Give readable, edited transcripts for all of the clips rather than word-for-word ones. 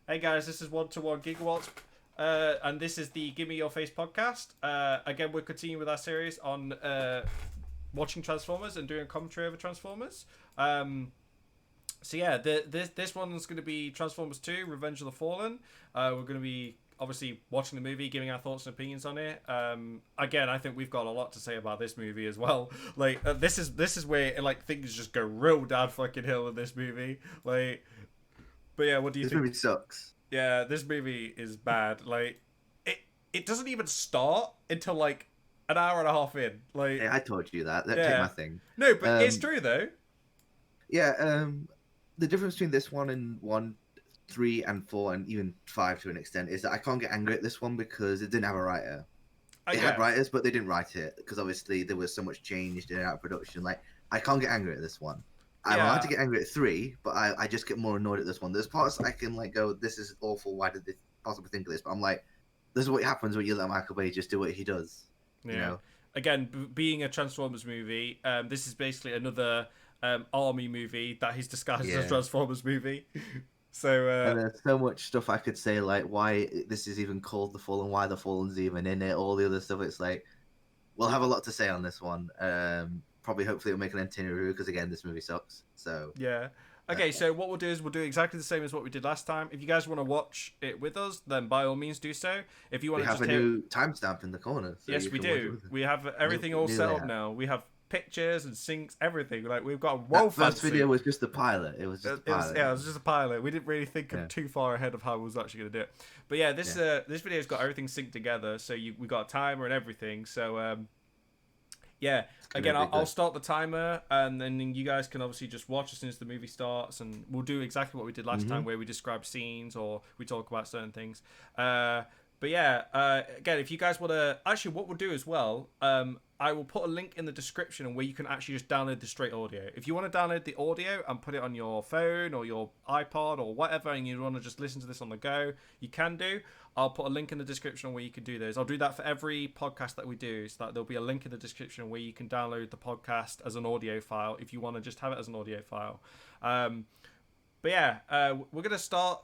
Hey guys, this is 121 Gigawatts, and this is the Give Me Your Face podcast. Again, we're continuing with our series on watching Transformers and doing a commentary over Transformers. This one's going to be Transformers 2: Revenge of the Fallen. We're going to be obviously watching the movie, giving our thoughts and opinions on it. Again, I think we've got a lot to say about this movie as well. Like this is where like things just go real down fucking hill in this movie. Like. But yeah, what do you think? This movie sucks. Yeah, this movie is bad. Like, it doesn't even start until like an hour and a half in. Like, Yeah, I told you that. Take yeah, my thing. no, but it's true though. Yeah, the difference between this one and 1, 3, and 4, and even 5 to an extent is that I can't get angry at this one because it didn't have a writer. It had writers, but they didn't write it because obviously there was so much changed in and out of production. Like, I can't get angry at this one. I'm allowed to get angry at 3, but I just get more annoyed at this one. There's parts I can like go, this is awful. Why did they possibly think of this? But I'm like, this is what happens when you let Michael Bay just do what he does. Yeah. You know? Again, being a Transformers movie, this is basically another army movie that he's disguised as a Transformers movie. So and there's so much stuff I could say, like why this is even called The Fallen, why The Fallen's even in it, all the other stuff. It's like, we'll have a lot to say on this one. Probably, hopefully, it'll make an entertaining review because again, this movie sucks. So yeah. Okay, so what we'll do is we'll do exactly the same as what we did last time. If you guys want to watch it with us, then by all means do so. If you want to have a new timestamp in the corner. So yes, we do. We have everything all set up now. We have pictures and syncs, everything. Like we've got that first video was just the pilot. It was just a pilot. It was just a pilot. We didn't really think of too far ahead of how we was actually going to do it. But yeah, this video's got everything synced together. So we got a timer and everything. So yeah, again, I'll start the timer, and then you guys can obviously just watch as soon as the movie starts, and we'll do exactly what we did last time, where we describe scenes or we talk about certain things. But yeah, again, if you guys want to, actually, what we'll do as well, I will put a link in the description where you can actually just download the straight audio. If you want to download the audio and put it on your phone or your iPod or whatever, and you want to just listen to this on the go, you can do. I'll put a link in the description where you can do those. I'll do that for every podcast that we do, so that there'll be a link in the description where you can download the podcast as an audio file if you want to just have it as an audio file. But yeah, we're going to start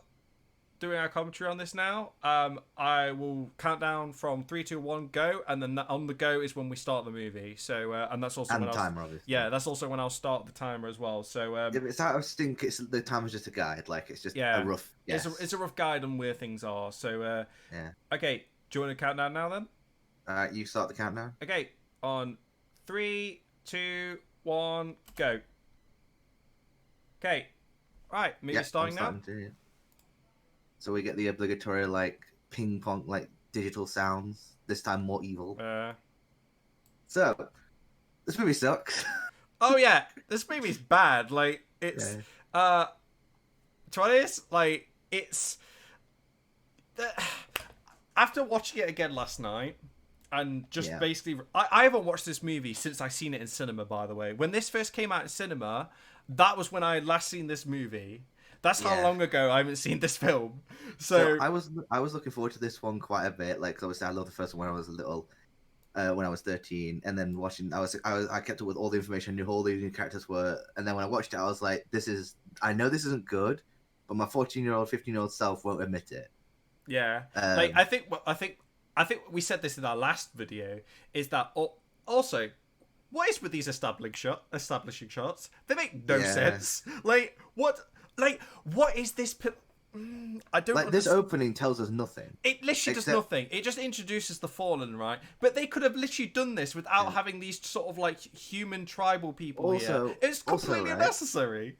doing our commentary on this now. I will count down from 3, 2, 1, go, and then on the go is when we start the movie. So and that's also when timer, obviously. Yeah, that's also when I'll start the timer as well. So it's out of sync. The timer's just a guide. Like it's just a rough. Yes. It's a rough guide on where things are. So okay, do you want to count down now then? You start the countdown. Okay, on 3, 2, 1, go. Okay, right, movie starting now. So we get the obligatory like ping pong like digital sounds. This time more evil. So this movie sucks. Oh yeah, this movie's bad. Like it's to be honest, like it's after watching it again last night and just basically I haven't watched this movie since I seen it in cinema, by the way. When this first came out in cinema, that was when I last seen this movie. That's how long ago I haven't seen this film. So I was looking forward to this one quite a bit. Like, cause obviously I loved the first one when I was little, when I was 13, and then watching, I kept up with all the information, knew who all the new characters were, and then when I watched it, I was like, I know this isn't good, but my 14-year-old, 15-year-old self won't admit it. Yeah, like I think we said this in our last video. Is that also what is with these establishing shots? They make no sense. Like what? Like, what is this? I don't like. This opening tells us nothing. It literally does nothing. It just introduces the Fallen, right? But they could have literally done this without having these sort of like human tribal people here. It's completely unnecessary.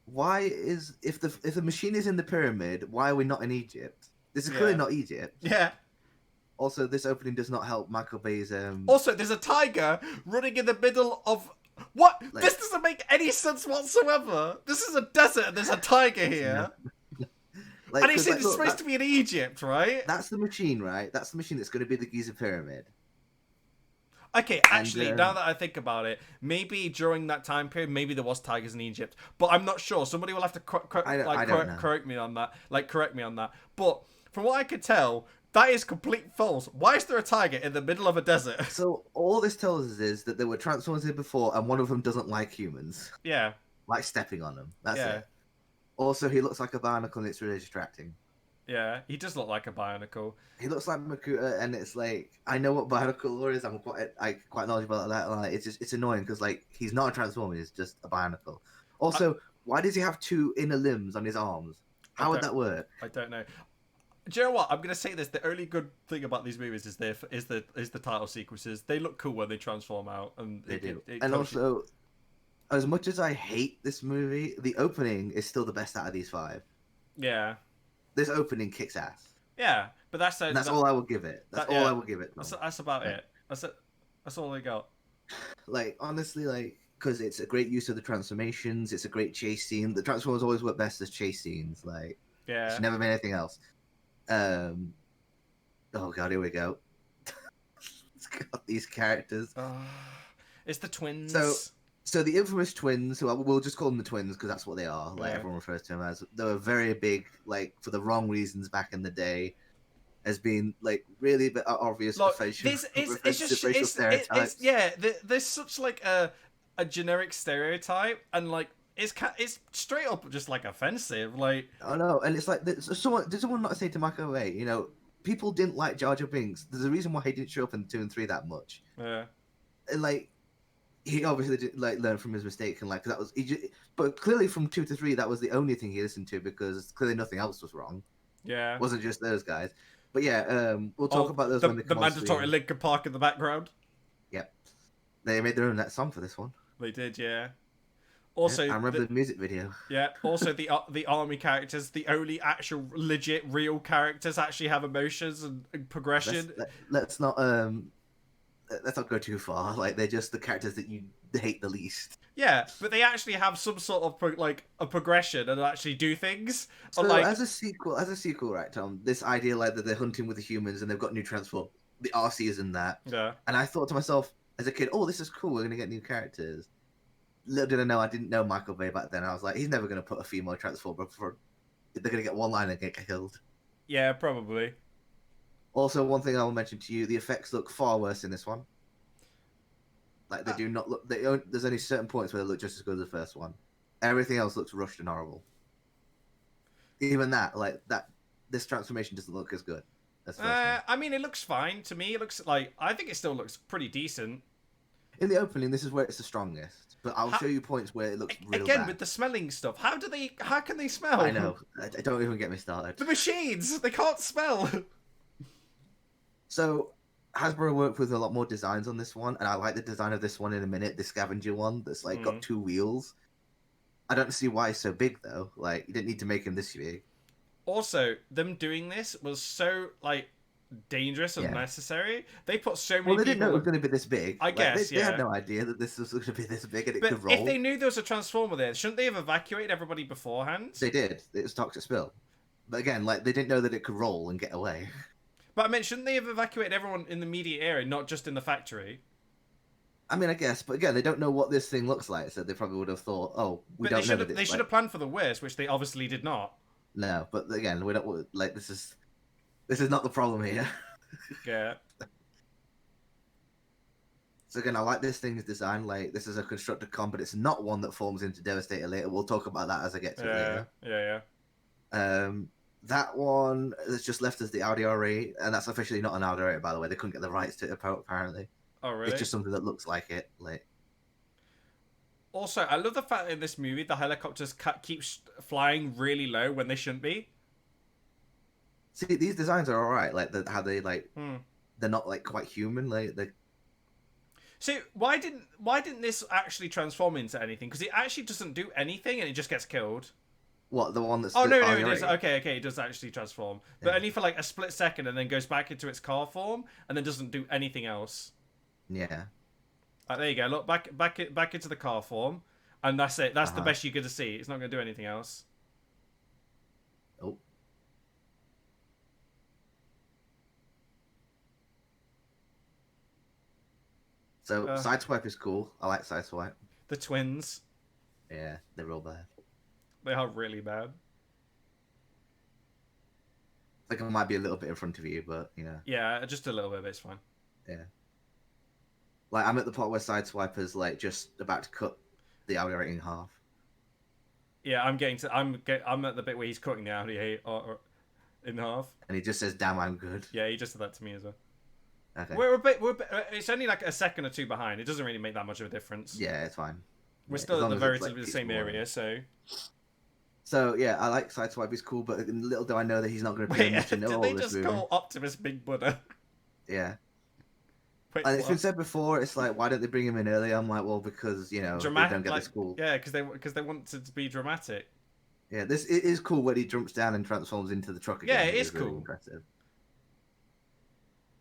Why is if the machine is in the pyramid? Why are we not in Egypt? This is clearly not Egypt. Yeah. Also, this opening does not help Michael Bay's. Also, there's a tiger running in the middle of. What? Like, this doesn't make any sense whatsoever. This is a desert and there's a tiger here. And he said it's supposed to be in Egypt, right? That's the machine, right? That's the machine that's going to be the Giza Pyramid. Okay, actually, now that I think about it, maybe during that time period, maybe there was tigers in Egypt. But I'm not sure. Somebody will have to correct me on that. Like, correct me on that. But from what I could tell, that is complete false. Why is there a tiger in the middle of a desert? So all this tells us is that there were Transformers here before, and one of them doesn't like humans. Yeah. Like stepping on them. That's it. Also, he looks like a barnacle, and it's really distracting. Yeah, he does look like a Bionicle. He looks like Makuta, and it's like I know what Bionicle lore is. I'm quite knowledgeable about that. Like, it's annoying because like he's not a Transformer. He's just a Bionicle. Also, why does he have two inner limbs on his arms? How would that work? I don't know. Do you know what? I'm gonna say this. The only good thing about these movies is the title sequences. They look cool when they transform out, and they do. And also, as much as I hate this movie, the opening is still the best out of these 5. Yeah. This opening kicks ass. Yeah, but that's all I will give it. That's all I will give it. That's about it. That's all I got. Like honestly, like because it's a great use of the transformations. It's a great chase scene. The Transformers always work best as chase scenes. Like it's never been anything else. Oh god, here we go. It's got these characters. It's the twins. So the infamous twins, who we'll just call them the twins because that's what they are. Like everyone refers to them as. They were very big, like for the wrong reasons back in the day, as being like really obvious facial stereotypes. There's such like a generic stereotype, and like it's straight up just like offensive. Like I know, and it's like did someone not say to Michael Bay, you know, people didn't like Jar Jar Binks. There's a reason why he didn't show up in 2 and 3 that much. Yeah, and like. He obviously did like learn from his mistake and like that was but clearly from 2 to 3 that was the only thing he listened to because clearly nothing else was wrong. Yeah, it wasn't just those guys. But yeah, we'll talk about those when they come the mandatory Linkin Park in the background. Yep, they made their own that song for this one. They did, yeah. Also, I remember the music video. Yeah. Also, the army characters, the only actual legit real characters, actually have emotions and progression. Let's not go too far. Like they're just the characters that you hate the least. Yeah, but they actually have some sort of a progression and actually do things. So like, as a sequel, right, Tom? This idea like that they're hunting with the humans and they've got new transform. The RC is in that. Yeah. And I thought to myself as a kid, oh, this is cool. We're gonna get new characters. Little did I know, I didn't know Michael Bay back then. I was like, he's never gonna put a female transformer before they're gonna get one line and get killed. Yeah, probably. Also, one thing I will mention to you: the effects look far worse in this one. Like they do not look. There's only certain points where they look just as good as the first one. Everything else looks rushed and horrible. Even this transformation doesn't look as good as the first one. I mean, it looks fine to me. It looks like I think it still looks pretty decent. In the opening, this is where it's the strongest. But I'll show you points where it looks real bad. With the smelling stuff. How can they smell? I know. Don't even get me started. The machines, they can't smell. So Hasbro worked with a lot more designs on this one, and I like the design of this one in a minute. The scavenger one that's like got 2 wheels. I don't see why he's so big though. Like you didn't need to make him this big. Also, them doing this was so like dangerous and necessary. They put so many. Well, they didn't know it was going to be this big. I guess they had no idea that this was going to be this big and it could roll. If they knew there was a transformer there, shouldn't they have evacuated everybody beforehand? They did. It was toxic spill. But again, like they didn't know that it could roll and get away. But I mean, shouldn't they have evacuated everyone in the immediate area, not just in the factory? I mean, I guess, but again, they don't know what this thing looks like, so they probably would have thought, "Oh, we don't know." They should have planned for the worst, which they obviously did not. No, but again, we don't like this is not the problem here. Yeah. So again, I like this thing's design. Like this is a Constructicon, but it's not one that forms into Devastator later. We'll talk about that as I get to it later. Yeah. That one is just left as the Audi R8, and that's officially not an Audi R8, by the way. They couldn't get the rights to it, apparently. Oh, really? It's just something that looks like it. Like. Also, I love the fact that in this movie, the helicopters keep flying really low when they shouldn't be. See, these designs are alright. Like, how they, like... They're not, like, quite human. Like, they... So, why didn't this actually transform into anything? Because it actually doesn't do anything, and it just gets killed. What, the one that's... Oh, no, it is. Okay, it does actually transform. But only for, like, a split second, and then goes back into its car form, and then doesn't do anything else. Yeah. There you go. Look, back into the car form, and that's it. That's the best you're going to see. It's not going to do anything else. Oh. So, Sideswipe is cool. I like Sideswipe. The twins. Yeah, they're real bad. They are really bad. I think I might be a little bit in front of you, but, you know. Yeah, just a little bit, but it's fine. Yeah. Like, I'm at the part where Sideswiper's, like, just about to cut the Audi R8 in half. Yeah, I'm at the bit where he's cutting the Audi 8. in half. And he just says, "Damn, I'm good." Yeah, he just said that to me as well. Okay. We're a bit. It's only like a second or two behind. It doesn't really make that much of a difference. Yeah, it's fine. We're still at the relatively the same area, so. So yeah, I like Sideswipe. He's cool, but little do I know that he's not going to be much in all Did they this just movie. call Optimus Big Buddha? Yeah. Wait, and it's been said before. It's like, why don't they bring him in early? I'm like, well, because they don't get this cool. Yeah, because they want it to be dramatic. Yeah, it is cool when he jumps down and transforms into the truck again. Yeah, it is cool. Really impressive.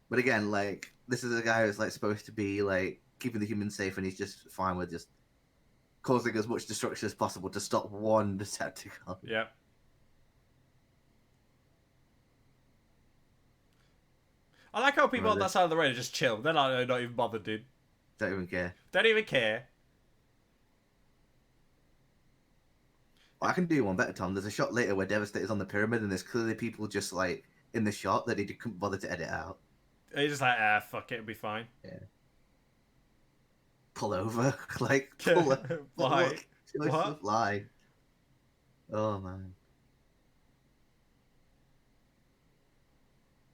But again, like, this is a guy who's like supposed to be like keeping the humans safe, and he's just fine with just causing as much destruction as possible to stop one Decepticon. Yeah. I like how people on that side of the road just chill. They're not even bothered, dude. Don't even care. Don't even care. Well, I can do one better, Tom. There's a shot later where Devastator's on the pyramid, and there's clearly people just like in the shot that he couldn't bother to edit out. He's just like, fuck it, it'll be fine. Yeah. Pull over, like pull over. Why? What? Fly. Oh man.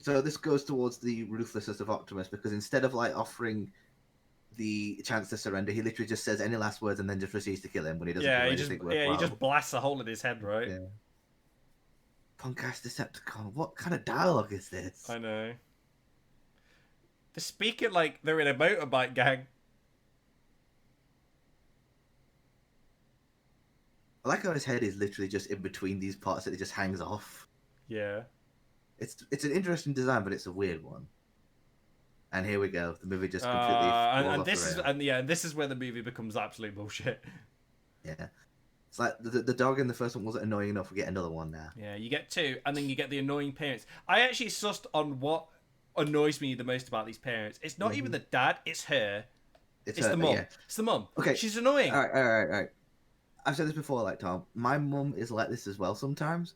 So this goes towards the ruthlessness of Optimus, because instead of like offering the chance to surrender, he literally just says any last words and then just proceeds to kill him when he doesn't do anything worthwhile. He just blasts a hole in his head, right? Yeah. Punk-ass Decepticon, what kind of dialogue is this? I know. They're speaking like they're in a motorbike gang. I like how his head is literally just in between these parts that it just hangs off. Yeah. It's an interesting design, but it's a weird one. And here we go. The movie just completely this is where the movie becomes absolute bullshit. Yeah. It's like the dog in the first one wasn't annoying enough. We get another one now. Yeah, you get two, and then you get the annoying parents. I actually sussed on what annoys me the most about these parents. It's not even the dad, it's her. It's the mum. Yeah. It's the mum. Okay. She's annoying. All right. I've said this before, like, Tom. My mum is like this as well sometimes.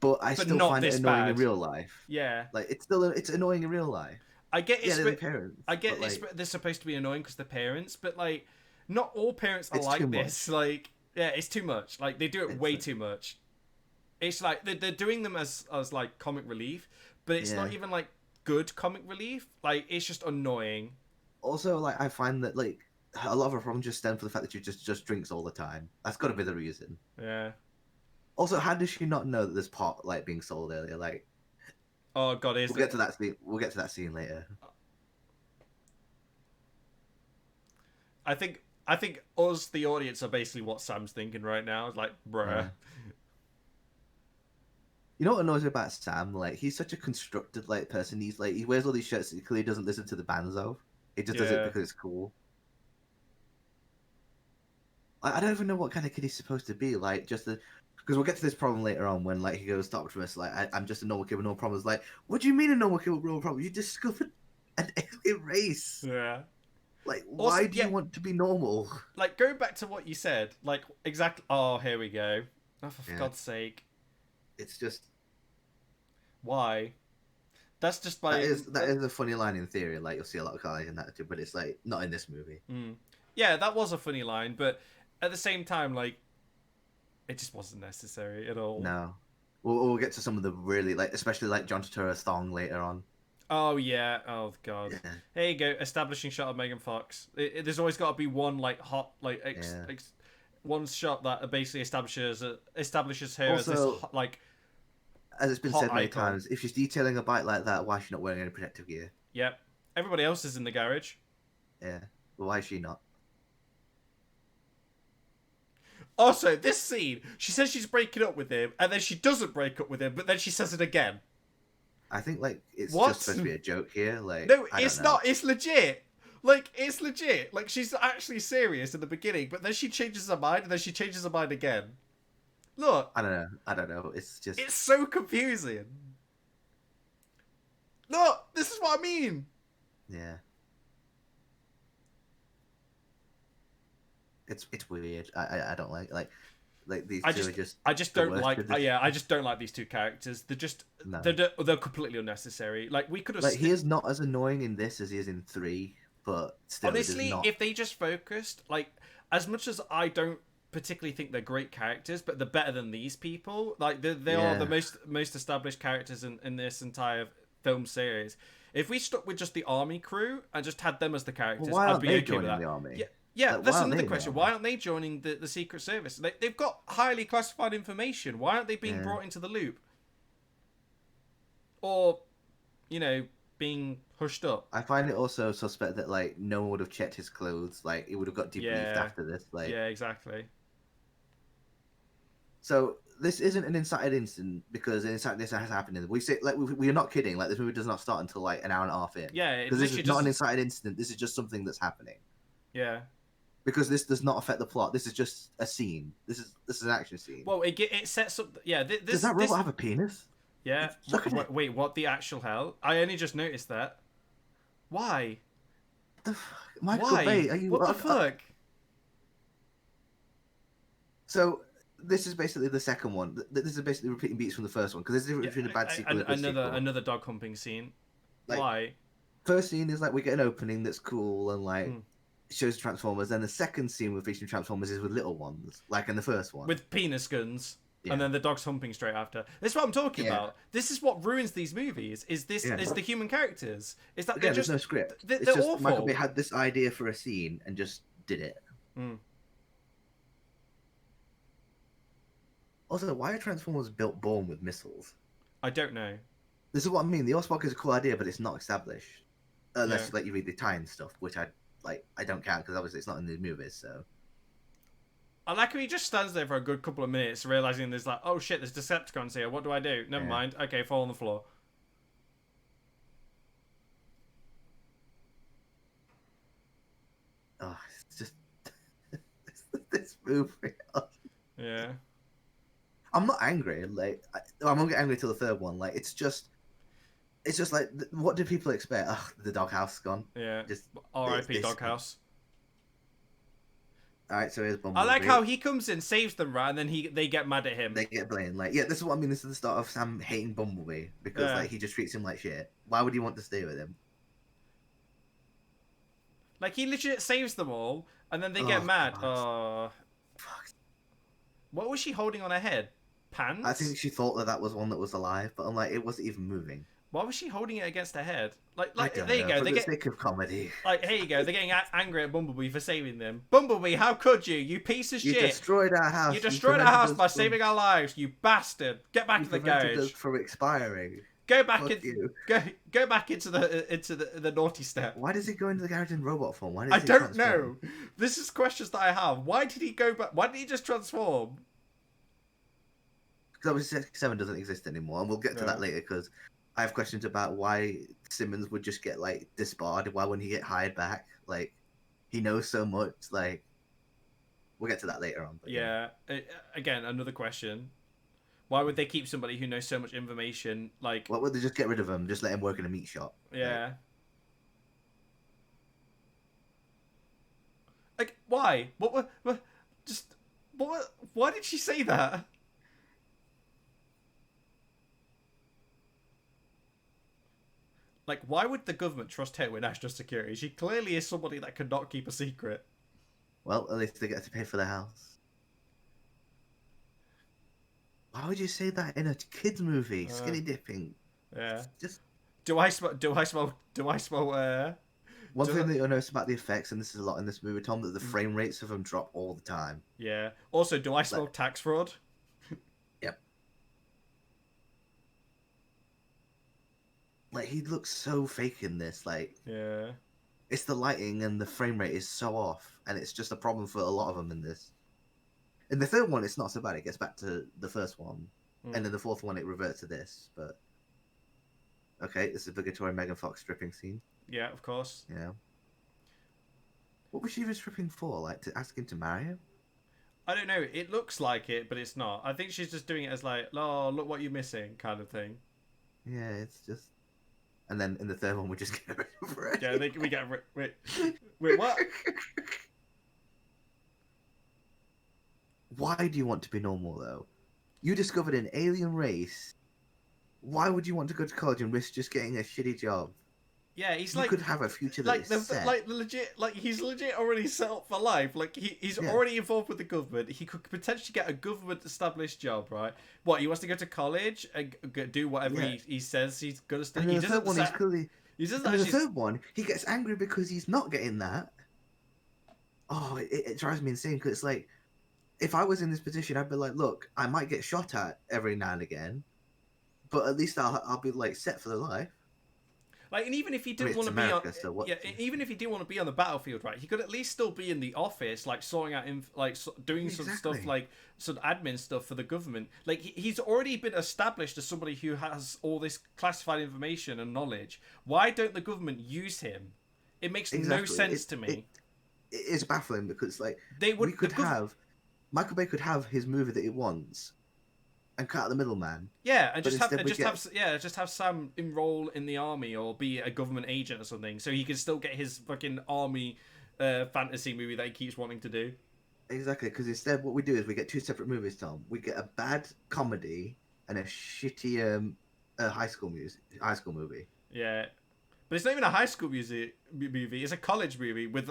But I still find it annoying in real life. Yeah. Like, it's annoying in real life. I get it's the parents. I get it's they're supposed to be annoying because they're parents, but like not all parents are like this. Like, yeah, it's too much. Like, they do it way too much. It's like they're doing them as like comic relief, but it's not even like good comic relief. Like, it's just annoying. Also, like, I find that like a lot of our problems just stem from the fact that she just drinks all the time. That's got to be the reason. Yeah. Also, how does she not know that there's pot like being sold earlier? Like, oh god, we'll get to that scene. We'll get to that scene later. I think us, the audience, are basically what Sam's thinking right now. It's like, bruh. You know what annoys me about Sam? Like, he's such a constructed like person. He's like, he wears all these shirts that he clearly doesn't listen to the bands of. He just does it because it's cool. I don't even know what kind of kid he's supposed to be. Like, just the. Because we'll get to this problem later on when like he goes to Optimus, like, I'm just a normal kid with no problems. Like, what do you mean a normal kid with no problems? You discovered an alien race. Yeah. Like, why do you want to be normal? Like, going back to what you said, like, exactly. Oh, here we go. Oh, for God's sake. It's just. Why? That's just by. That is a funny line in theory. Like, you'll see a lot of guys in that too, but it's like not in this movie. Yeah, that was a funny line, but at the same time, like, it just wasn't necessary at all. No. We'll get to some of the really, like, especially, like, John Turturro's thong later on. Oh, yeah. Oh, God. Yeah. There you go. Establishing shot of Megan Fox. There's always got to be one, like, hot, like, one shot that basically establishes her also, as this, like, as it's been said many times, if she's detailing a bike like that, why is she not wearing any protective gear? Yep. Everybody else is in the garage. Yeah. Well, why is she not? Also, this scene, she says she's breaking up with him, and then she doesn't break up with him, but then she says it again. I think, like, it's just supposed to be a joke here. Like, no, it's not. It's legit. Like, it's legit. Like, she's actually serious in the beginning, but then she changes her mind, and then she changes her mind again. Look. I don't know. It's just... It's so confusing. Look, this is what I mean. Yeah. It's weird. I don't like these two are just. I just don't like. I just don't like these two characters. They're just they're completely unnecessary. Like, we could have. Like, he is not as annoying in this as he is in 3, but still. Honestly, if they just focused, like, as much as I don't particularly think they're great characters, but they're better than these people. Like they are the most established characters in this entire film series. If we stuck with just the army crew and just had them as the characters, why I'd be they okay with that. the army? Yeah, yeah, like, that's another question. Why aren't they joining the Secret Service? They've got highly classified information. Why aren't they being brought into the loop? Or, being hushed up. I find it also suspect that like no one would have checked his clothes. Like it would have got debriefed after this. Like yeah, exactly. So this isn't an incited incident because this has happened. We say like we are not kidding. Like this movie does not start until like an hour and a half in. Yeah, because this is not an incited incident. This is just something that's happening. Yeah. Because this does not affect the plot. This is just a scene. This is an action scene. Well, it sets up. Yeah. Does that robot have a penis? Yeah. Wait, what the actual hell? I only just noticed that. Why? Michael Bay, what the fuck? So this is basically the second one. This is basically repeating beats from the first one because there's a difference between a bad sequel and a good sequel. Another dog humping scene. Like, why? First scene is like we get an opening that's cool and like shows Transformers. Then the second scene with featuring Transformers is with little ones, like in the first one, with penis guns. Yeah. And then the dog's humping straight after. This is what I'm talking about. This is what ruins these movies. Is the human characters? Is that again, there's no script. They're just awful. Michael Bay had this idea for a scene and just did it. Also, why are Transformers born with missiles? I don't know. This is what I mean. The Allspark is a cool idea, but it's not established unless you read the tie-in stuff, which I don't count because obviously it's not in the movies. So. I like how he just stands there for a good couple of minutes, realizing there's like, oh shit, there's Decepticons here. What do I do? Never mind. Okay, fall on the floor. Oh, it's just this movie. Yeah. I'm not angry. Like, I'm not get angry till the third one. Like, it's just like, what do people expect? Ugh, the doghouse is gone. Yeah. Just R.I.P. Doghouse. All right, so here's Bumblebee. I like how he comes in, saves them, right, and then they get mad at him. They get blamed. Like, this is what I mean. This is the start of Sam hating Bumblebee because like he just treats him like shit. Why would you want to stay with him? Like he legit saves them all, and then they get mad. Oh, fuck. What was she holding on her head? Pants? I think she thought that was one that was alive, but I'm like, it wasn't even moving. Why was she holding it against her head? Like there you go. For the sake of comedy. Like, here you go. They're getting angry at Bumblebee for saving them. Bumblebee, how could you? You piece of shit. You destroyed our house. You destroyed our house by saving our lives. You bastard. Get back to the garage. Us from expiring. Go back go back into the naughty step. Why does he go into the garage in robot form? Why I don't know. This is questions that I have. Why did he go back? Why didn't he just transform? Because obviously 7 doesn't exist anymore, and we'll get to that later because I have questions about why Simmons would just get like disbarred. Why wouldn't he get hired back? Like, he knows so much. Like, we'll get to that later on. But again, another question. Why would they keep somebody who knows so much information? Like, why would they just get rid of him? Just let him work in a meat shop. Yeah. Like why? What? Why did she say that? Like, why would the government trust her with national security? She clearly is somebody that could not keep a secret. Well, at least they get to pay for the house. Why would you say that in a kids' movie? Skinny dipping. Yeah. Just. Do I smell? One thing that you'll notice about the effects, and this is a lot in this movie, Tom, that the frame rates of them drop all the time. Yeah. Also, do I smell tax fraud? Yep. Like, he looks so fake in this. Like, yeah. It's the lighting and the frame rate is so off, and it's just a problem for a lot of them in this. In the third one, it's not so bad. It gets back to the first one, and in the fourth one, it reverts to this. But okay, this is the Victoria Megan Fox stripping scene. Yeah, of course. Yeah. What was she even stripping for? Like, to ask him to marry him? I don't know. It looks like it, but it's not. I think she's just doing it as like, oh, look what you're missing, kind of thing. Yeah, it's just. And then in the third one, we just get rid of it. Yeah, we get rid. Wait, what? Why do you want to be normal, though? You discovered an alien race. Why would you want to go to college and risk just getting a shitty job? Yeah, he's you like could have a future that like is the set. like legit like he's legit already set up for life. Like he's already involved with the government. He could potentially get a government established job, right? What, he wants to go to college and do whatever he says he's gonna study. And then He the third doesn't. one is clearly. He doesn't And then the actually. third one, he gets angry because he's not getting that. Oh, it drives me insane because it's like, if I was in this position, I'd be like, look, I might get shot at every now and again, but at least I'll be like set for the life. Like, and even if he didn't I mean, want to be on, so what? yeah, even if he didn't want to be on the battlefield, right, he could at least still be in the office, like sorting out, doing some stuff, like some admin stuff for the government. Like, he's already been established as somebody who has all this classified information and knowledge. Why don't the government use him? It makes no sense to me. It is baffling because, like, Michael Bay could have his movie that he wants and cut out the middleman. Yeah, and just have Sam enroll in the army or be a government agent or something, so he can still get his fucking army fantasy movie that he keeps wanting to do. Exactly, because instead what we do is we get two separate movies, Tom. We get a bad comedy and a shitty high school movie. Yeah. But it's not even a high school movie. It's a college movie with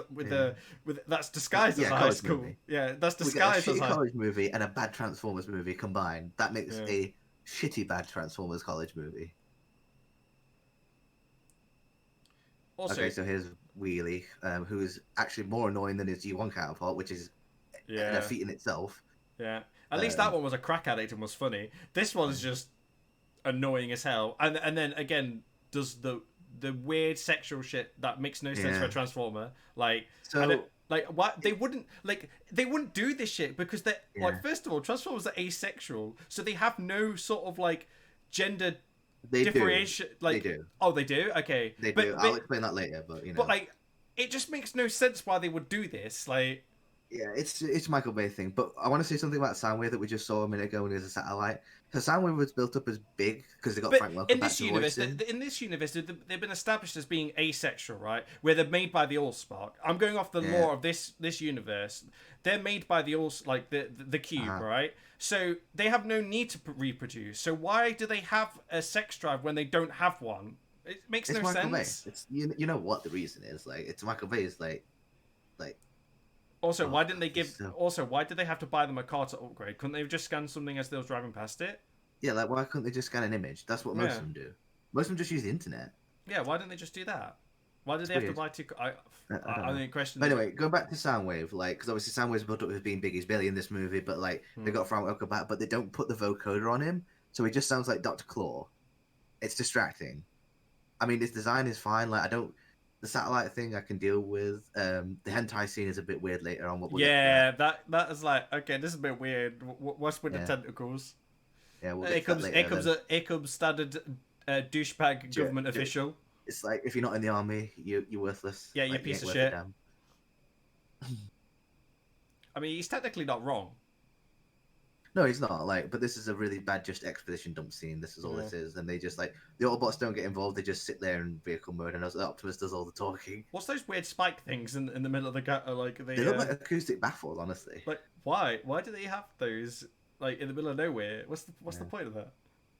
that's disguised as a high school. Movie. Yeah, that's disguised as a college movie and a bad Transformers movie combined. That makes a shitty bad Transformers college movie. Also, okay, so here's Wheelie, who is actually more annoying than his G1 counterpart, which is a feat in itself. Yeah, at least that one was a crack addict and was funny. This one's just annoying as hell, and then again does the weird sexual shit that makes no sense for a Transformer. Like, so, what they wouldn't do this shit because they like, first of all, Transformers are asexual, so they have no sort of like gender differentiation. Like, they do. Oh, they do. Okay, they do. I'll explain that later, but you know. But like, it just makes no sense why they would do this. Like. Yeah, it's Michael Bay thing, but I want to say something about Soundwave that we just saw a minute ago when he was a satellite. So Soundwave was built up as big because they got Frank Welker in this universe. In this universe, they've been established as being asexual, right? Where they're made by the Allspark. I'm going off the lore of this universe. They're made by the the Cube, right? So they have no need to reproduce. So why do they have a sex drive when they don't have one? It makes no sense. It's you know what the reason is. Like, it's Michael Bay's like. Also, why didn't they give? Also, why did they have to buy them a car to upgrade? Couldn't they have just scanned something as they was driving past it? Yeah, like, why couldn't they just scan an image? That's what most of them do. Most of them just use the internet. Yeah, why didn't they just do that? Why did they have to buy two? I think question. Anyway, go back to Soundwave, like, because obviously Soundwave's built up as being big. He's barely in this movie, but like they got Frank Welker back, but they don't put the vocoder on him, so he just sounds like Dr. Claw. It's distracting. I mean, his design is fine. Like, the satellite thing I can deal with. The hentai scene is a bit weird later on. That is like, okay, this is a bit weird. What's with the tentacles? Yeah, here comes standard douchebag government official. It's like, if you're not in the army, you're worthless. Yeah, you're a piece of shit. I mean, he's technically not wrong. No, he's not. Like, but this is a really bad just exposition dump scene. This is all this is, and they just like the Autobots don't get involved. They just sit there in vehicle mode, and Optimus does all the talking. What's those weird spike things in the middle of the they look like acoustic baffles, honestly. Like, why? Why do they have those like in the middle of nowhere? What's the point of that?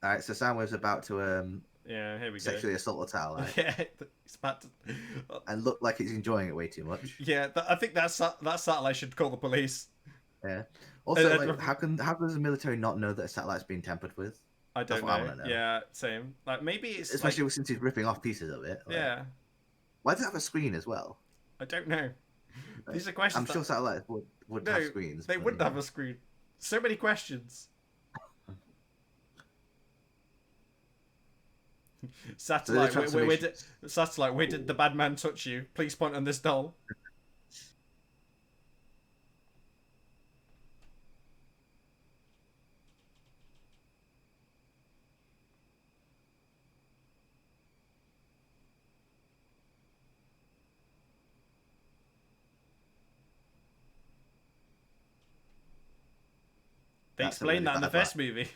All right, so Soundwave's about to here we go. Sexually assault a satellite. Yeah, it's about to... and look like he's enjoying it way too much. Yeah, I think that satellite should call the police. Yeah. Also, like, how does the military not know that a satellite's being tampered with? I don't know. I want to know. Yeah, same. Like, maybe it's especially since he's ripping off pieces of it. Like, yeah. Why does it have a screen as well? I don't know. These are questions. I'm sure satellites would have screens. They wouldn't have a screen. So many questions. Satellite, where did the bad man touch you? Please point on this doll. They explained that in the first movie.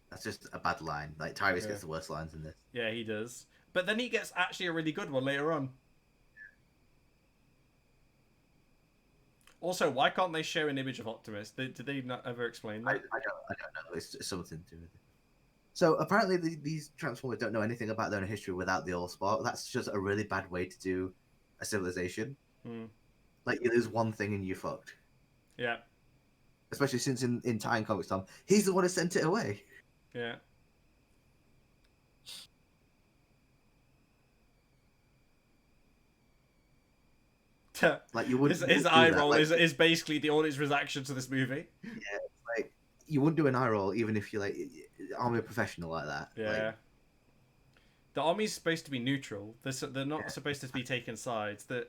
That's just a bad line. Like, Tyrese gets the worst lines in this. Yeah, he does. But then he gets actually a really good one later on. Also, why can't they show an image of Optimus? Did they not ever explain that? I don't know. It's something to do with it. So apparently these Transformers don't know anything about their own history without the Allspark. That's just a really bad way to do a civilization. Like, you lose one thing and you're fucked. Yeah. Especially since in Titan Comics, Tom, he's the one who sent it away. Yeah. Like, you wouldn't. His eye roll is basically the audience reaction to this movie. Yeah, like, you wouldn't do an eye roll even if you're like army professional like that. Yeah. Like, the army's supposed to be neutral. They're not supposed to be taking sides. They're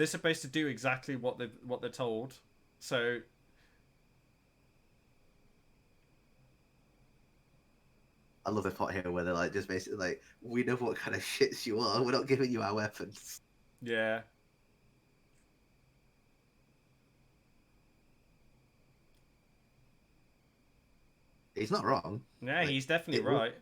supposed to do exactly what they're told. So. I love the plot here where they're like, just basically like, we know what kind of shits you are. We're not giving you our weapons. Yeah. He's not wrong. Yeah, like, he's definitely right.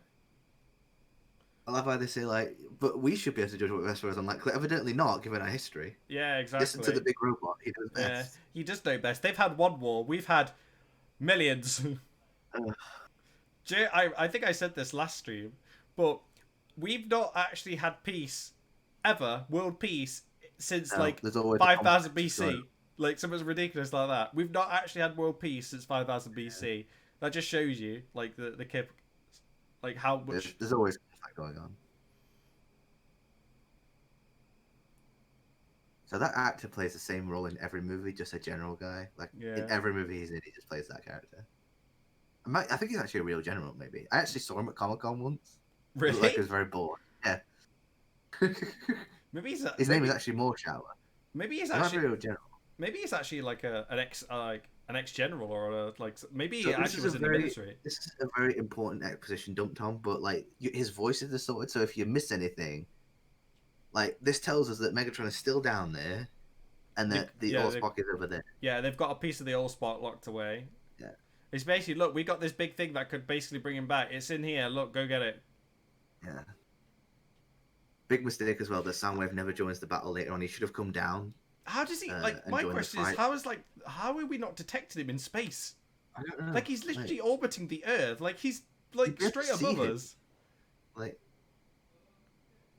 I love how they say, like, but we should be able to judge what best for us. I'm like, evidently not, given our history. Yeah, exactly. Listen to the big robot. He knows best. Yeah, he does know best. They've had one war. We've had millions. I think I said this last stream, but we've not actually had peace ever, world peace, since like 5000 BC. Like something ridiculous like that. We've not actually had world peace since 5000 BC. That just shows you, like, the kid, like, how much. There's always that going on. So that actor plays the same role in every movie, just a general guy. Like, in every movie he's in, he just plays that character. I think he's actually a real general, maybe. I actually saw him at Comic-Con once. Really? Like, he was very bored. Yeah. Maybe his name is actually Moreshower. Maybe he's actually a real general. Maybe he's actually like an ex-general, or maybe he actually was in the military. This is a very important exposition dump, Tom, but like his voice is distorted, so if you miss anything, like, this tells us that Megatron is still down there, and that the Allspark is over there. Yeah, they've got a piece of the Allspark locked away. Yeah. It's basically, look, we got this big thing that could basically bring him back. It's in here. Look, go get it. Yeah. Big mistake as well that Soundwave never joins the battle later on. He should have come down. How does he, like, my question is, how are we not detecting him in space? I don't know. Like, he's literally orbiting the Earth. Like, he's, like, straight above us. Like,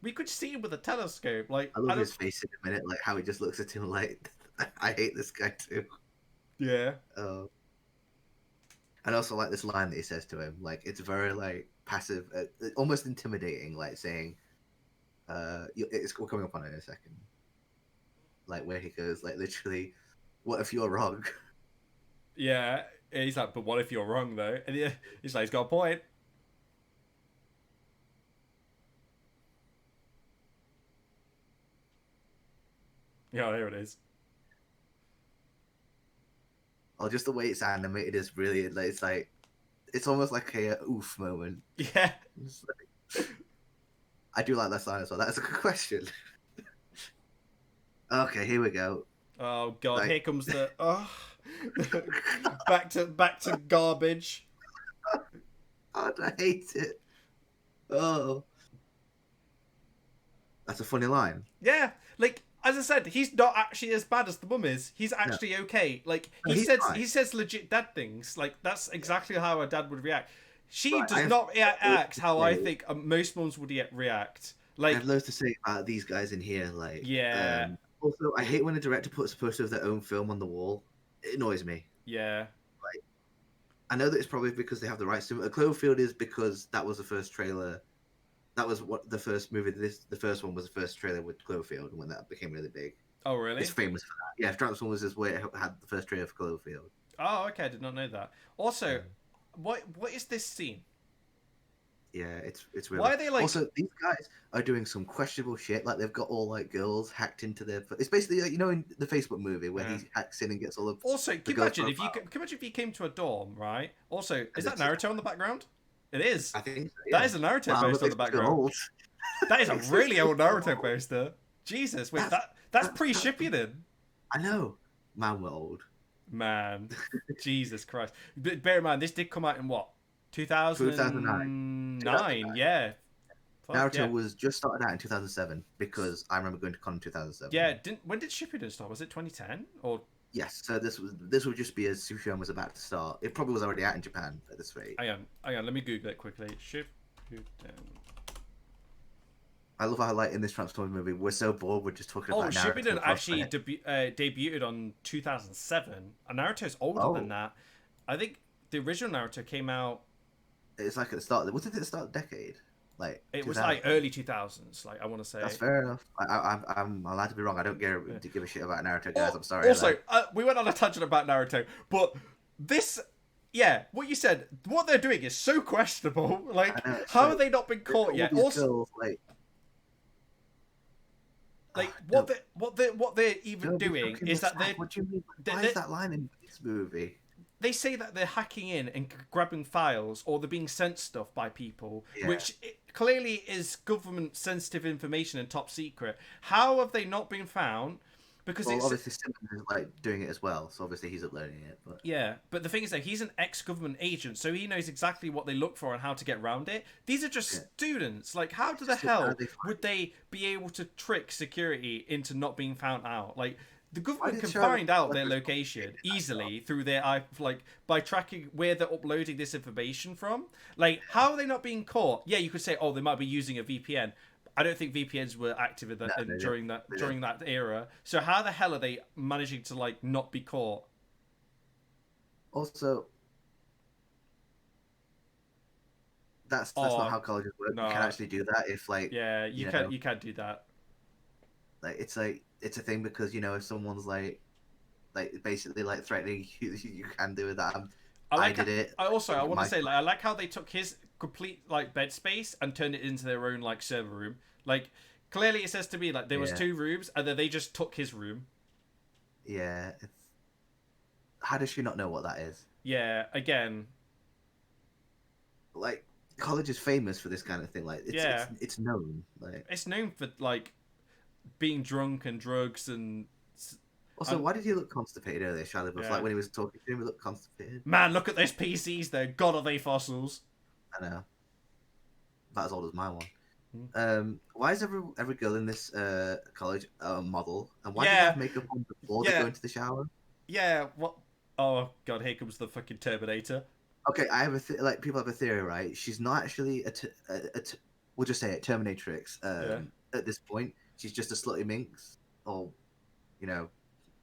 we could see him with a telescope. Like, I love his face in a minute, like, how he just looks at him like, I hate this guy too. Yeah. And also, like, this line that he says to him, like, it's very, like, passive, almost intimidating, like, saying, we're coming up on it in a second. Like, where he goes, like, literally, what if you're wrong? Yeah, he's like, but what if you're wrong, though? And he's like, he's got a point. Yeah, here it is. Oh, just the way it's animated is really, like, it's almost like a oof moment. Yeah. Like, I do like that sign as well. That's a good question. Okay, here we go. Oh god, like... here comes the back to garbage. Oh, I hate it. Oh, that's a funny line. Yeah, like, as I said, he's not actually as bad as the mum is. He's actually okay. Like, he says legit dad things. Like, that's exactly how a dad would react. She does not act how I think most mums would react. Like, I have loads to say about these guys in here. Like, yeah. Also, I hate when a director puts a poster of their own film on the wall. It annoys me. Yeah. Like, I know that it's probably because they have the rights to it. Cloverfield is because that was the first trailer. That was what the first movie. The first one was the first trailer with Cloverfield when that became really big. Oh, really? It's famous for that. Yeah, Transformers is where it had the first trailer for Cloverfield. Oh, okay. I did not know that. Also, what is this scene? Yeah, it's really. Why are they like? Also, these guys are doing some questionable shit. Like, they've got all, like, girls hacked into their. It's basically, like, you know, in the Facebook movie where he hacks in and gets all of. Also, can you imagine if you came to a dorm, right? Also, is that Naruto on the background? It is. I think so, yeah. That is a Naruto poster on the background. That is a really old Naruto poster. Jesus, wait, that's pre-Shippuden. I know. Man, we're old. Man, Jesus Christ. But bear in mind, this did come out in what? 2009. Yeah. Naruto was just started out in 2007 because I remember going to con in 2007. Yeah. When did Shippuden start? Was it 2010 or Yes, so this would just be as Tsushima was about to start. It probably was already out in Japan at this rate. Hang on. Let me Google it quickly. Shippuden. I love how, like, in this Transformers movie, we're so bored, we're just talking about Naruto. Shippuden actually debuted on 2007. And Naruto's older than that. I think the original Naruto came out. It's like at the start. Was it at the start of the decade? Like it was like early 2000s. Like I want to say. That's fair enough. I'm allowed to be wrong. I don't give a shit about Naruto, guys. I'm sorry. Also, we went on a tangent about Naruto, but this. Yeah, what you said, what they're doing is so questionable. Like, how have they not been caught yet? Also, what they're even doing is that they're. What do you mean? Why is that line in this movie? They say that they're hacking in and grabbing files, or they're being sent stuff by people, which clearly is government-sensitive information and top secret. How have they not been found? Because obviously Simmons is like doing it as well, so obviously he's uploading it. But but the thing is that he's an ex-government agent, so he knows exactly what they look for and how to get around it. These are just students. Like, how the hell would they be able to trick security into not being found out? Like, the government can find out their location easily through their by tracking where they're uploading this information from. Like, how are they not being caught? Yeah, you could say, they might be using a VPN. I don't think VPNs were active during that era. So how the hell are they managing to not be caught? Also, that's not how colleges work. No. You can actually do that if you can't do that. It's a thing because if someone's basically threatening you, you can do that. I did it. I want to say I like how they took his complete bed space and turned it into their own server room. Clearly it says to me there was 2 rooms and then they just took his room. Yeah. How does she not know what that is? Yeah. Again. College is famous for this kind of thing. It's known. It's known for being drunk and drugs and. Also, why did he look constipated earlier, Shia LaBeouf? When he was talking to him, he looked constipated. Man, look at those PCs there. God, are they fossils? I know. About as old as my one. Why is every girl in this college a model? And why do they have makeup on before they go into the shower? Yeah, what? Oh, God, here comes the fucking Terminator. Okay, I have people have a theory, right? She's not actually we'll just say it, Terminatrix. At this point, she's just a slutty minx, or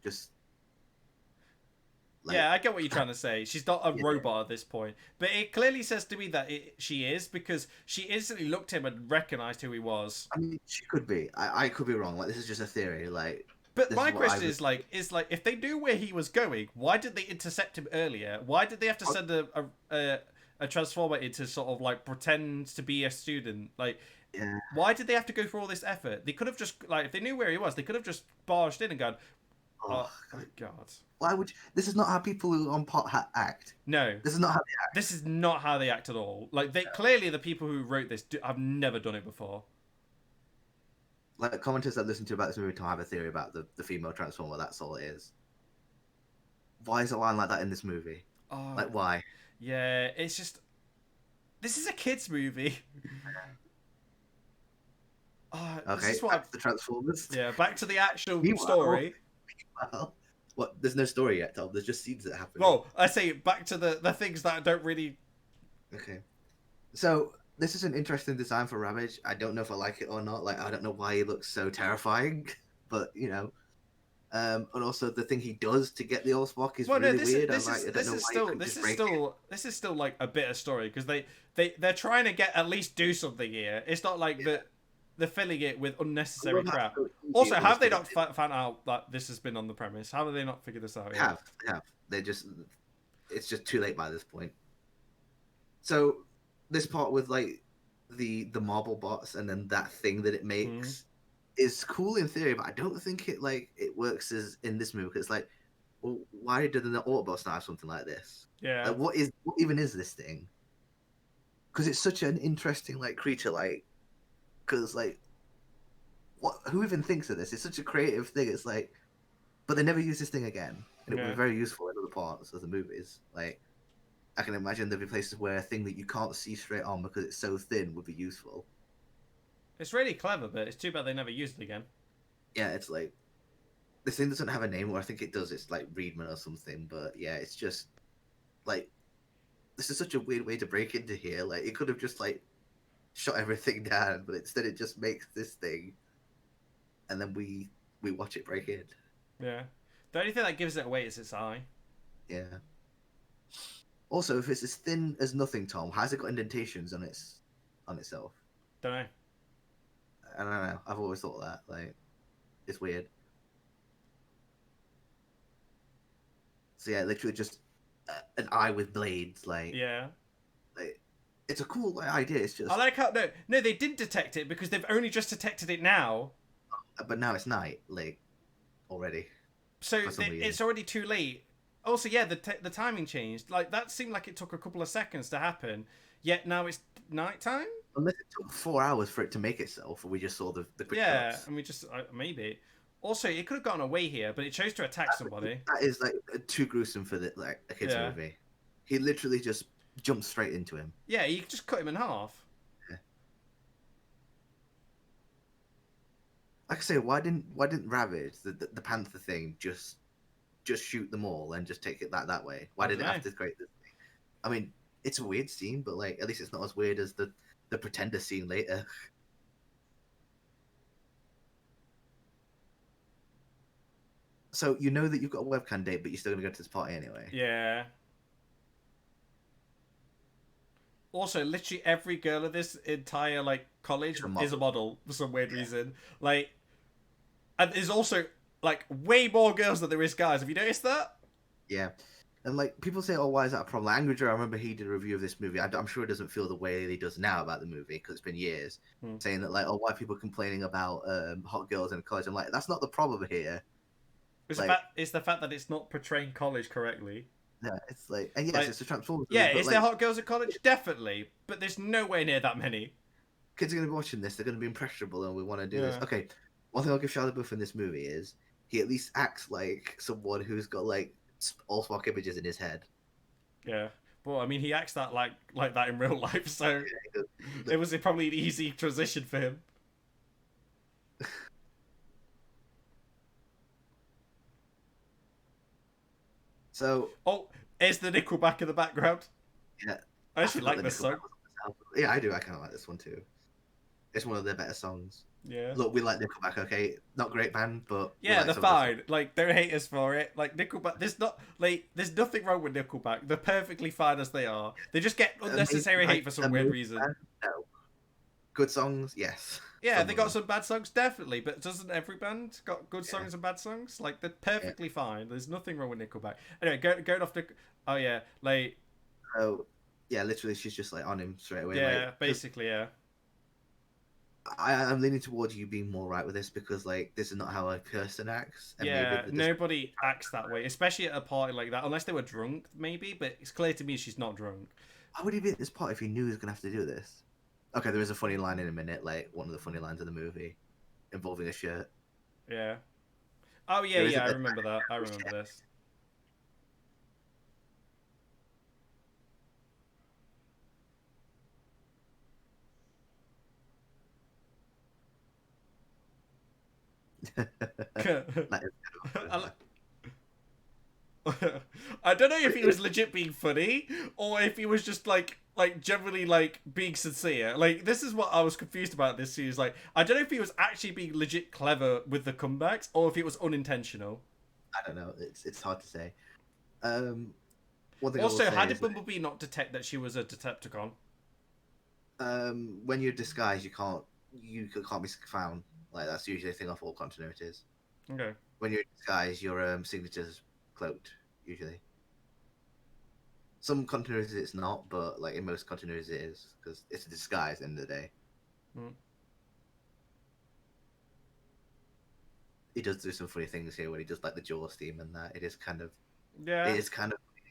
just. I get what you're trying to say. She's not a robot at this point, but it clearly says to me that she is, because she instantly looked at him and recognized who he was. I mean, she could be. I could be wrong. This is just a theory. But my question is if they knew where he was going, why did they intercept him earlier? Why did they have to send a transformer in to sort of pretend to be a student? Why did they have to go through all this effort? They could have just if they knew where he was, they could have just barged in and gone, "Oh my God." Why would you... This is not how people who on pot act. No, this is not how they act. This is not how they act at all. Clearly the people who wrote this have never done it before. Commenters that listen to about this movie don't have a theory about the female transformer. That's all it is. Why is a line like that in this movie? Why? Yeah, it's just... This is a kids' movie. Okay, back to the Transformers. Yeah, back to the actual story. Well, there's no story yet, Tom. There's just scenes that happen. Well, I say back to the things that don't really... Okay. So, this is an interesting design for Ravage. I don't know if I like it or not. I don't know why he looks so terrifying. But, and also the thing he does to get the Allspark is really weird. This is still a bit of story, because they're trying to at least do something here. It's not they're filling it with unnecessary crap. Also, have they not found out that this has been on the premise? How have they not figured this out yet? They have. It's just too late by this point. So, this part with the marble bots and then that thing that it makes is cool in theory, but I don't think it works as in this movie. It's well, why did the Autobots not have something like this? Yeah. What even is this thing? Because it's such an interesting creature. Because who even thinks of this? It's such a creative thing. It's but they never use this thing again, and it would be very useful in other parts of the movies. I can imagine there'd be places where a thing that you can't see straight on because it's so thin would be useful. It's really clever, but it's too bad they never used it again. Yeah, it's this thing doesn't have a name, or I think it does. It's like Reedman or something. But yeah, it's just like this is such a weird way to break into here. Like it could have just like shut everything down, but instead it just makes this thing, and then we watch it break in. Yeah. The only thing that gives it away is its eye. Yeah. Also, if it's as thin as nothing, Tom, how's it got indentations on itself? Don't know. I don't know. I've always thought that. Like, it's weird. So yeah, literally just an eye with blades. Like, yeah. Like, it's a cool idea. It's just. I like how no, they didn't detect it because they've only just detected it now. But now it's night, like, already. So it's already too late. Also, yeah, the timing changed. Like, that seemed like it took a couple of seconds to happen. Yet now it's nighttime? Unless it took 4 hours for it to make itself, or we just saw the quick shots. And we just... maybe. Also, it could have gotten away here, but it chose to attack somebody. That is, like, too gruesome for a kid's movie. He literally just jumped straight into him. Yeah, you just cut him in half. Yeah. Like I say, why didn't Ravage, the Panther thing, just shoot them all and just take it that way? Why did it have to create this thing? I mean, it's a weird scene, but like at least it's not as weird as the Pretender scene later. So you know that you've got a webcam date, but you're still gonna go to this party anyway. Yeah. Also, literally every girl at this entire like college is a model for some weird reason. Like, and there's also like way more girls than there is guys. Have you noticed that? Yeah. And like people say, "Oh, why is that a problem?" Like, Angry Joe, I remember he did a review of this movie. I'm sure it doesn't feel the way he does now about the movie because it's been years, saying that like, "Oh, why are people complaining about hot girls in college?" I'm like, that's not the problem here. It's the fact that it's not portraying college correctly. Yeah, it's like, and yes, like, it's a Transformers. Yeah, is there hot girls at college? Definitely, but there's nowhere near that many. Kids are going to be watching this. They're going to be impressionable, and we want to do this. Okay, one thing I'll give Shia LaBeouf in this movie is he at least acts like someone who's got like all Spock images in his head. Yeah, well, I mean, he acts that like that in real life, so it was probably an easy transition for him. So, is the Nickelback in the background? Yeah, I actually like this song. Yeah, I do. I kind of like this one too. It's one of their better songs. Yeah. Look, we like Nickelback. Okay, not great band, but yeah, they're fine. Like, don't hate us for it. Like Nickelback, there's nothing wrong with Nickelback. They're perfectly fine as they are. They just get unnecessary hate for some weird reason. No. Good songs, yes. Yeah, they got some bad songs, definitely. But doesn't every band got good songs and bad songs? Like, they're perfectly fine. There's nothing wrong with Nickelback. Anyway, going off oh yeah, like. Oh, yeah, literally, she's just like on him straight away. Yeah, like, basically, yeah. I'm leaning towards you being more right with this because, like, this is not how a person acts. And yeah, nobody acts that way, especially at a party like that, unless they were drunk, maybe. But it's clear to me she's not drunk. Why would he be at this party if he knew he was gonna have to do this? Okay, there is a funny line in a minute, like one of the funny lines of the movie, involving a shirt. Yeah. Oh yeah, I remember that. I remember this. I don't know if he was legit being funny or if he was just like generally like being sincere. Like, this is what I was confused about this series. Like, I don't know if he was actually being legit clever with the comebacks or if it was unintentional. I don't know. It's hard to say. One thing also, how did Bumblebee not detect that she was a Decepticon? When you're disguised, you can't be found. Like, that's usually a thing off all continuities. Okay. When you're in disguise, your signature's cloaked, usually. Some continuities it's not, but like in most continuities it is, because it's a disguise at the end of the day. He does do some funny things here when he does like the jaw steam and that. It is kind of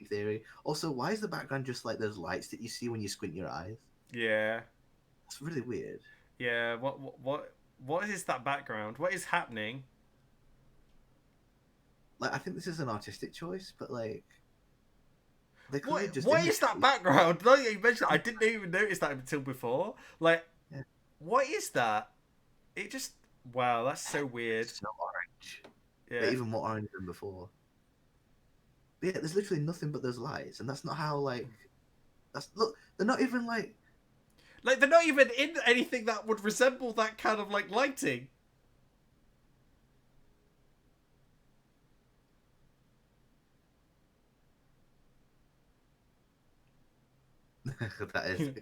in theory. Also, why is the background just like those lights that you see when you squint your eyes? Yeah. It's really weird. Yeah, what is that background? What is happening? Like, I think this is an artistic choice, but like, what is that background? Like you mentioned, I didn't even notice that until before. Like, what is that? It just that's so weird. It's so orange. Yeah. They're even more orange than before. But yeah, there's literally nothing but those lights, and that's not how like. Look, they're not even like. Like they're not even in anything that would resemble that kind of like lighting. That is.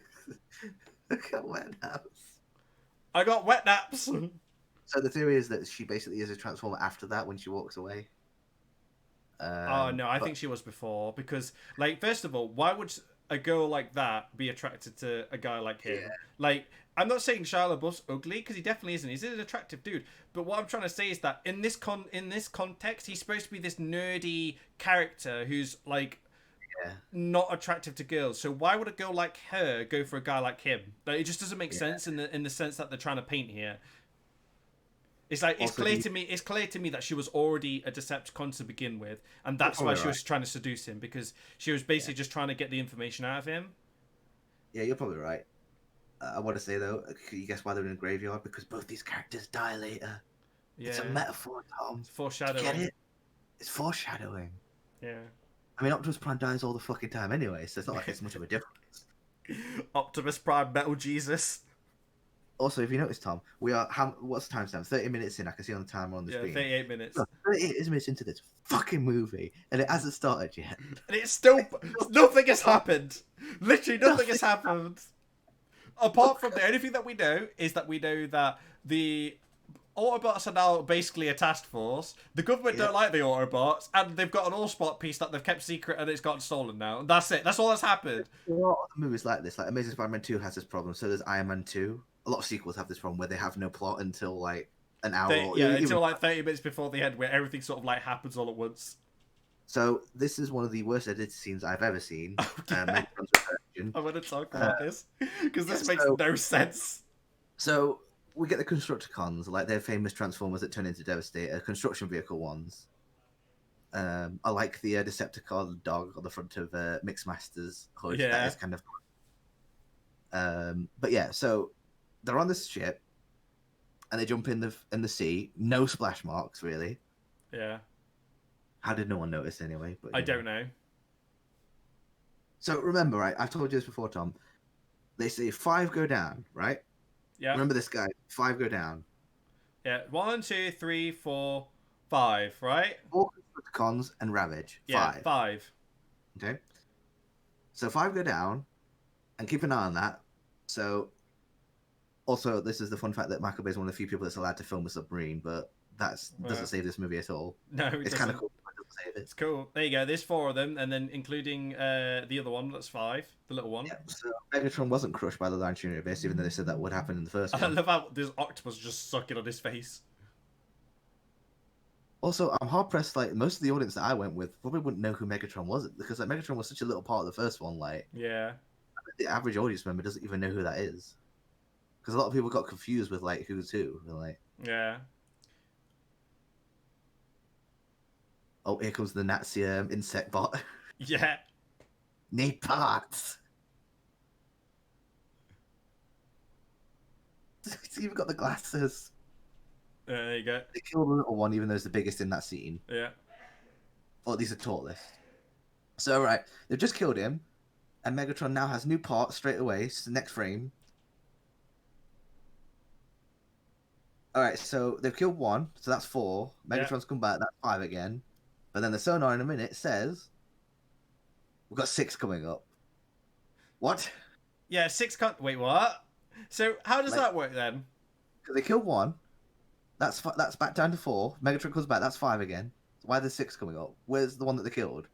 Look at wet naps. I got wet naps. So the theory is that she basically is a transformer after that when she walks away. Oh no, I think she was before because, like, first of all, why would a girl like that be attracted to a guy like him? Yeah. Like, I'm not saying Shia LaBeouf's ugly because he definitely isn't. He's an attractive dude. But what I'm trying to say is that in this context, he's supposed to be this nerdy character who's like not attractive to girls. So why would a girl like her go for a guy like him? Like, it just doesn't make sense in the sense that they're trying to paint here. It's like it's clear to me that she was already a Decepticon to begin with, and that's why she was trying to seduce him, because she was basically just trying to get the information out of him. Yeah, you're probably right. I want to say though, can you guess why they're in a graveyard? Because both these characters die later. Yeah. It's a metaphor, Tom. It's foreshadowing. Get it? It's foreshadowing. Yeah. I mean, Optimus Prime dies all the fucking time anyway, so it's not like it's much of a difference. Optimus Prime, Metal Jesus. Also, if you notice, Tom, we are what's the timestamp? 30 minutes in. I can see on the timer on the screen. 38 minutes. No, 38 minutes into this fucking movie, and it hasn't started yet. And it's still nothing has happened. Literally nothing has happened. Apart from the only thing that we know is that the Autobots are now basically a task force. The government don't like the Autobots, and they've got an Allspot piece that they've kept secret, and it's gotten stolen now. And that's it. That's all that's happened. A lot of movies like this, like Amazing Spider-Man 2 has this problem. So does Iron Man 2. A lot of sequels have this problem where they have no plot until like an hour. Until like 30 minutes before the end, where everything sort of like happens all at once. So this is one of the worst edited scenes I've ever seen. I want to talk about this because this makes no sense. So we get the Constructicons, like they're famous Transformers that turn into Devastator, construction vehicle ones. I like the Decepticon dog on the front of Mixmaster's hood. Yeah. That is kind of fun. But yeah, so they're on this ship, and they jump in the sea. No splash marks, really. Yeah. How did no one notice anyway? But I don't know. So remember, right? I've told you this before, Tom. They say 5 go down, right? Yeah. Remember this guy? 5 go down. Yeah. 1, 2, 3, 4, 5. Right. 4 Constructicons and Ravage. 5. Yeah. 5. Okay. So 5 go down, and keep an eye on that. So. Also, this is the fun fact that Michael Bay is one of the few people that's allowed to film a submarine, but that doesn't save this movie at all. No, it's kind of cool. It's cool. There you go. There's 4 of them, and then including the other one, that's 5, the little one. Yeah, so Megatron wasn't crushed by the Line Tuner Abyss, even though they said that would happen in the first one. I love how this octopus just sucking on his face. Also, I'm hard pressed. Like most of the audience that I went with probably wouldn't know who Megatron was, because like Megatron was such a little part of the first one. Like, yeah, the average audience member doesn't even know who that is. Because a lot of people got confused with like who's who. They're like, yeah. Oh, here comes the Nazi insect bot. Yeah. Need parts. He's even got the glasses. There you go. They killed the little one, even though it's the biggest in that scene. Yeah. Or at least the tallest. So, right, they've just killed him, and Megatron now has new parts straight away. It's the next frame. Alright, so they've killed 1, so that's 4. Megatron's come back, that's 5 again. But then the sonar in a minute says we've got 6 coming up. What? Yeah, 6 wait, what? So how does that work then? Because they killed 1. That's back down to 4. Megatron comes back, that's 5 again. So why are there 6 coming up? Where's the one that they killed?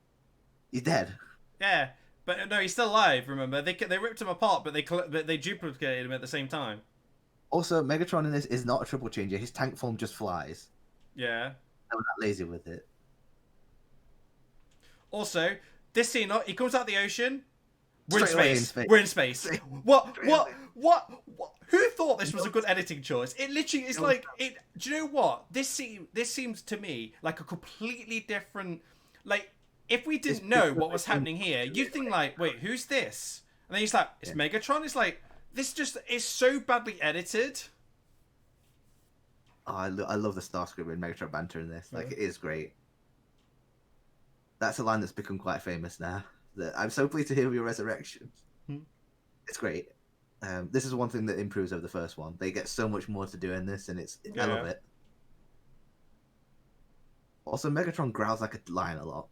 He's dead. Yeah, but no, he's still alive, remember? They ripped him apart, but they duplicated him at the same time. Also, Megatron in this is not a triple changer. His tank form just flies. Yeah. They were that lazy with it. Also, this scene, he comes out of the ocean. We're in space. We're in space. What? Who thought this was a good editing choice? It literally is like it. Do you know what? This seems to me like a completely different. Like, if we didn't know what was happening here, you'd think like, wait, who's this? And then he's like, it's Megatron. It's like, this just is so badly edited. Oh, I love the Starscream and Megatron banter in this. Like, it is great. That's a line that's become quite famous now. That I'm so pleased to hear your resurrection. It's great. This is one thing that improves over the first one. They get so much more to do in this, and I love it. Also, Megatron growls like a lion a lot.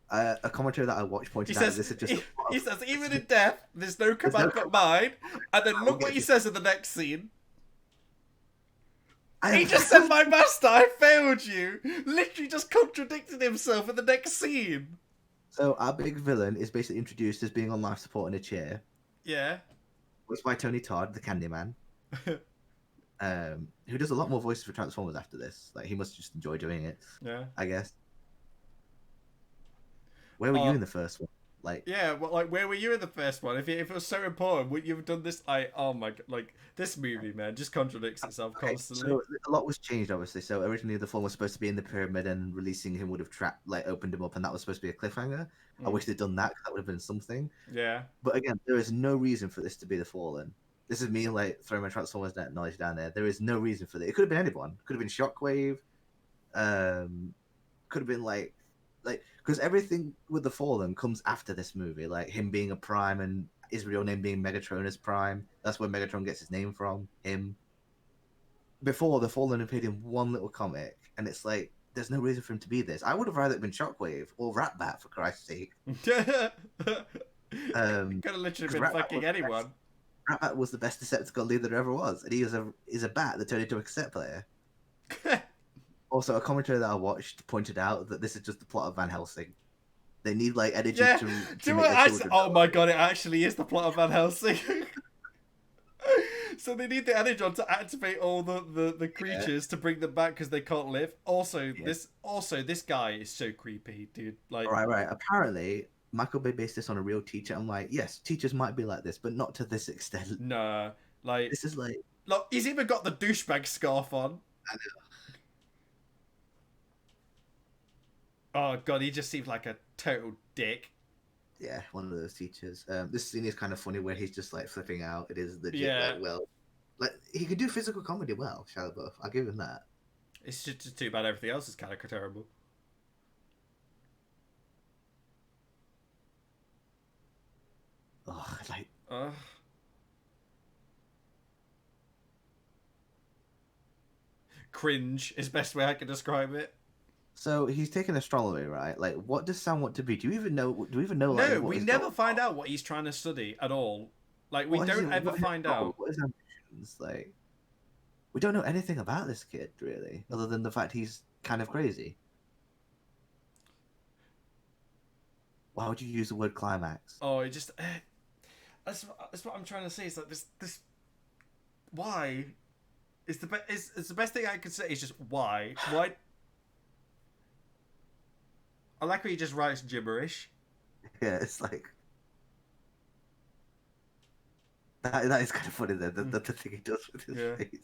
A commentary that I watched pointed out this is just. He says, even in death, there's no command but mine. And then look what he says in the next scene. He just said, my master, I failed you. Literally just contradicted himself in the next scene. So our big villain is basically introduced as being on life support in a chair. Yeah. Voiced by Tony Todd, the Candyman. Who does a lot more voices for Transformers after this. Like, he must just enjoy doing it. Yeah. I guess. Where were you in the first one? Like, yeah, well, like, where were you in the first one? If it was so important, would you have done this? Oh my god, like, this movie, man, just contradicts itself constantly. So a lot was changed, obviously. So originally the film was supposed to be in the pyramid, and releasing him would have opened him up, and that was supposed to be a cliffhanger. I wish they'd done that, because that would have been something. Yeah. But again, there is no reason for this to be the Fallen. This is me, like, throwing my Transformers knowledge down there. There is no reason for that. It could have been anyone. Could have been Shockwave. Could have been like, because everything with the Fallen comes after this movie, like him being a Prime and his real name being Megatron as Prime. That's where Megatron gets his name from. Him. Before, the Fallen appeared in one little comic, and it's like, there's no reason for him to be this. I would have rather it been Shockwave or Ratbat, for Christ's sake. Could have literally been fucking anyone. Ratbat was the best Decepticon leader there ever was, and he's a bat that turned into a cassette player. Also, a commentary that I watched pointed out that this is just the plot of Van Helsing. They need, like, energy to make their children. Oh my god, it actually is the plot of Van Helsing. So they need the energon to activate all the creatures to bring them back because they can't live. Also, this guy is so creepy, dude. Like, right. Apparently, Michael Bay based this on a real teacher. I'm like, yes, teachers might be like this, but not to this extent. Nah, like, this is like, look, he's even got the douchebag scarf on. I know. Oh god, he just seems like a total dick. Yeah, one of those teachers. This scene is kind of funny where he's just like flipping out. It is legit. Like, he could do physical comedy well, Shia LaBeouf. I'll give him that. It's just too bad everything else is kind of terrible. Oh, like. Cringe is the best way I can describe it. So he's taking astronomy, right? Like, what does Sam want to be? Do we even know? No, like, we never find out what he's trying to study at all. Like, we don't ever find out. What his ambitions? Like, we don't know anything about this kid, really, other than the fact he's kind of crazy. Why would you use the word climax? Oh, it just... That's what I'm trying to say. It's like this... Why? It's the best thing I could say. Is just why? Why? I like when he just writes gibberish. Yeah, it's like... That is kind of funny, though, the thing he does with his face.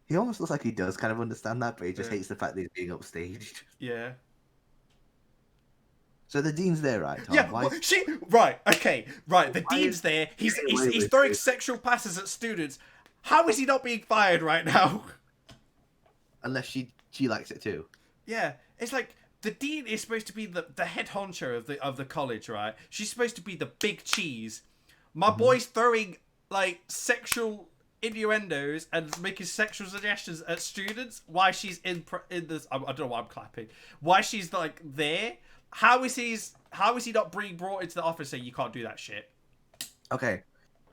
He almost looks like he does kind of understand that, but he just hates the fact that he's being upstaged. Yeah. So the dean's there, right, Tom? Yeah, right, okay, right, the dean's there. He's throwing sexual passes at students. How is he not being fired right now? Unless she likes it too. Yeah, it's like the dean is supposed to be the head honcho of the college, right? She's supposed to be the big cheese. My boy's throwing like sexual innuendos and making sexual suggestions at students. Why she's in this? I don't know why I'm clapping. Why she's like there? How is he not being brought into the office saying you can't do that shit? Okay.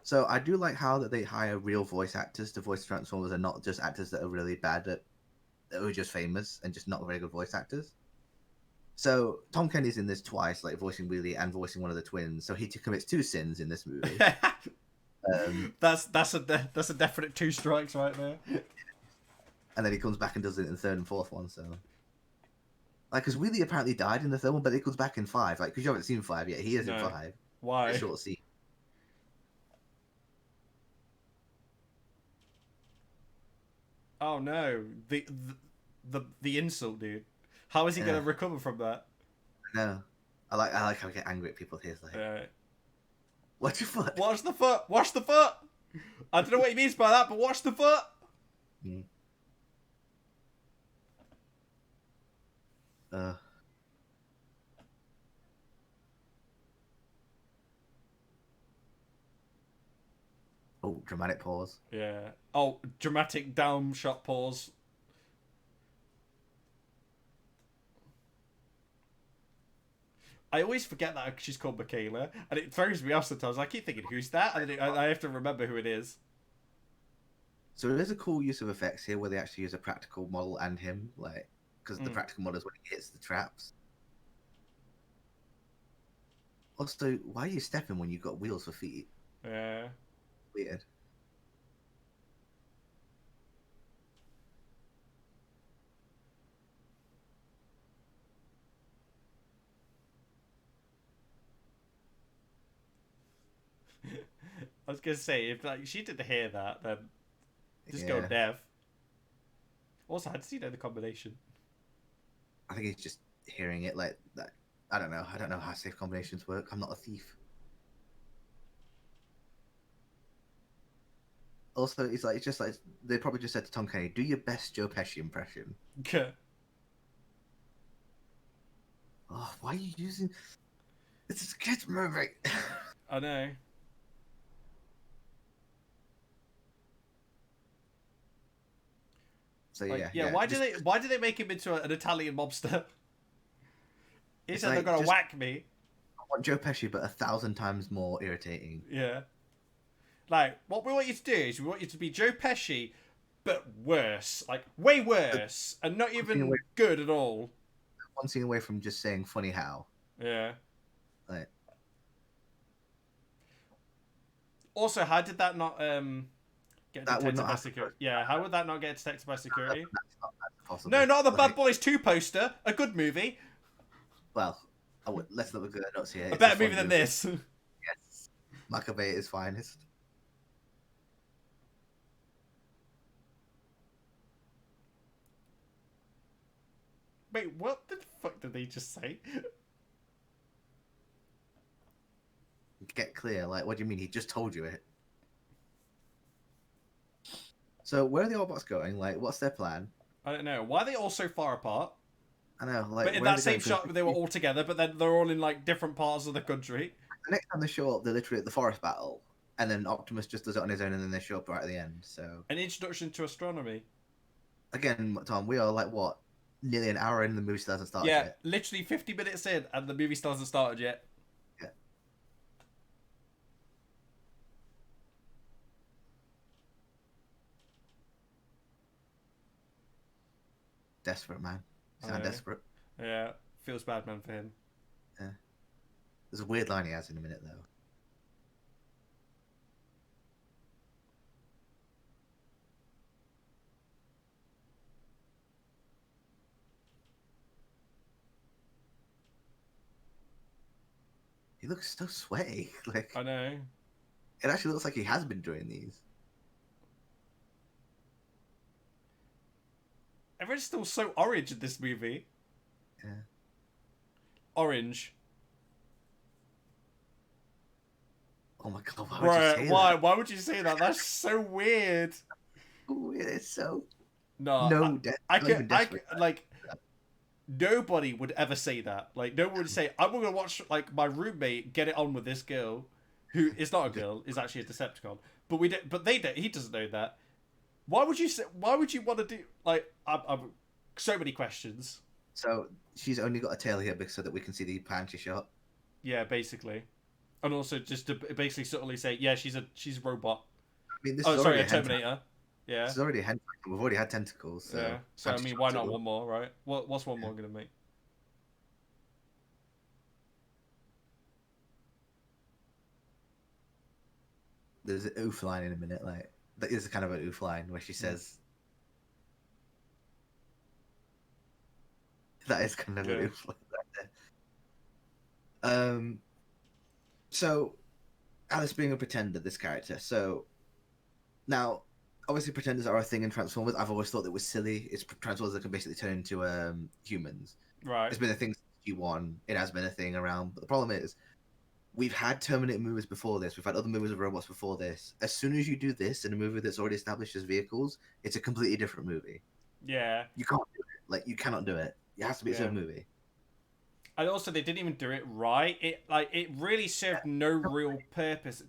So I do like how that they hire real voice actors to voice Transformers and not just actors that are really bad that are just famous and just not very good voice actors. So Tom Kenny's in this twice, like voicing Wheelie and voicing one of the twins. So he commits 2 sins in this movie. That's a definite 2 strikes right there. And then he comes back and does it in the 3rd and 4th one. So, like, because Wheelie apparently died in the 3rd one, but he comes back in 5. Like, because you haven't seen 5 yet, he is in 5. Why? A short scene. Oh no, the insult, dude. How is he going to recover from that? No. I like how I get angry at people here. Like, watch your foot. Watch the foot. Watch the foot. I don't know what he means by that, but watch the foot. Mm. Oh, dramatic pause. Yeah. Oh, dramatic down shot pause. I always forget that she's called Michaela, and it throws me off sometimes. I keep thinking, who's that? And I have to remember who it is. So there's a cool use of effects here where they actually use a practical model and him, like, because the practical model is when he hits the traps. Also, why are you stepping when you've got wheels for feet? Yeah. Weird. I was gonna say, if like she didn't hear that, then just go deaf. Also, how does he know the combination? I think he's just hearing it like that. I don't know. I don't know how safe combinations work. I'm not a thief. Also, it's just like they probably just said to Tom Kenny, "Do your best Joe Pesci impression." Okay. Oh, why are you using? It's a kids movie. I know. So like, why do they make him into an Italian mobster? He said they're gonna whack me. I want Joe Pesci, but 1,000 times more irritating. Yeah. Like, what we want you to do is we want you to be Joe Pesci, but worse, like way worse, and not even good at all. One scene away from just saying "funny how." Yeah. Like. Also, how did that not get detected by security? Yeah, how would that not get detected by security? That's not possible. No, not the Bad Boys 2 poster. A good movie. Well, let's not look at the notes here. A better movie than this. Yes. Maccabee at his finest. Wait, what the fuck did they just say? Get clear. Like, what do you mean? He just told you it. So, where are the Autobots going? Like, what's their plan? I don't know. Why are they all so far apart? I know. Like, but in that same shot, they were all together, but then they're all in like different parts of the country. The next time they show up, they're literally at the forest battle, and then Optimus just does it on his own, and then they show up right at the end. So, an introduction to astronomy. Again, Tom, we are like what? Nearly an hour in, the movie still hasn't started yet. Yeah, literally 50 minutes in, and the movie still hasn't started yet. Yeah. Desperate, man. Sound desperate. Yeah, feels bad, man, for him. Yeah. There's a weird line he has in a minute, though. He looks so sweaty. Like, I know. It actually looks like he has been doing these. Everyone's still so orange in this movie. Yeah. Orange. Oh my god, why would you say that? Why would you say that? That's so weird. It's so... No, I could like... Nobody would ever say that. Like, no one would say, I'm going to watch, like, my roommate get it on with this girl, who is not a girl, is actually a Decepticon. But he doesn't know that. Why would you want to do, like, I'm so many questions. So, she's only got a tail here so that we can see the panty shot? Yeah, basically. And also just to basically subtly say, yeah, she's a robot. I mean, this is a Terminator. Yeah. This is already a hentai. We've already had tentacles. So yeah. So, I mean, why not one more, right? What's one more going to make? There's an oof line in a minute. Like, that is kind of an oof line where she says... That is kind of an oof line right there. So, Alice being a pretender, this character. So, now... obviously pretenders are a thing in Transformers. I've always thought that was silly. It's Transformers that can basically turn into humans. Right. It's been a thing since G1. It has been a thing around. But the problem is, we've had Terminator movies before this. We've had other movies of robots before this. As soon as you do this in a movie that's already established as vehicles, it's a completely different movie. Yeah. You can't do it. Like, you cannot do it. It has to be its own movie. And also, they didn't even do it right. It really served no real purpose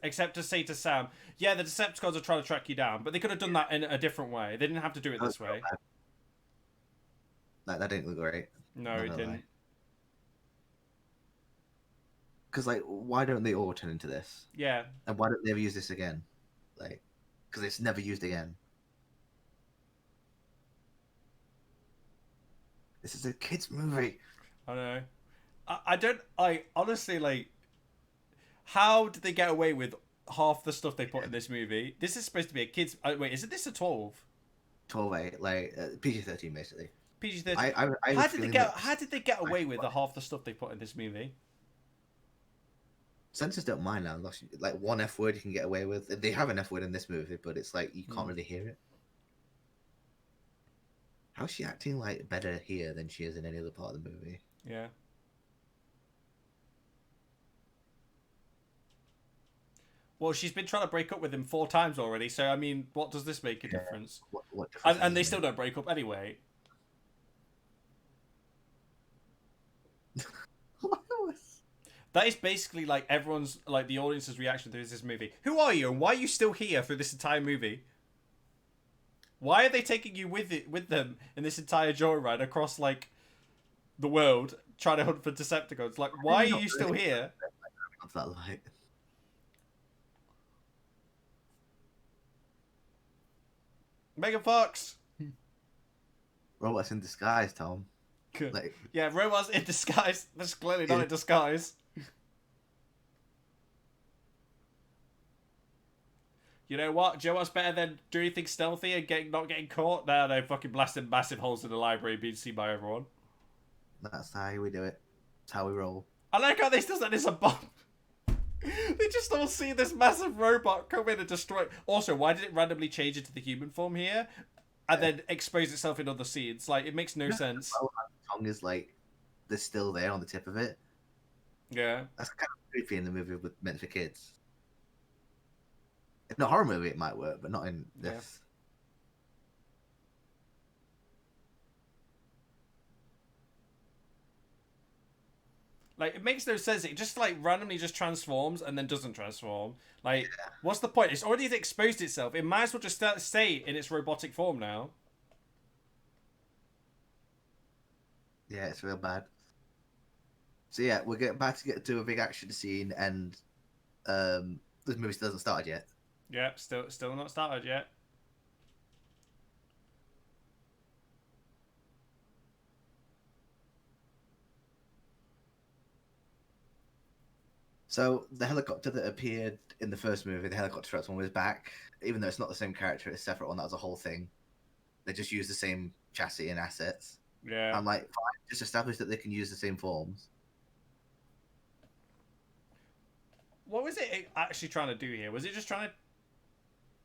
except to say to Sam, "Yeah, the Decepticons are trying to track you down," but they could have done that in a different way. They didn't have to do it this way. That didn't look great. No, it didn't. Because, like, why don't they all turn into this? Yeah. And why don't they ever use this again? Like, because it's never used again. This is a kids' movie. I know. I don't. Honestly, like, how did they get away with half the stuff they put in this movie? This is supposed to be a kids. Wait, isn't this a 12? 12A, like PG-13, basically. PG-13. How did they get away with the half the stuff they put in this movie? Censors don't mind now. Like, one F word you can get away with. They have an F word in this movie, but it's like you can't really hear it. How's she acting like better here than she is in any other part of the movie? Yeah. Well, she's been trying to break up with him 4 times already, so I mean, what does this make a difference? What difference and they still don't break up anyway. That is basically like everyone's, like, the audience's reaction to this movie. Who are you, and why are you still here for this entire movie? Why are they taking you with them in this entire joyride across, like, the world, trying to hunt for Decepticons? Like, why are you still here? What's that like? Megan Fox! Robots in disguise, Tom. Good. Like, yeah, robots in disguise. That's clearly not in disguise. You know what? Do you know what's better than doing anything stealthy and not getting caught? No, fucking blasting massive holes in the library being seen by everyone. That's how we do it. That's how we roll. I like how they still said it's a bomb. They just all see this massive robot come in and destroy. Also, why did it randomly change into the human form here? And then expose itself in other scenes? Like, it makes no sense. The tongue is like, they're still there on the tip of it. Yeah. That's kind of creepy in the movie meant for kids. In a horror movie, it might work, but not in this. Yeah. Like, it makes no sense. It just, like, randomly just transforms and then doesn't transform. Like, what's the point? It's already exposed itself. It might as well just stay in its robotic form now. Yeah, it's real bad. So yeah, we're about to get to a big action scene, and this movie still hasn't started yet. Yeah, still not started yet. So the helicopter that appeared in the first movie, the helicopter transformer, is back. Even though it's not the same character, it's a separate one. That was a whole thing. They just use the same chassis and assets. Yeah. I'm like, fine, just establish that they can use the same forms. What was it actually trying to do here? Was it just trying to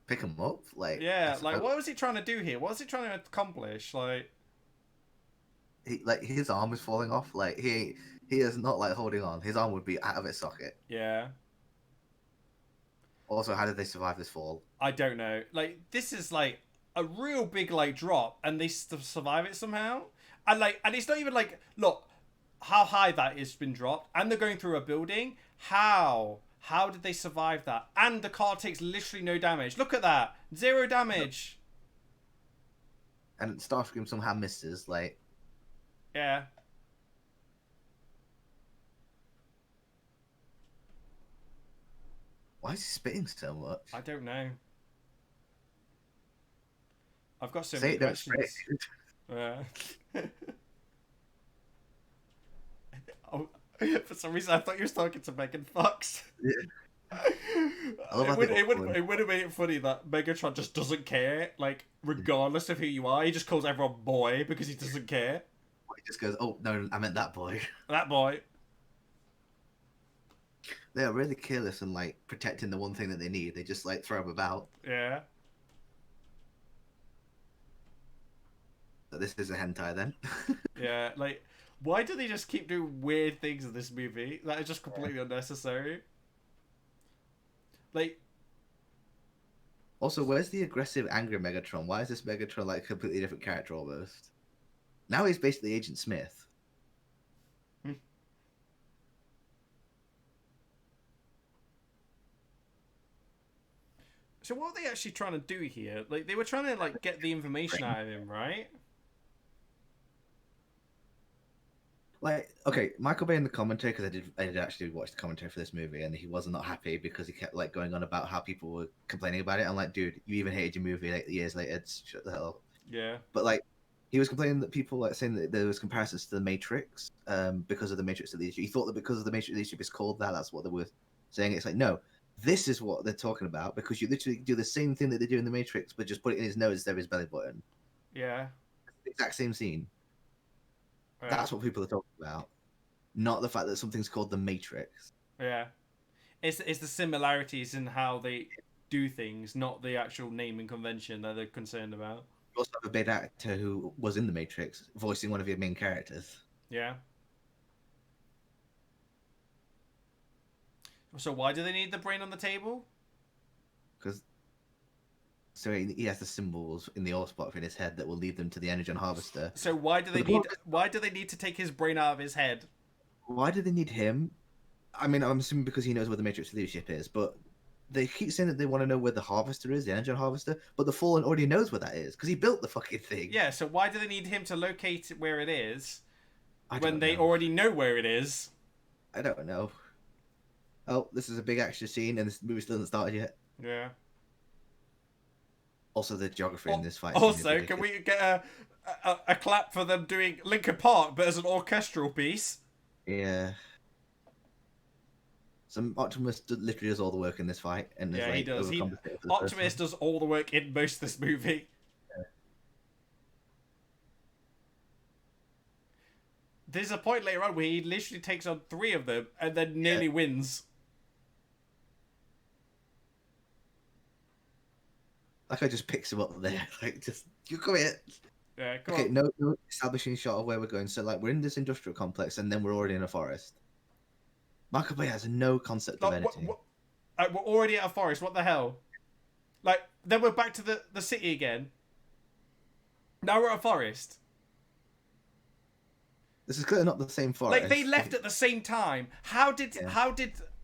pick them up? Like, yeah, like, what was he trying to do here? What was he trying to accomplish? Like, his arm is falling off. Like, he is not, like, holding on. His arm would be out of its socket. Yeah. Also, how did they survive this fall? I don't know. Like, this is, like, a real big, like, drop, and they survive it somehow. And it's not even like, look how high that has been dropped, and they're going through a building. How did they survive that? And the car takes literally no damage. Look at that, 0 damage. And Starscream somehow misses. Like, yeah. Why is he spitting so much? I don't know. I've got so many questions. Yeah. Oh, for some reason, I thought you were talking to Megan Fox. Yeah. It would have made it funny that Megatron just doesn't care, like, regardless of who you are. He just calls everyone boy because he doesn't care. He just goes, oh, no, I meant that boy. That boy. They are really careless and, like, protecting the one thing that they need. They just, like, throw them about. Yeah. this is a hentai then. Yeah, like, why do they just keep doing weird things in this movie? That is just completely unnecessary. Like, also, where's the aggressive, angry Megatron? Why is this Megatron like a completely different character almost? Now he's basically Agent Smith. So what are they actually trying to do here? Like, they were trying to, like, get the information out of him, right? Like, okay, Michael Bay in the commentary, because I did actually watch the commentary for this movie, and he was not happy because he kept like going on about how people were complaining about it. I'm like, dude, you even hated your movie like years later. Shut the hell up. Yeah. But like, he was complaining that people like saying that there was comparisons to the Matrix, because of the Matrix leadership. He thought that because of the Matrix leadership is called that, that's what they were saying. It's like, no, this is what they're talking about because you literally do the same thing that they do in the Matrix, but just put it in his nose instead of his belly button. Yeah. The exact same scene. Right. That's what people are talking about, not the fact that something's called the Matrix. Yeah. It's the similarities in how they do things, not the actual naming convention that they're concerned about. You also have a big actor who was in the Matrix, voicing one of your main characters. Yeah. So why do they need the brain on the table? Because so he has the symbols in the all spot in his head that will lead them to the energon harvester. So why do they need to take his brain out of his head? Why do they need him? I mean, I'm assuming because he knows where the Matrix leadership is, but they keep saying that they want to know where the harvester is, the energon harvester, but the Fallen already knows where that is because he built the fucking thing. Yeah, so why do they need him to locate where it is when they know. already know where it is? I don't know. Oh, this is a big action scene, and this movie still hasn't started yet. Yeah. Also, the geography in this fight. Also, can we get a clap for them doing Linkin Park, but as an orchestral piece? Yeah. So Optimus literally does all the work in this fight, and yeah, like, he does. Optimus does all the work in most of this movie. Yeah. There's a point later on where he literally takes on 3 of them and then nearly wins. Like I just picks him up there, like just you come here. Yeah, come okay, on. No establishing shot of where we're going. So like we're in this industrial complex, and then we're already in a forest. Michael Bay has no concept of anything. We're already at a forest. What the hell? Like then we're back to the city again. Now we're at a forest. This is clearly not the same forest. Like they left at the same time. How did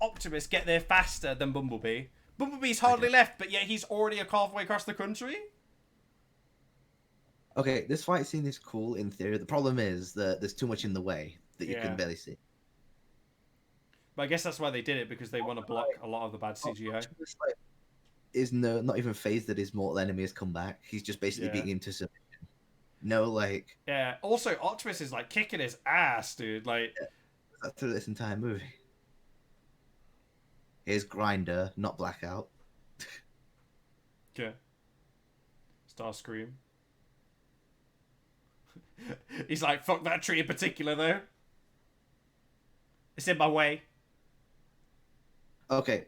Optimus get there faster than Bumblebee? Bumblebee's hardly left, but yet he's already halfway across the country. Okay, this fight scene is cool in theory. The problem is that there's too much in the way that you can barely see. But I guess that's why they did it, because they want to block a lot of the bad CGI. Optimus, like, is not even phased that his mortal enemy has come back. He's just basically beating him to submission. No, like... Yeah, also, Optimus is, like, kicking his ass, dude. Like... Yeah, that's through this entire movie. Here's Grinder, not Blackout. Yeah. Starscream. He's like, fuck that tree in particular, though. It's in my way. Okay,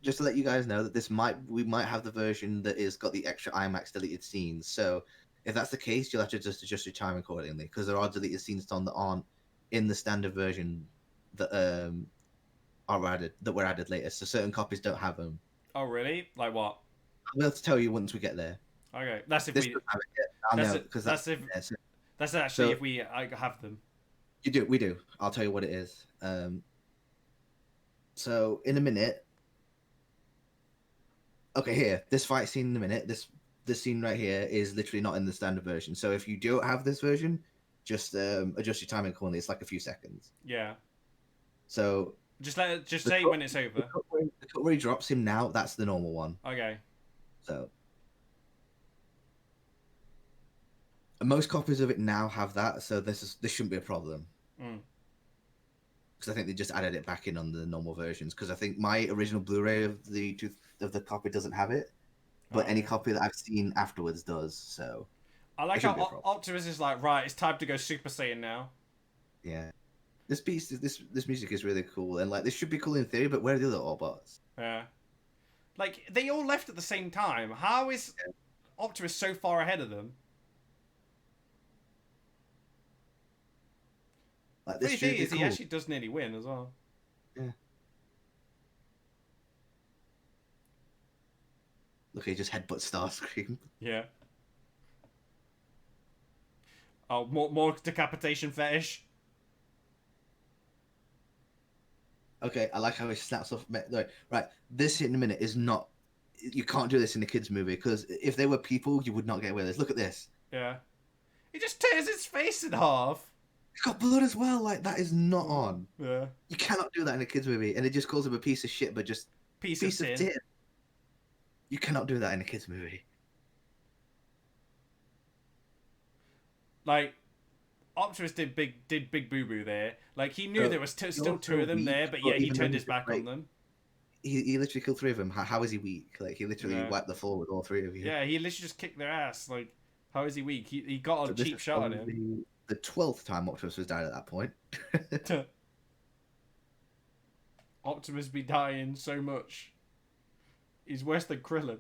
just to let you guys know that we might have the version that is got the extra IMAX deleted scenes. So if that's the case, you'll have to just adjust your time accordingly, because there are deleted scenes on that aren't in the standard version that were added later. So certain copies don't have them. Oh really? Like what? I'll be able to tell you once we get there. Okay, that's if this we. Have it yet. I'll know because that's actually if we have them. We do. I'll tell you what it is. So in a minute. Okay, here, this fight scene in a minute. This scene right here is literally not in the standard version. So if you don't have this version, just adjust your timing accordingly. It's like a few seconds. Yeah. So just say when it's over. The cut where he drops him now, that's the normal one. Okay. So most copies of it now have that, so this shouldn't be a problem. Because I think they just added it back in on the normal versions. Because I think my original Blu-ray of the copy doesn't have it, but any copy that I've seen afterwards does. So I like how Optimus is like, right, it's time to go Super Saiyan now. Yeah, this music is really cool, and like this should be cool in theory, but where are the other Autobots? Yeah, like they all left at the same time. How is Optimus so far ahead of them? Like Funny this thing really is, cool. he actually does nearly win as well. Yeah. Look, he just headbutt Starscream. Yeah. Oh, more decapitation fetish. Okay, I like how he snaps off. Right, this in a minute is not. You can't do this in a kids' movie because if they were people, you would not get away with this. Look at this. Yeah. He just tears his face in half. He's got blood as well. Like that is not on. Yeah. You cannot do that in a kids' movie, and it just calls him a piece of shit, but just Piece of tin. You cannot do that in a kids' movie. Like, Optimus did big boo boo there. Like he knew there was still two of them there, but yeah, he turned his back on them. He literally killed 3 of them. How is he weak? Like he literally wiped the floor with all 3 of you. Yeah, he literally just kicked their ass. Like, how is he weak? He got a cheap shot on him. The 12th time Optimus was died at that point. Optimus be dying so much. He's worse than Krillin.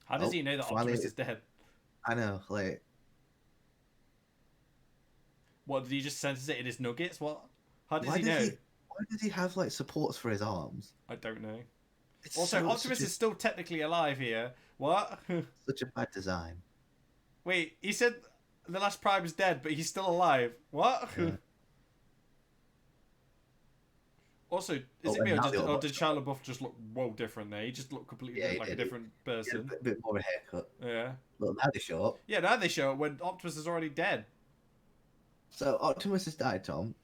How does he know that Optimus is dead? I know, like... What, did he just sense it in his nuggets? What? How does he know? Why does he have, like, supports for his arms? I don't know. Also, Optimus is still technically alive here. What? Such a bad design. Wait, he said the last Prime is dead, but he's still alive. What? Yeah. Also, is it me or did Shia LaBeouf just look different there? He just looked completely like a different person. A bit more of a haircut. Yeah. Look, now they show up. Yeah, now they show up when Optimus is already dead. So Optimus has died, Tom.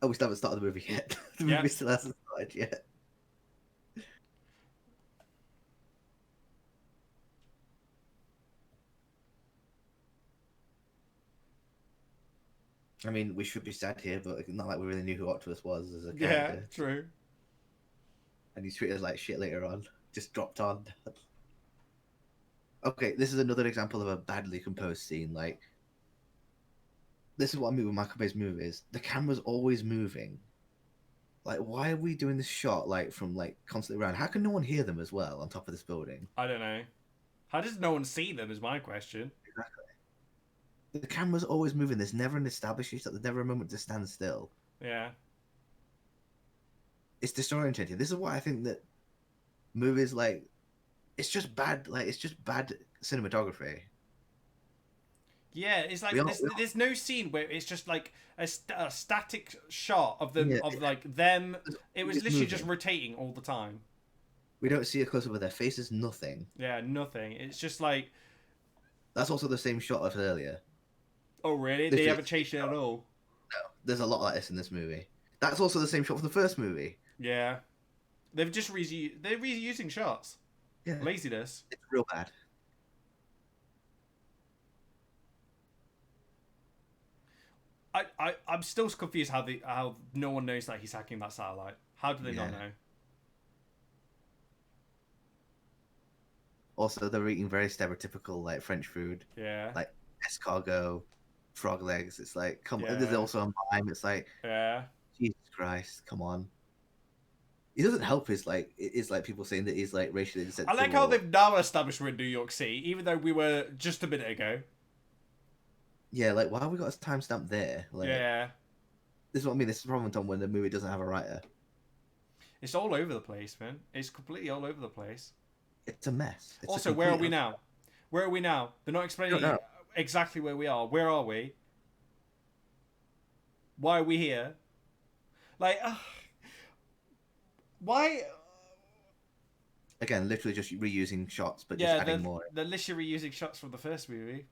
Oh, we still haven't started the movie yet. The movie still hasn't started yet. I mean, we should be sad here, but it's not like we really knew who Optimus was as a character. Yeah, true. And he's treated like shit later on. Just dropped on. Okay, this is another example of a badly composed scene. Like, this is what I mean with Michael Bay's movies. The camera's always moving. Like, why are we doing this shot, like, from, like, constantly around? How can no one hear them as well on top of this building? I don't know. How does no one see them is my question. Exactly. The camera's always moving. There's never an established shot. There's never a moment to stand still. Yeah. It's disorientating. This is why I think that movies, like, it's just bad. Like, it's just bad cinematography. Yeah, it's like there's no scene where it's just like a static shot of them of like them. It was literally just rotating all the time. We don't see a close up of their faces. Nothing. Yeah, nothing. It's just like. That's also the same shot of earlier. Oh really? They haven't changed it at all. No, there's a lot like this in this movie. That's also the same shot from the first movie. Yeah, they've just they're reusing shots. Yeah, laziness. It's real bad. I'm still confused how no one knows that he's hacking that satellite. How do they not know? Also, they're eating very stereotypical like French food. Yeah. Like escargot, frog legs. It's like, come on. There's also a mime. It's like, Jesus Christ, come on. He doesn't help his like. It's like people saying that he's like racially insensitive. I like how they've now established we're in New York City, even though we were just a minute ago. Yeah, like why have we got a timestamp there? Like, yeah. This is what I mean. This is the problem, Tom, when the movie doesn't have a writer. It's all over the place, man. It's completely all over the place. It's a mess. It's also, where are we now? Where are we now? They're not explaining exactly where we are. Where are we? Why are we here? Like, why? Again, literally just reusing shots, but just adding more. They're literally reusing shots from the first movie.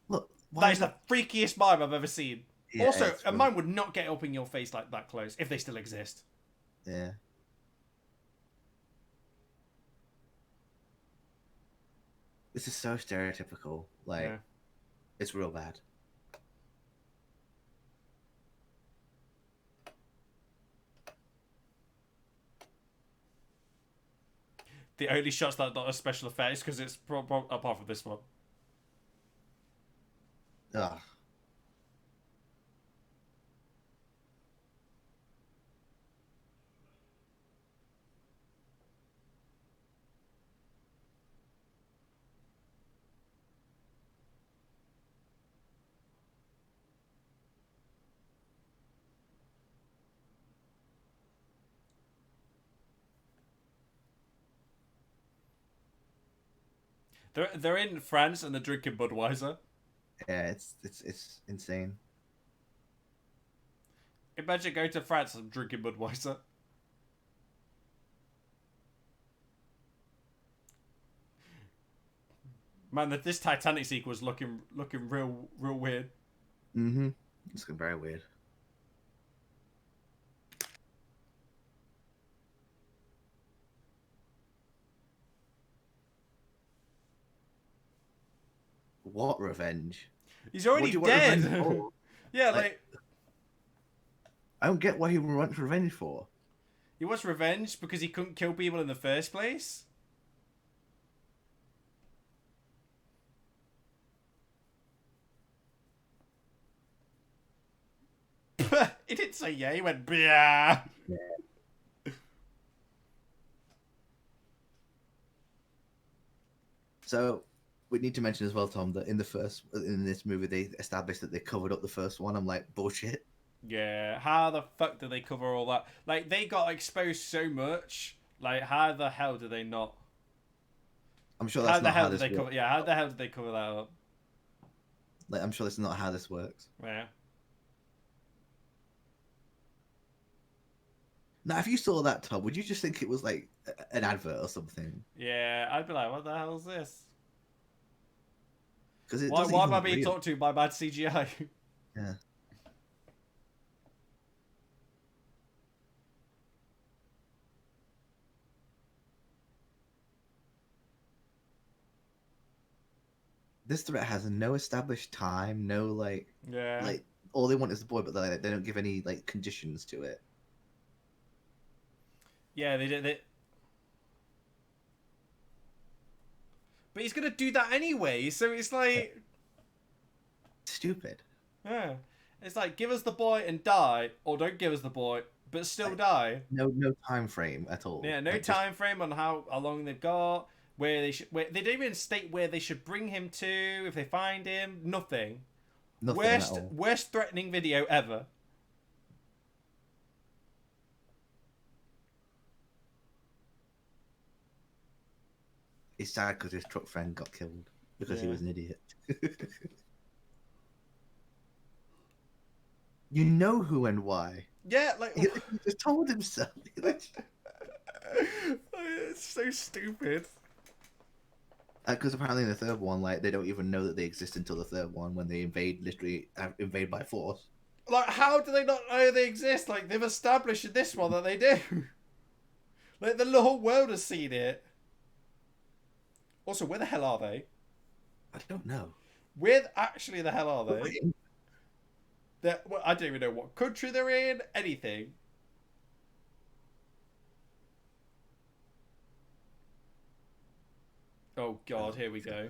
Look, that is the freakiest mime I've ever seen. Yeah, also, a mime would not get up in your face like that close if they still exist. Yeah. This is so stereotypical. Like, it's real bad. The only shots that are not a special effects because it's apart from this one. Ugh. They're in France and they're drinking Budweiser. Yeah, it's insane. Imagine going to France and drinking Budweiser. Man, this Titanic sequel was looking real weird. Mm-hmm. It's looking very weird. What revenge? He's already dead. Yeah, like I don't get what he wants revenge for. He wants revenge because he couldn't kill people in the first place. He didn't say yeah, he went yeah. So we need to mention as well, Tom, that in this movie they established that they covered up the first one. I'm like, bullshit. Yeah, how the fuck did they cover all that? Like, they got exposed so much. Like, how the hell did they not? I'm sure that's not how this works. Yeah, how the hell did they cover that up? Like, I'm sure that's not how this works. Yeah. Now, if you saw that, Tom, would you just think it was like an advert or something? Yeah, I'd be like, what the hell is this? Because why am I being talked to by bad CGI? Yeah. This threat has no established time, no like all they want is the boy, but they don't give any like conditions to it. Yeah, they did. But he's gonna do that anyway, so it's like stupid. Yeah, it's like give us the boy and die, or don't give us the boy but still die. No time frame at all. Yeah, no time frame on how long they've got. Where they don't even state where they should bring him to if they find him. Nothing. Worst threatening video ever. He's sad because his truck friend got killed because he was an idiot. You know who and why. Yeah, like he just told himself. It's so stupid. Because apparently in the third one, like they don't even know that they exist until the third one when they literally invade by force. Like, how do they not know they exist? Like, they've established in this one that they do. Like, the whole world has seen it. Also, where the hell are they? I don't know. Where actually the hell are they? Well, I don't even know what country they're in. Anything. Oh god, here we go.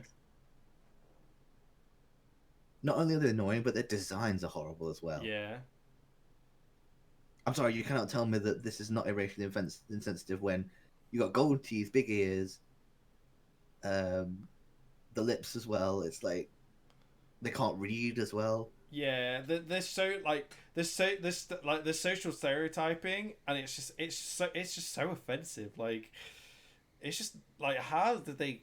Not only are they annoying, but their designs are horrible as well. Yeah. I'm sorry, you cannot tell me that this is not racially insensitive when you got gold teeth, big ears, the lips as well. It's like they can't read as well. Yeah, there's so like there's social stereotyping, and it's just so offensive. Like, it's just like, how did they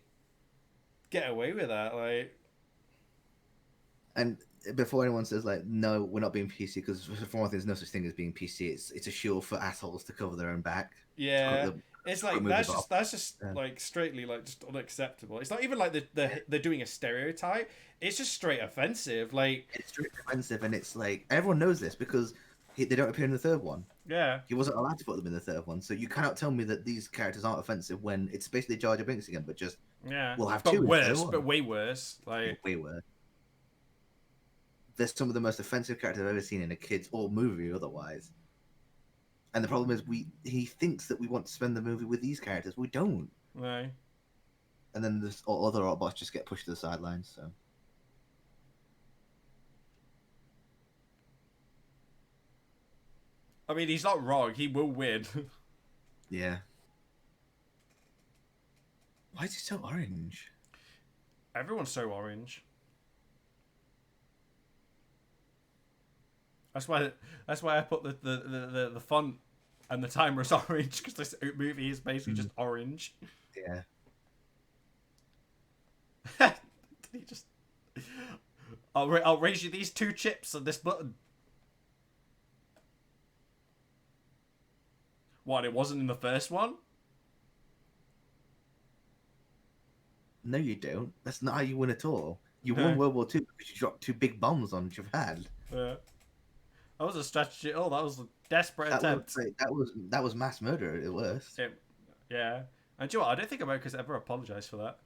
get away with that? Like, and before anyone says like, no, we're not being PC, because for one thing, there's no such thing as being PC. It's a shield for assholes to cover their own back. Yeah, it's like that's just like straightly like just unacceptable. It's not even like they're doing a stereotype. It's just straight offensive. Like, it's straight offensive, and it's like everyone knows this because they don't appear in the third one. Yeah, he wasn't allowed to put them in the third one, so you cannot tell me that these characters aren't offensive when it's basically Jar Jar Binks again, but just we'll have two. But way worse. Like, way worse. They're some of the most offensive characters I've ever seen in a kids or movie otherwise. And the problem is he thinks that we want to spend the movie with these characters. We don't. Right. And then this other Autobots just get pushed to the sidelines. So. I mean, he's not wrong. He will win. Yeah. Why is he so orange? Everyone's so orange. That's why I put the font and the timer as orange, because this movie is basically just orange. Yeah. he just... I'll raise you these 2 chips and this button. What, it wasn't in the first one? No, you don't. That's not how you win at all. You won World War II because you dropped 2 big bombs on Japan. Yeah. That was a strategy. Oh, that was a desperate attempt. That was mass murder at worst. Yeah. And do you know what? I don't think America's ever apologized for that.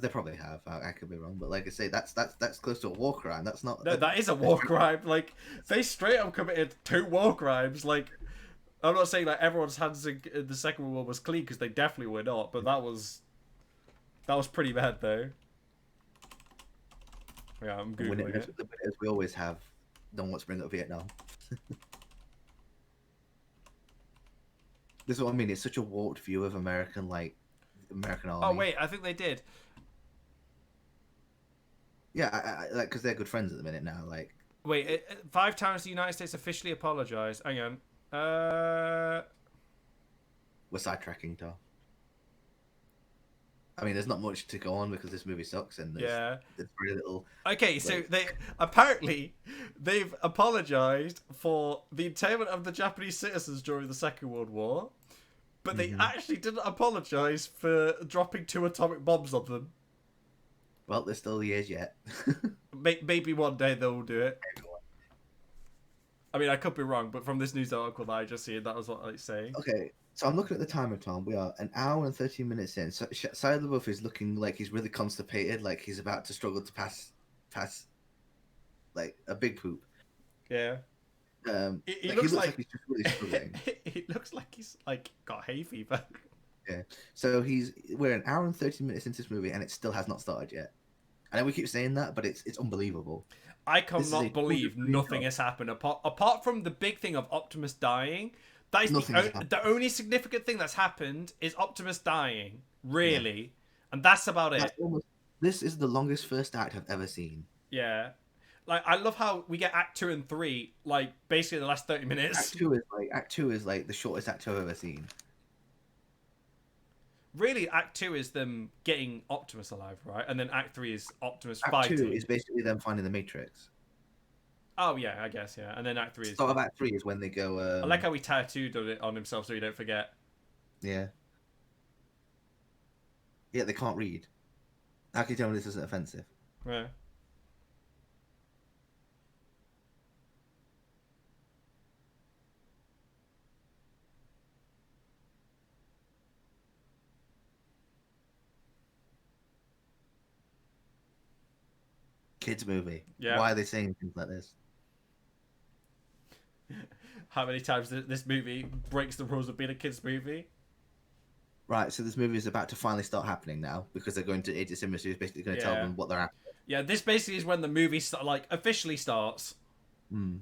They probably have. I could be wrong, but like I say, that's close to a war crime. That's not. No, that is a war crime. Like, they straight up committed 2 war crimes. Like, I'm not saying like everyone's hands in the Second World War was clean, because they definitely were not. But that was pretty bad though. Yeah, I'm googling it. As we always have, don't want to bring up Vietnam. This is what I mean. It's such a warped view of American army. Oh wait, I think they did. Yeah, I like, because they're good friends at the minute now. Like, wait, 5 times the United States officially apologized. Hang on. We're sidetracking, Tom. I mean, there's not much to go on because this movie sucks, and there's very little. Okay, so they've apologized for the internment of the Japanese citizens during the Second World War, but they actually didn't apologize for dropping 2 atomic bombs on them. Well, there's still years yet. Maybe one day they'll do it. I mean, I could be wrong, but from this news article that I just seen, that was what it's saying. Okay, so I'm looking at the timer, Tom. We are 1 hour and 13 minutes in. So Shia LaBeouf is looking like he's really constipated, like he's about to struggle to pass, like a big poop. Yeah. He looks like he's just really struggling. He looks like he's like got hay fever. Yeah. So we're 1 hour and 13 minutes into this movie, and it still has not started yet. I know we keep saying that, but it's unbelievable. I cannot believe nothing has happened apart from the big thing of Optimus dying. That is the only significant thing that's happened is Optimus dying, really, yeah. And that's about it. This is the longest first act I've ever seen. Yeah, like I love how we get Act 2 and 3 like basically the last 30 minutes. Act 2 is like the shortest act I've ever seen. Really, Act 2 is them getting Optimus alive, right? And then Act 3 is Optimus fighting. Act 2 is basically them finding the Matrix. Oh, yeah, I guess, yeah. And then Act 3 is... Start of Act 3 is when they go... I like how he tattooed it on himself so he don't forget. Yeah. Yeah, they can't read. How can you tell me this isn't offensive? Yeah. Kids movie. Yeah. Why are they saying things like this? How many times this movie breaks the rules of being a kids movie? Right, so this movie is about to finally start happening now because they're going to Agent Simmons, who's basically going to tell them what they're after. Yeah, this basically is when the movie officially starts. I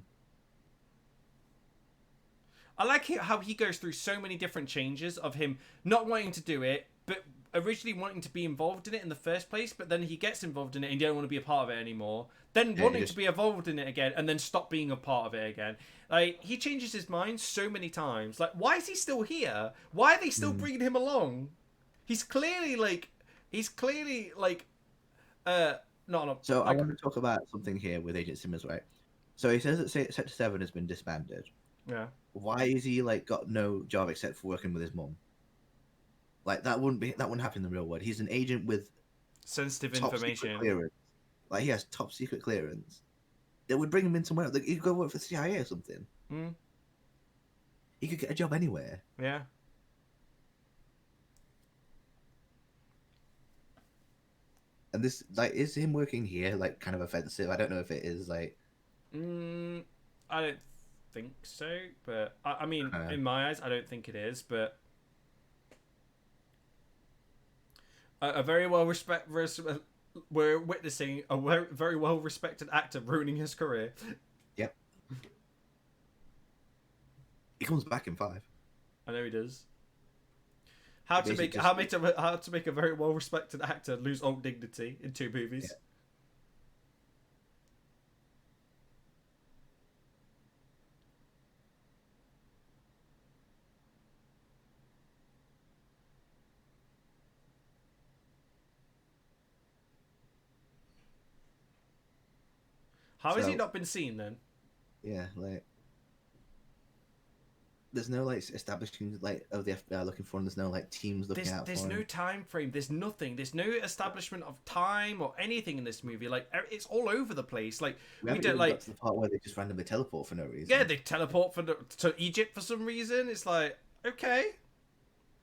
like how he goes through so many different changes of him not wanting to do it, but originally wanting to be involved in it in the first place, but then he gets involved in it and he don't want to be a part of it anymore. Then wanting to be involved in it again and then stop being a part of it again. Like, he changes his mind so many times. Like, why is he still here? Why are they still bringing him along? He's clearly not. So I want to talk about something here with Agent Simmons, right? So he says that Sector 7 has been disbanded. Yeah. Why is he got no job except for working with his mum? Like that wouldn't happen in the real world. He's an agent with sensitive information. Clearance. Like he has top secret clearance. They would bring him in somewhere. Like, he could go work for the CIA or something. He could get a job anywhere. Yeah. And this is him working here kind of offensive? I don't know if it is I don't think so, but I mean, in my eyes, I don't think it is, but. A very we're witnessing a very well respected actor ruining his career. Yep. He comes back in 5. I know he does. How to make a very well respected actor lose all dignity in 2 movies. Yeah. How has he not been seen then? Yeah, like there's no like establishing like of the FBI looking for him. There's no like teams looking out for him. There's no time frame. There's nothing. There's no establishment of time or anything in this movie. Like it's all over the place. Like we don't like got to the part where they just randomly teleport for no reason. Yeah, they teleport to Egypt for some reason. It's like okay.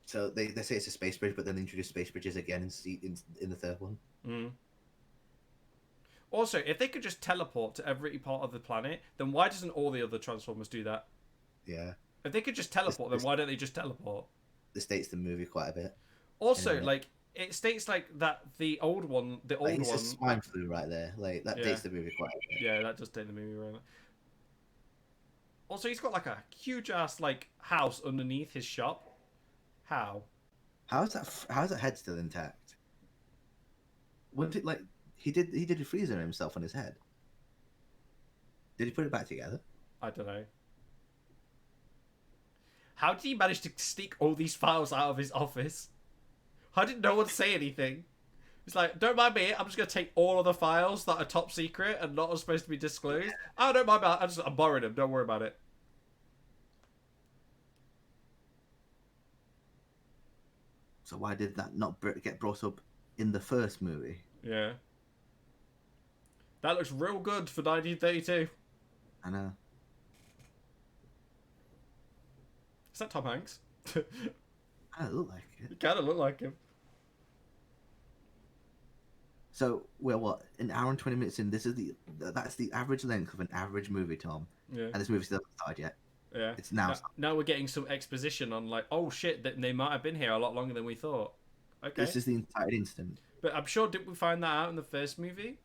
So they say it's a space bridge, but then they introduce space bridges again in the third one. Mm. Also, if they could just teleport to every part of the planet, then why doesn't all the other Transformers do that? Yeah. If they could just teleport, then why don't they just teleport? This dates the movie quite a bit. Also, anyway. Like it states like that the old one. It's a swine flu right there. Like that dates the movie quite a bit. Yeah, that does date the movie right. Also, he's got like a huge ass like house underneath his shop. How's that head still intact? Wasn't it like he did a freezer himself on his head? Did he put it back together? I don't know. How did he manage to sneak all these files out of his office? How did no one say anything? It's like, don't mind me, I'm just going to take all of the files that are top secret and not supposed to be disclosed. Oh, don't mind me, I'm borrowing them, don't worry about it. So why did that not get brought up in the first movie? Yeah. That looks real good for 1932. I know. Is that Tom Hanks? I look like it. You kind of look like him. So we're what, an hour and 20 minutes in. That's the average length of an average movie, Tom. Yeah. And this movie still hasn't started yet. Yeah. It's now. Now we're getting some exposition on like, oh shit, that they might have been here a lot longer than we thought. Okay. This is the entire incident. But I'm sure, didn't we find that out in the first movie?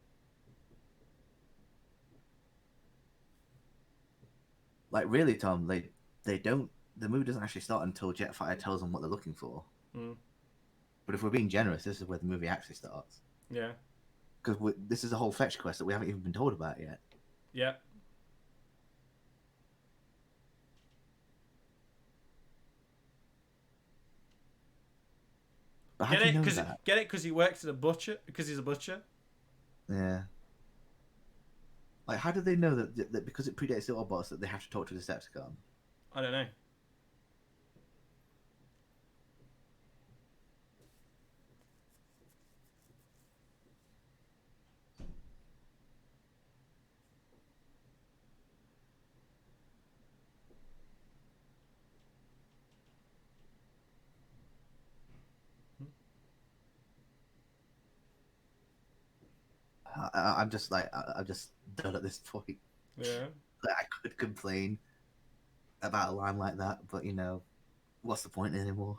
Like really, Tom, they don't. The movie doesn't actually start until Jetfire tells them what they're looking for. Mm. But if we're being generous, this is where the movie actually starts. Yeah. Because this is a whole fetch quest that we haven't even been told about yet. Yeah. But how do you know that? Get it? Because he works at a butcher. Because he's a butcher. Yeah. Like, how do they know that because it predates the Autobots that they have to talk to the Decepticon? I don't know. I'm just done at this point. Yeah. Like, I could complain about a line like that, but what's the point anymore?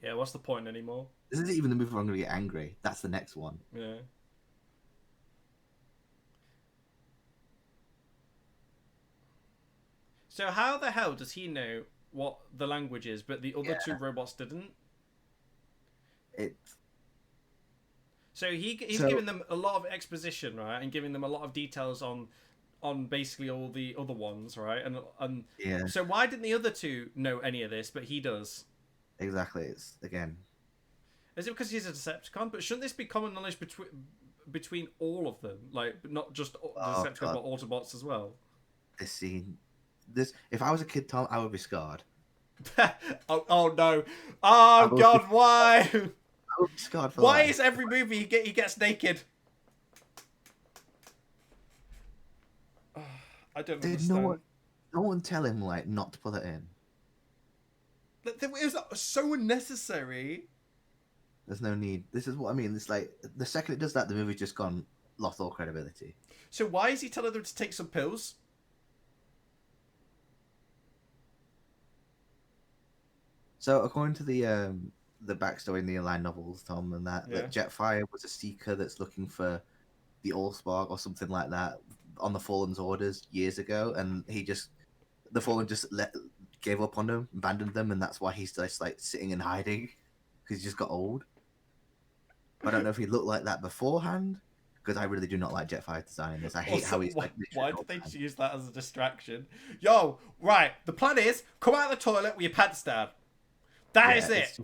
Yeah, what's the point anymore? This isn't even the movie where I'm going to get angry. That's the next one. Yeah. So how the hell does he know what the language is, but the other two robots didn't? So he's giving them a lot of exposition, right, and giving them a lot of details on basically all the other ones, right? And yeah. So why didn't the other two know any of this, but he does? Exactly. It's again. Is it because he's a Decepticon? But shouldn't this be common knowledge between all of them, like not just the Decepticons, but Autobots as well? This scene, if I was a kid, Tom, I would be scarred. oh no! Oh God, why? Scarred for Why life. is every movie he gets naked? I don't understand. No one tell him like not to put it in. It was so unnecessary. There's no need. This is what I mean. It's like the second it does that, the movie's just lost all credibility. So why is he telling them to take some pills? So according to the backstory in the Align novels, Tom, and that Jetfire was a seeker that's looking for the Allspark or something like that on the Fallen's orders years ago, and the Fallen just gave up on them, abandoned them, and that's why he's just like sitting and hiding because he just got old. I don't know if he looked like that beforehand, because I really do not like Jetfire's design in this. I hate how he's like. Why did they use that as a distraction? Yo, right. The plan is come out of the toilet with your pants down. That is it.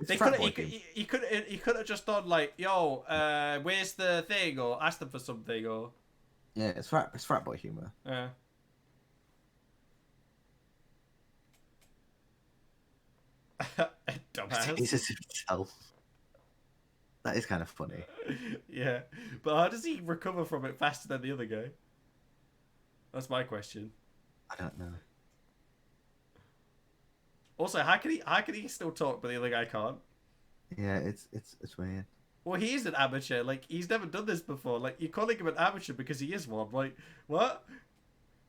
He could have just done like, yo, where's the thing, or asked them for something, or. Yeah, it's frat boy humor. Yeah. Dumbass. It's himself. That is kind of funny. Yeah, but how does he recover from it faster than the other guy? That's my question. I don't know. Also, how can he still talk but the other guy can't? Yeah, it's weird. Well, he is an amateur. Like, he's never done this before. Like, you're calling him an amateur because he is one. Like, what?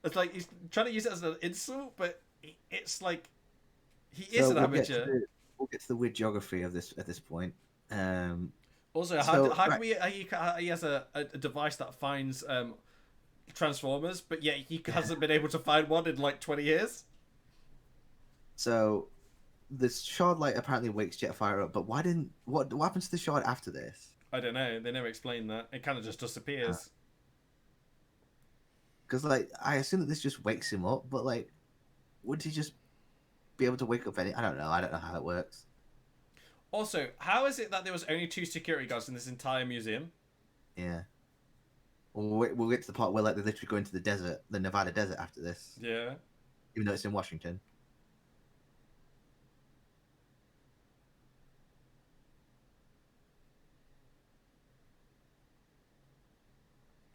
It's like he's trying to use it as an insult, but it's like he is an amateur. We'll get to the weird geography of this at this point. Also, how can he has a device that finds Transformers, but yet he hasn't been able to find one in like 20 years? So, this shard light apparently wakes Jetfire up, but what happens to the shard after this? I don't know. They never explain that. It kind of just disappears. Because like I assume that this just wakes him up, but like, would he just be able to wake up any? I don't know. I don't know how it works. Also, how is it that there was only 2 security guards in this entire museum? Yeah. We'll get to the part where like they literally go into the desert, the Nevada desert after this. Yeah. Even though it's in Washington.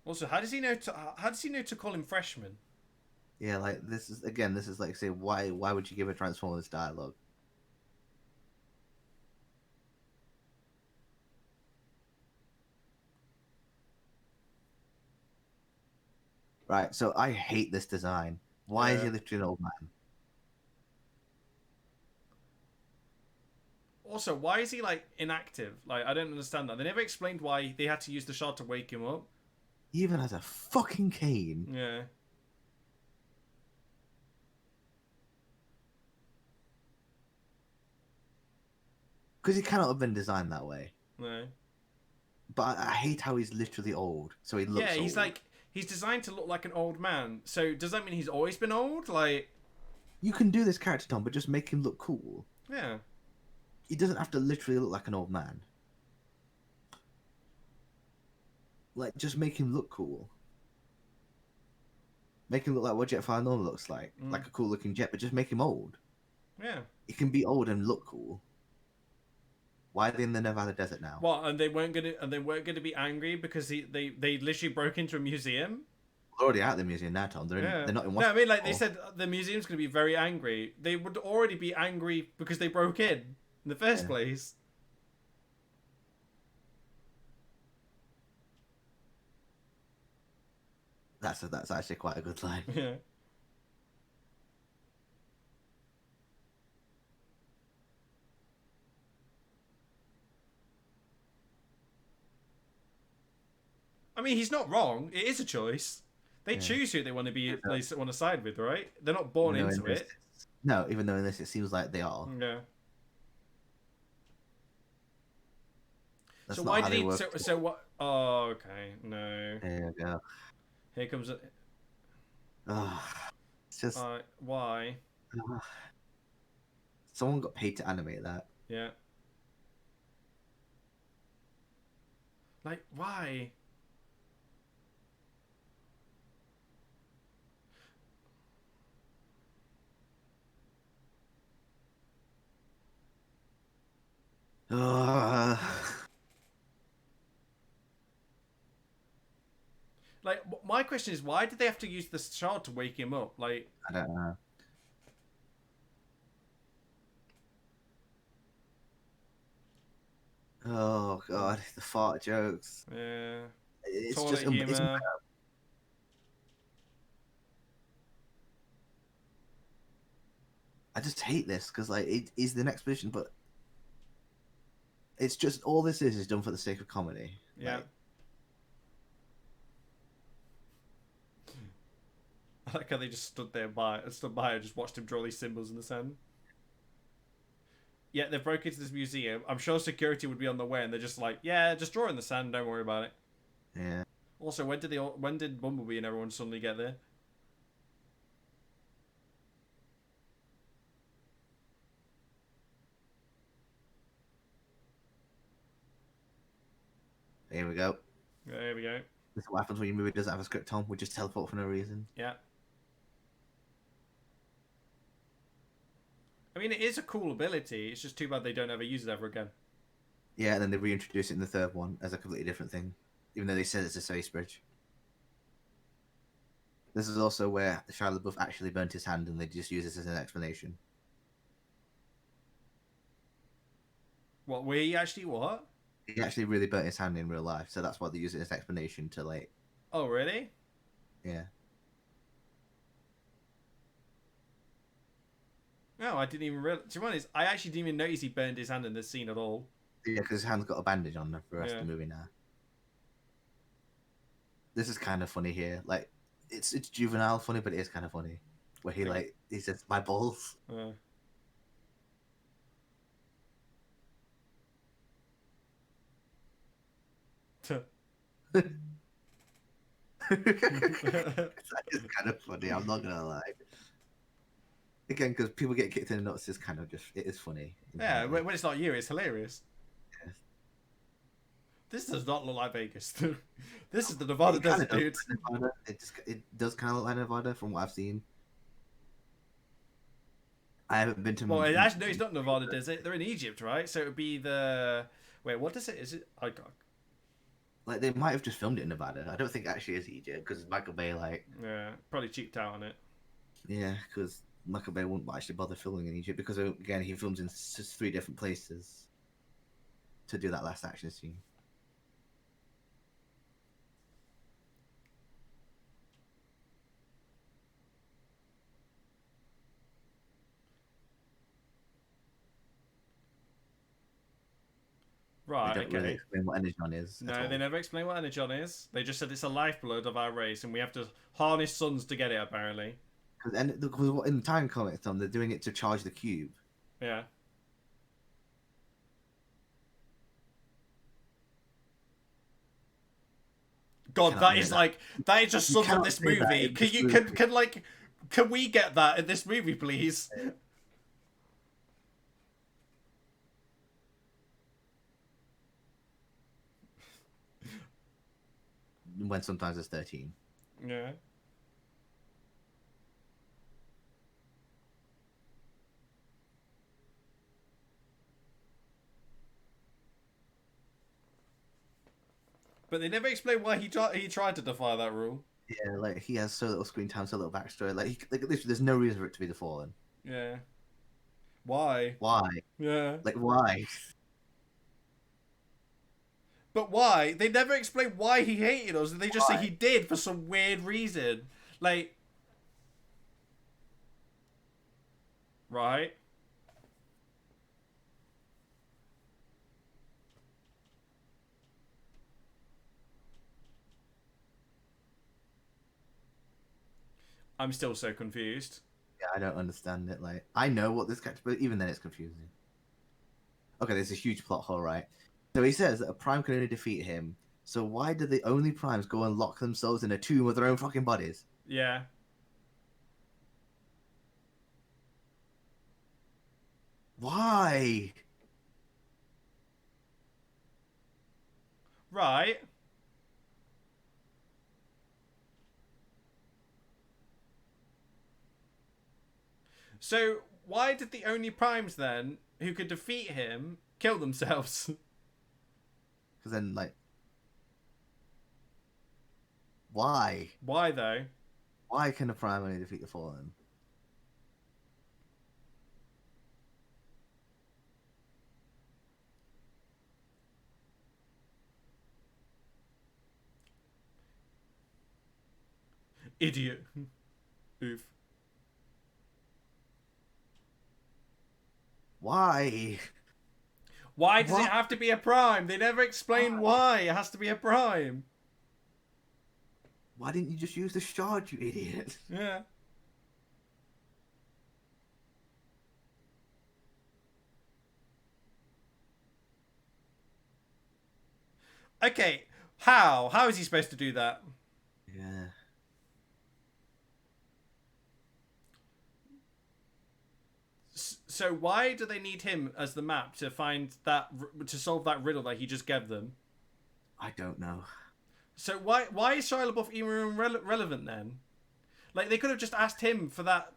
Also, how does he know to call him freshman? Yeah, like this is like say why would you give a Transformer this dialogue? Right, so I hate this design. Why is he literally an old man? Also, why is he like inactive? Like, I don't understand that. They never explained why they had to use the shard to wake him up. He even has a fucking cane. Yeah. Because he cannot have been designed that way. No. But I hate how he's literally old. So he looks he's old. like he's designed to look like an old man. So does that mean he's always been old? Like, you can do this character, Tom, but just make him look cool. yeah. He doesn't have to literally look like an old man. Like, just make him look cool. Make him look like what Jetfire normally looks like. Like a cool looking jet, but just make him old. Yeah. He can be old and look cool. Why are they in the Nevada desert now? What? And they weren't gonna be angry because they literally broke into a museum. They're already out of the museum now, Tom. They're not in Washington. No, I mean, like, they said the museum's gonna be very angry. They would already be angry because they broke in the first place. That's actually quite a good line. Yeah. I mean, he's not wrong. It is a choice. They choose who they want to be. They want to side with, right? They're not born into it. No, even though in this it seems like they are. Yeah. That's so why did he? So what? Oh, okay. No. There you go. Here comes. It's just. Why? Someone got paid to animate that. Yeah. Like, why? Like, my question is, why did they have to use this shard to wake him up? Like, I don't know. Oh god, the fart jokes. Yeah. It's Toilet just humor. I just hate this because like it is the next position, but it's just all this is done for the sake of comedy. Yeah. Like, I like how they just stood by and just watched him draw these symbols in the sand. Yeah, they broke into this museum. I'm sure security would be on the way, and they're just like, yeah, just draw in the sand. Don't worry about it. Yeah. Also, when did Bumblebee and everyone suddenly get there? Here we go. There we go. This is what happens when your movie doesn't have a script, Tom. We just teleport for no reason. Yeah. I mean, it is a cool ability. It's just too bad they don't ever use it ever again. Yeah, and then they reintroduce it in the third one as a completely different thing, even though they said it's a space bridge. This is also where Shia LaBeouf actually burnt his hand, and they just use this as an explanation. What? We actually what? He actually really burnt his hand in real life, so that's why they use it as an explanation to like. Oh, really? Yeah. No, I didn't even realize. To be honest, I actually didn't even notice he burned his hand in this scene at all. Yeah, because his hand's got a bandage on for the rest of the movie now. This is kind of funny here. Like, it's juvenile funny, but it is kind of funny. Where he says, "My balls." That is kind of funny. I'm not gonna lie. Again, because people get kicked in the nuts is kind of just it is funny. Yeah, when it's not you, it's hilarious. Yes. This does not look like Vegas. This is the Nevada desert, dude. It does kind of look like Nevada from what I've seen. I haven't been to. Well, actually, no, it's not Nevada desert. They're in Egypt, right? So it would be the. Wait, what is it? Is it? I got. Like they might have just filmed it in Nevada. I don't think it actually is Egypt because Michael Bay Yeah, probably cheaped out on it. Yeah, because Michael Bay wouldn't actually bother filming in Egypt because again he films in just 3 different places to do that last action scene. Right, they don't really explain what Energon is. No, they never explain what Energon is. They just said it's a lifeblood of our race, and we have to harness suns to get it, apparently. Because in the Time comics, Tom, they're doing it to charge the cube. Yeah. God, that is just something in this movie. Can we get that in this movie, please? When sometimes it's 13. Yeah. But they never explain why he tried to defy that rule. Yeah, like he has so little screen time, so little backstory. Like there's no reason for it to be the Fallen. Yeah. Why? Why? Yeah. Like why? But why? They never explain why he hated us. They just say he did for some weird reason. Like... Right? I'm still so confused. Yeah, I don't understand it. Like, I know what this character... But even then it's confusing. Okay, there's a huge plot hole, right? So he says that a Prime can only defeat him. So why do the only Primes go and lock themselves in a tomb with their own fucking bodies? Yeah. Why? Right. So why did the only Primes then who could defeat him kill themselves? Because then, like, why? Why though? Why can a Prime only defeat the Fallen? Idiot. Oof. Why? Why does it have to be a Prime? They never explain why it has to be a Prime. Why didn't you just use the shard, you idiot? Yeah. Okay, how? How is he supposed to do that? Yeah. So why do they need him as the map to find that, to solve that riddle that he just gave them? I don't know. So why is Shia LaBeouf even relevant then? Like they could have just asked him for that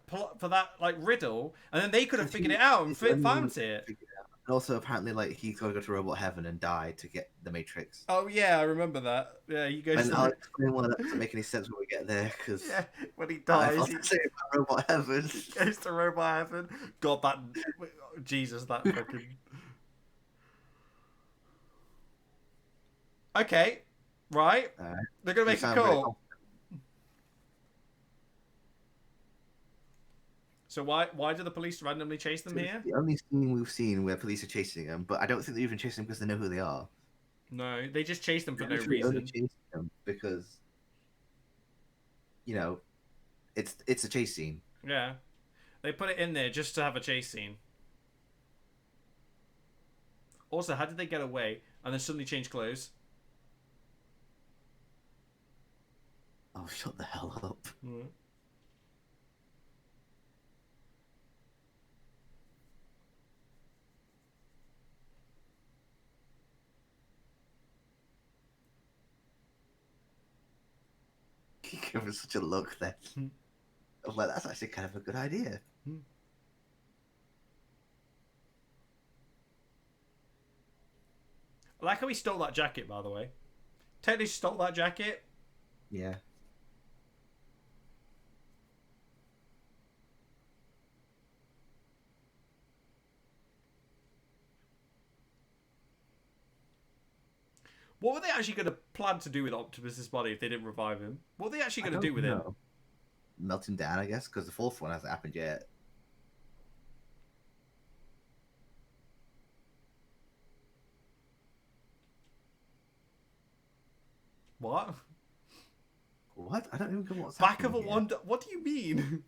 like riddle, and then they could have figured it out and found it. And also, apparently, like he's got to go to robot heaven and die to get the Matrix. Oh yeah, I remember that. Yeah, he goes. And I'll explain why that doesn't make any sense when we get there, because yeah, when he dies, he say about robot heaven. Goes to robot heaven. God, that Jesus, that fucking. Okay, right. They're gonna make a call. So why do the police randomly chase them here? The only scene we've seen where police are chasing them, but I don't think they're even chasing them because they know who they are. No, they just chase them for no reason. Only chasing them because, you know, it's a chase scene. Yeah, they put it in there just to have a chase scene. Also, how did they get away and then suddenly change clothes? Oh, shut the hell up. Mm. He gave us such a look then. I'm like, that's actually kind of a good idea. I like how he stole that jacket, by the way. Teddy stole that jacket. Yeah. What were they actually going to plan to do with Optimus's body if they didn't revive him? What were they actually going to do with him? Melt him down, I guess, because the fourth one hasn't happened yet. What? What? I don't even get what's Back of a here. wonder. What do you mean?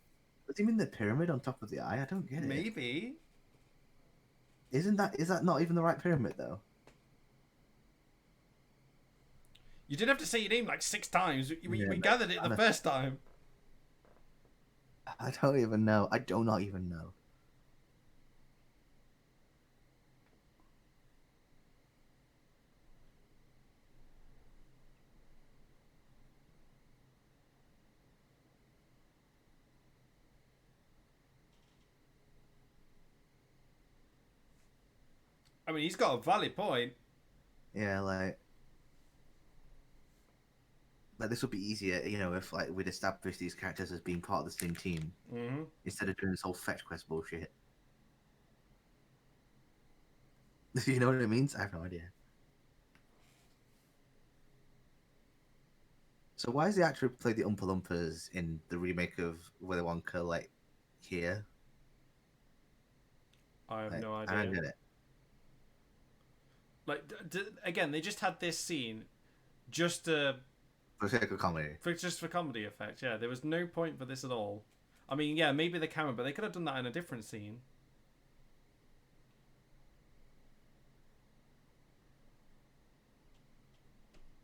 Does he mean the pyramid on top of the eye? I don't get it. Maybe. Is that not even the right pyramid though? You didn't have to say your name like 6 times. We gathered it the first time. I don't even know. I do not even know. I mean, he's got a valid point. Yeah, like this would be easier, you know, if like we'd establish these characters as being part of the same team instead of doing this whole fetch quest bullshit. You know what it means? I have no idea. So why is the actor who played the Oompa Loompas in the remake of Willy Wonka like here? I have no idea. I don't get it. Like again, they just had this scene just to for sake of comedy. Just for comedy effect. Yeah, there was no point for this at all. I mean, yeah, maybe the camera, but they could have done that in a different scene.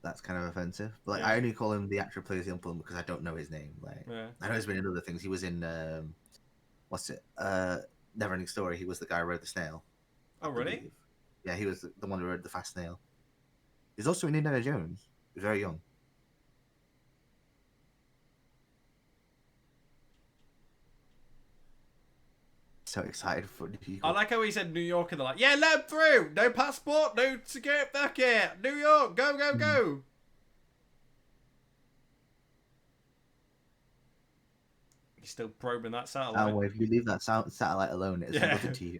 That's kind of offensive. But like, I only call him the actor who plays the Oompa Loompa because I don't know his name. Like, I know he's been in other things. He was in Neverending Story. He was the guy who rode the snail. Oh, really? Yeah, he was the one who rode the fast snail. He's also in Indiana Jones. He's very young. So excited for you. I like how he said New York and they're like, yeah, let him through. No passport, no security. Fuck it. New York, go, go, go. He's still probing that satellite. Oh, if you leave that satellite alone, it's nothing to you.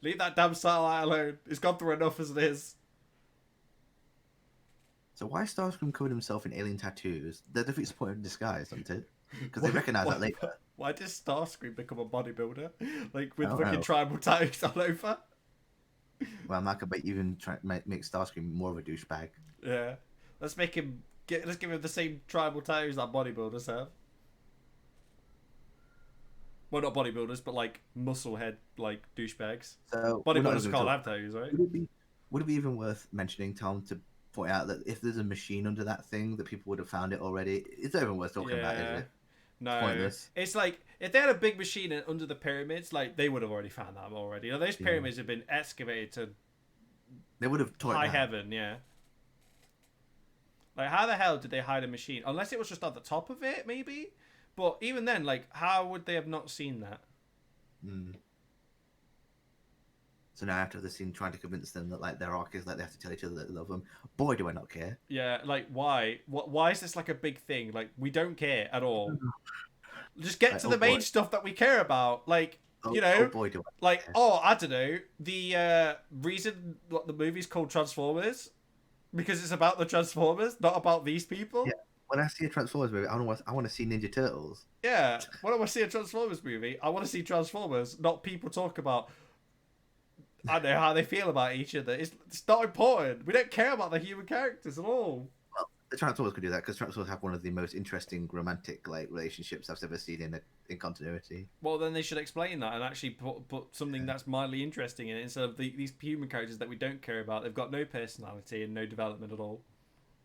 Leave that damn satellite alone. It's gone through enough as it is. So why Starscream covered himself in alien tattoos? That defeats the point of disguise, doesn't it? Because they recognise that later. Why did Starscream become a bodybuilder? Like with fucking tribal tattoos all over? Well, Mark, I bet you can make Starscream more of a douchebag. Yeah. Let's give him the same tribal tattoos that bodybuilders have. Well, not bodybuilders, but like muscle head, like douchebags. So bodybuilders can't have tattoos, right? Would it be even worth mentioning, Tom, to point out that if there's a machine under that thing, that people would have found it already? It's not even worth talking about, is it? No, pointless. It's like if they had a big machine under the pyramids, like they would have already found that already. You know, those pyramids have been excavated to they would have high heaven, yeah. Like, how the hell did they hide a machine? Unless it was just at the top of it, maybe. But even then, like, how would they have not seen that? Mm. So now after the scene, trying to convince them that like their arc is like they have to tell each other that they love them. Boy, do I not care. Yeah, like why? Why is this like a big thing? Like we don't care at all. Just get to the main stuff that we care about. Like oh boy, do I like care. I don't know. The reason what the movie's called Transformers because it's about the Transformers, not about these people. Yeah. When I see a Transformers movie, I want to see Ninja Turtles. Yeah. When I see a Transformers movie, I want to see Transformers, not people talk about. I don't know how they feel about each other. It's not important. We don't care about the human characters at all. Well, the Transformers could do that because Transformers have one of the most interesting romantic like relationships I've ever seen in continuity. Well, then they should explain that and actually put something that's mildly interesting in it instead of these human characters that we don't care about. They've got no personality and no development at all.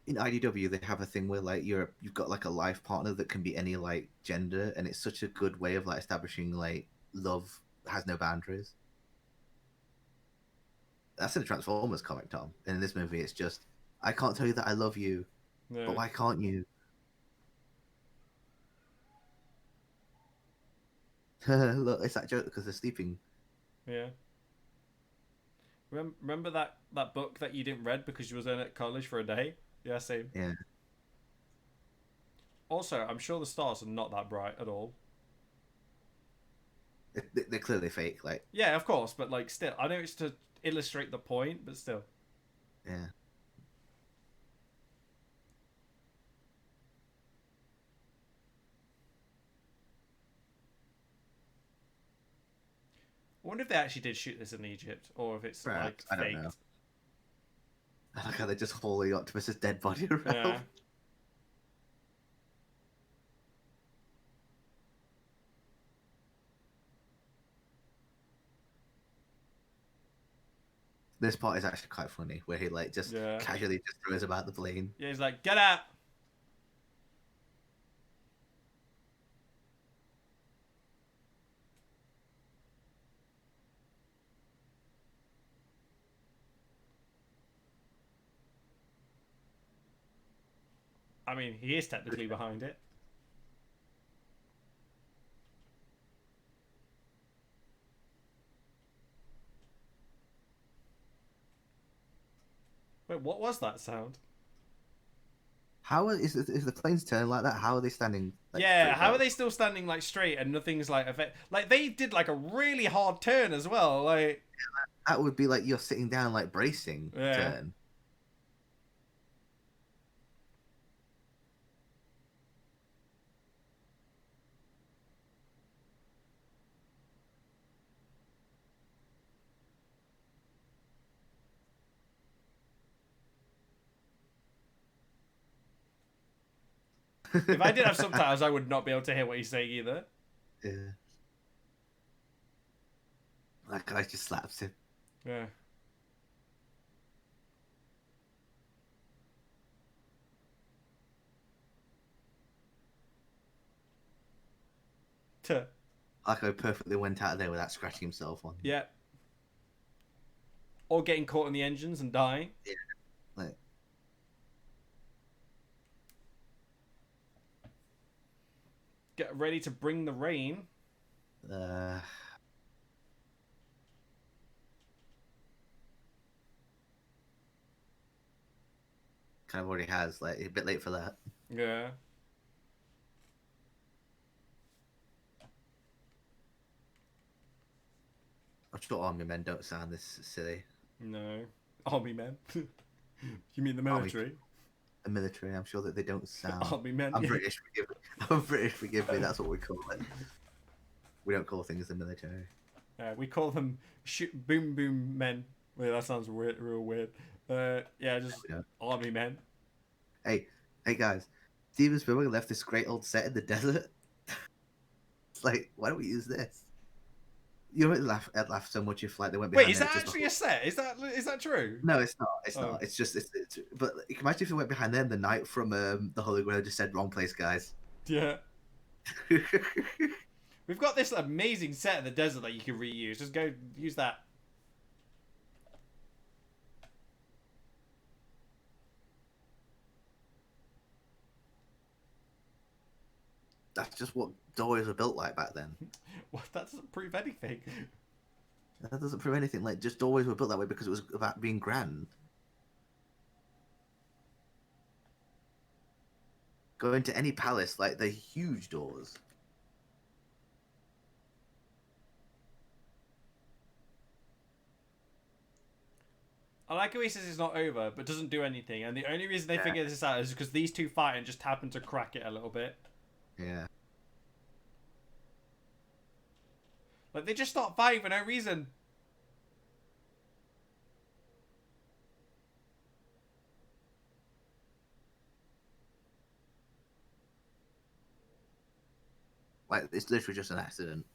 In IDW, they have a thing where like you've got like a life partner that can be any like gender, and it's such a good way of like establishing like love has no boundaries. That's in a Transformers comic, Tom. And in this movie, it's just, I can't tell you that I love you, but why can't you? Look, it's that joke because they're sleeping. Yeah. Remember that book that you didn't read because you was in at college for a day? Yeah, same. Yeah. Also, I'm sure the stars are not that bright at all. They're clearly fake, like. Yeah, of course, but like still, I know it's to illustrate the point, but still. Yeah. I wonder if they actually did shoot this in Egypt, or if it's Perhaps, like faked. I don't know. I like how they're just hauling Optimus's dead body around. Yeah. This part is actually quite funny, where he like just casually just throws about the plane. Yeah, he's like, "Get out!" I mean, he is technically behind it. Wait, what was that sound? How is the plane's turning like that? How are they standing? Like, yeah, how are they still standing like straight and nothing's like effect? Like they did like a really hard turn as well. Like that would be like you're sitting down like bracing turn. If I did have subtitles, I would not be able to hear what he's saying either. Yeah. That guy just slaps him. Yeah. Like I perfectly went out of there without scratching himself on. Yeah. Or getting caught in the engines and dying. Yeah. Like. Get ready to bring the rain. Kind of already has. Like a bit late for that. Yeah. I'm sure army men don't sound this silly. No. Army men? You mean the military? Army. The military, I'm sure that they don't sound. Army men. I'm British, forgive me. I'm British, forgive me. That's what we call it. We don't call things the military. We call them boom boom men. Wait, that sounds weird, real weird. Yeah, just army men. Hey guys, Steven Spielberg left this great old set in the desert. It's like, why don't we use this? You know, I'd laugh so much if like they went behind. Wait, is that actually a set? Is that true? No, it's not. It's not. It's just it's. But imagine if they went behind there and the night from the Holy Grail just said wrong place, guys. Yeah. We've got this amazing set in the desert that you can reuse. Just go use that. that's just what doorways were built like back then. Well, that doesn't prove anything. That doesn't prove anything. Like, just doorways were built that way because it was about being grand. Go into any palace, like, they're huge doors. I like how he says it's not over, but doesn't do anything. And the only reason they figure this out is because these two fight and just happen to crack it a little bit. Yeah. Like, they just start fighting for no reason. Like, it's literally just an accident.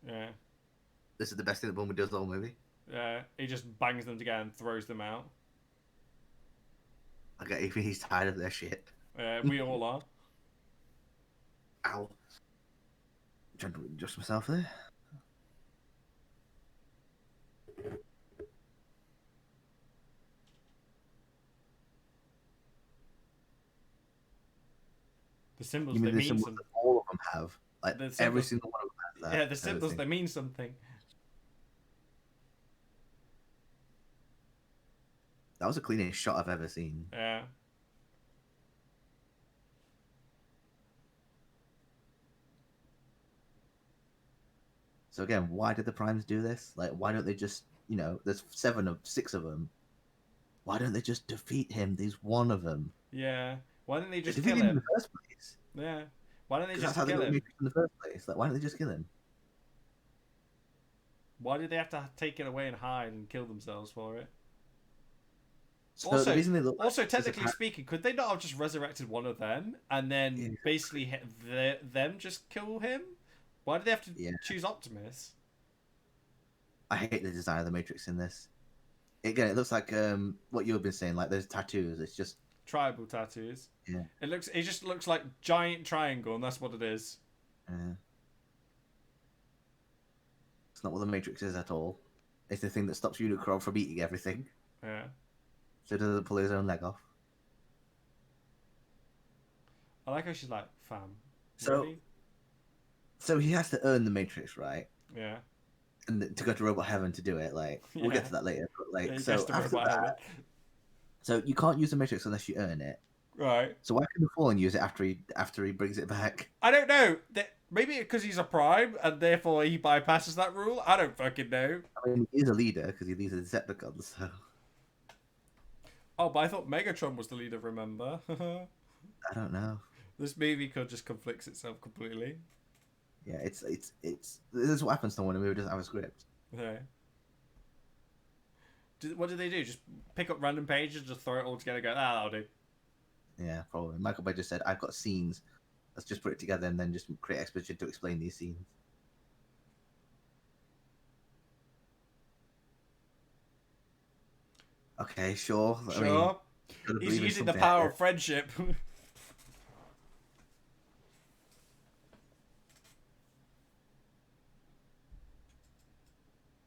Yeah. This is the best thing that Bumblebee does the whole movie. Yeah, he just bangs them together and throws them out. Okay, even he's tired of their shit. Yeah, we all are. Ow. I'm trying to adjust myself there. The symbols, they mean something. All of them have. Like, every single one of them has that. Yeah, the symbols, they mean something. That was the cleanest shot I've ever seen. Yeah. So again, why did the Primes do this? Like, why don't they just, there's 6 of them. Why don't they just defeat him? There's one of them. Yeah. Why didn't they just kill him in the first place? Yeah. Why don't they just kill him? In the first place. Like, why don't they just kill him? Why did they have to take it away and hide and kill themselves for it? So also, technically speaking, could they not have just resurrected one of them and then basically them just kill him? Why did they have to choose Optimus? I hate the design of the Matrix in this. Again, it looks like what you've been saying, like those tattoos. It's just tribal tattoos. Yeah. It just looks like giant triangle, and that's what it is. Yeah. It's not what the Matrix is at all. It's the thing that stops Unicron from eating everything. Yeah. So it doesn't pull his own leg off. I like how she's like, fam. Really? So he has to earn the Matrix, right? Yeah. And to go to Robot Heaven to do it, like we'll get to that later. But like, so after that, Heaven. So you can't use the Matrix unless you earn it. Right. So why can the Fallen use it after he brings it back? I don't know. Maybe because he's a Prime and therefore he bypasses that rule. I don't fucking know. I mean, he's a leader because he leads the Decepticons. So. Oh, but I thought Megatron was the leader. Remember? I don't know. This movie could just conflicts itself completely. Yeah, it's this is what happens to when a movie doesn't have a script. Okay. What do they do? Just pick up random pages, just throw it all together, and go, that'll do. Yeah, probably. Michael Bay just said, "I've got scenes. Let's just put it together and then just create exposition to explain these scenes." Okay, sure. Sure. I mean, he's using the power of friendship.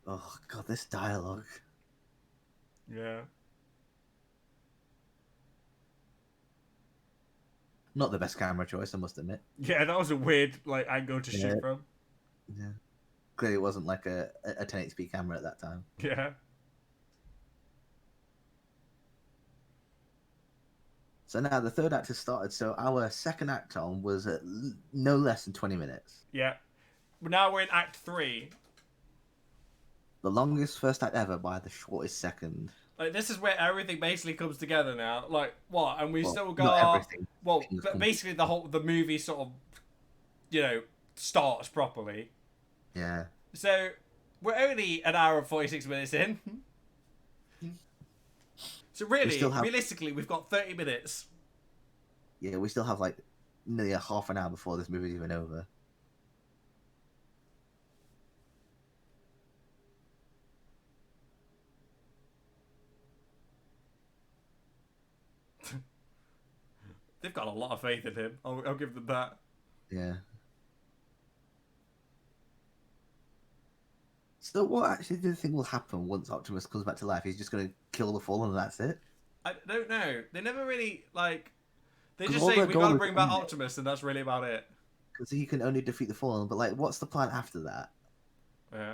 Oh god, this dialogue. Yeah. Not the best camera choice, I must admit. Yeah, that was a weird angle to shoot from. Yeah. Clearly it wasn't like a 1080p camera at that time. Yeah. So now the third act has started, so our second act on was no less than 20 minutes. Yeah. Now we're in Act 3. The longest first act ever by the shortest second. Like, this is where everything basically comes together now. Like, what? And we still got... Well, basically the movie sort of, starts properly. Yeah. So, we're only an hour and 46 minutes in. So really, realistically, we've got 30 minutes. Yeah, we still have nearly a half an hour before this movie's even over. They've got a lot of faith in him. I'll give them that. Yeah. So what actually do you think will happen once Optimus comes back to life? He's just going to kill the Fallen and that's it? I don't know. They never really, they just say, we got to bring back Optimus, and that's really about it. because he can only defeat the Fallen. But like, what's the plan after that? Yeah.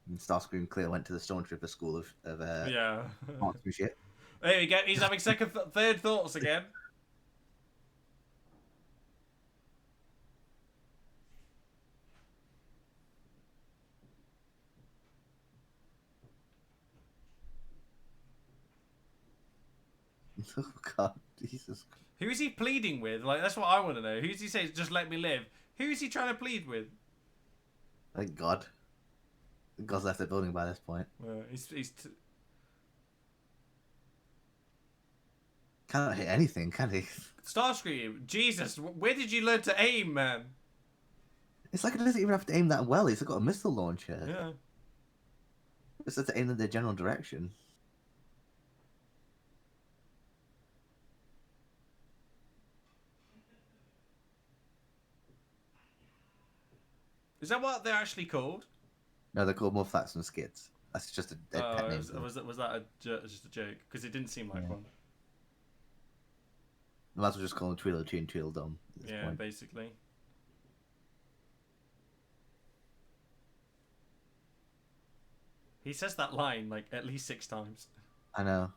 And Starscream clearly went to the Stormtrooper school of yeah. marksmanship. There you go. He's having third thoughts again. Oh God, Jesus! Who is he pleading with? Like, that's what I want to know. Who's he saying, just let me live? Who is he trying to plead with? Thank God. God's left the building by this point. Cannot hit anything, can he? Starscream, Jesus, where did you learn to aim, man? It's like he doesn't even have to aim that well. He's got a missile launcher. Yeah. It's just to aim in the general direction. Is that what they're actually called? No, they're called Mudflats and Skids. That's just a pet name. Was that just a joke? Because it didn't seem like one. Might as well just call them Tweedledee and Tweedledum. Yeah, point. Basically. He says that line like at least 6 times. I know.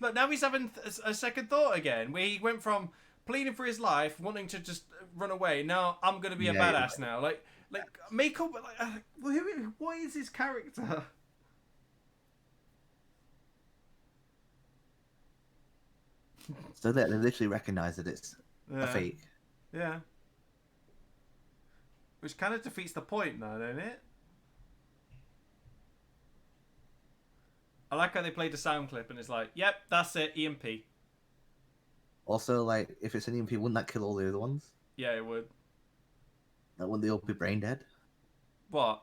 Look, now he's having a second thought again, where he went from pleading for his life, wanting to just run away. Now I'm gonna be a badass now. Like make up. What is his character? So they literally recognize that it's a fake. Yeah. Which kind of defeats the point now, don't it? I like how they played the sound clip and it's like, yep, that's it, EMP. Also, like, if it's an EMP, wouldn't that kill all the other ones? Yeah, it would. Like, wouldn't they all be brain dead? What?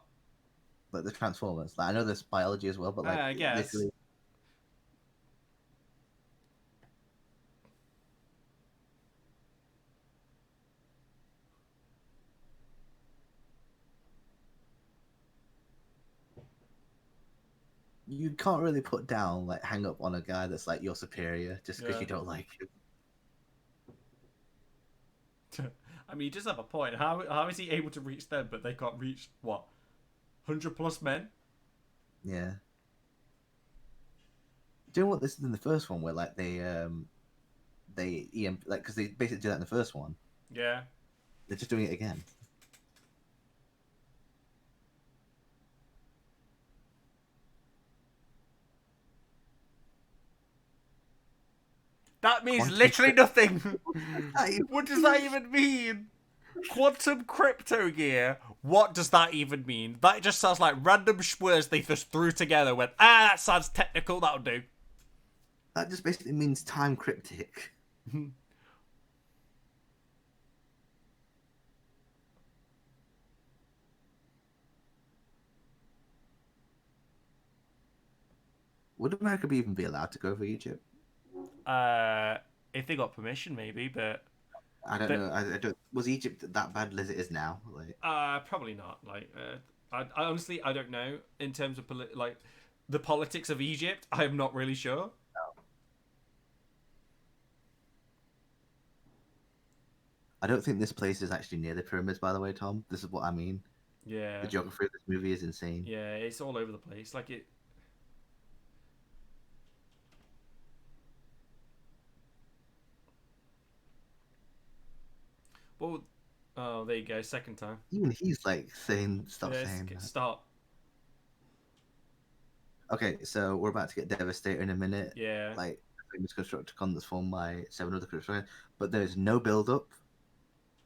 Like the Transformers. Like, I know there's biology as well, but like, I guess. Literally... You can't really put down, like, hang up on a guy that's like your superior just because you don't like him. I mean, he does have a point. How is he able to reach them, but they can't reach what, 100+ men? Yeah. Do you know what this is in the first one, where like they EMP, like, because they basically do that in the first one. Yeah. They're just doing it again. That means literally nothing. What does that even mean? Quantum crypto gear. What does that even mean? That just sounds like random words they just threw together. Went, that sounds technical. That'll do. That just basically means time cryptic. Would America even be allowed to go over Egypt? If they got permission, maybe, but I don't know. I don't. Was Egypt that bad as it is now? Like, probably not. Like, I honestly I don't know in terms of like the politics of Egypt. I am not really sure. No. I don't think this place is actually near the pyramids. By the way, Tom, this is what I mean. Yeah. The geography of this movie is insane. Yeah, it's all over the place. Like it. Well, oh, there you go. Second time. Even he's like saying, "Stop saying that." Stop. Okay, so we're about to get Devastator in a minute. Yeah. Like famous Constructicon that's formed by 7 other Constructicons, but there's no build-up,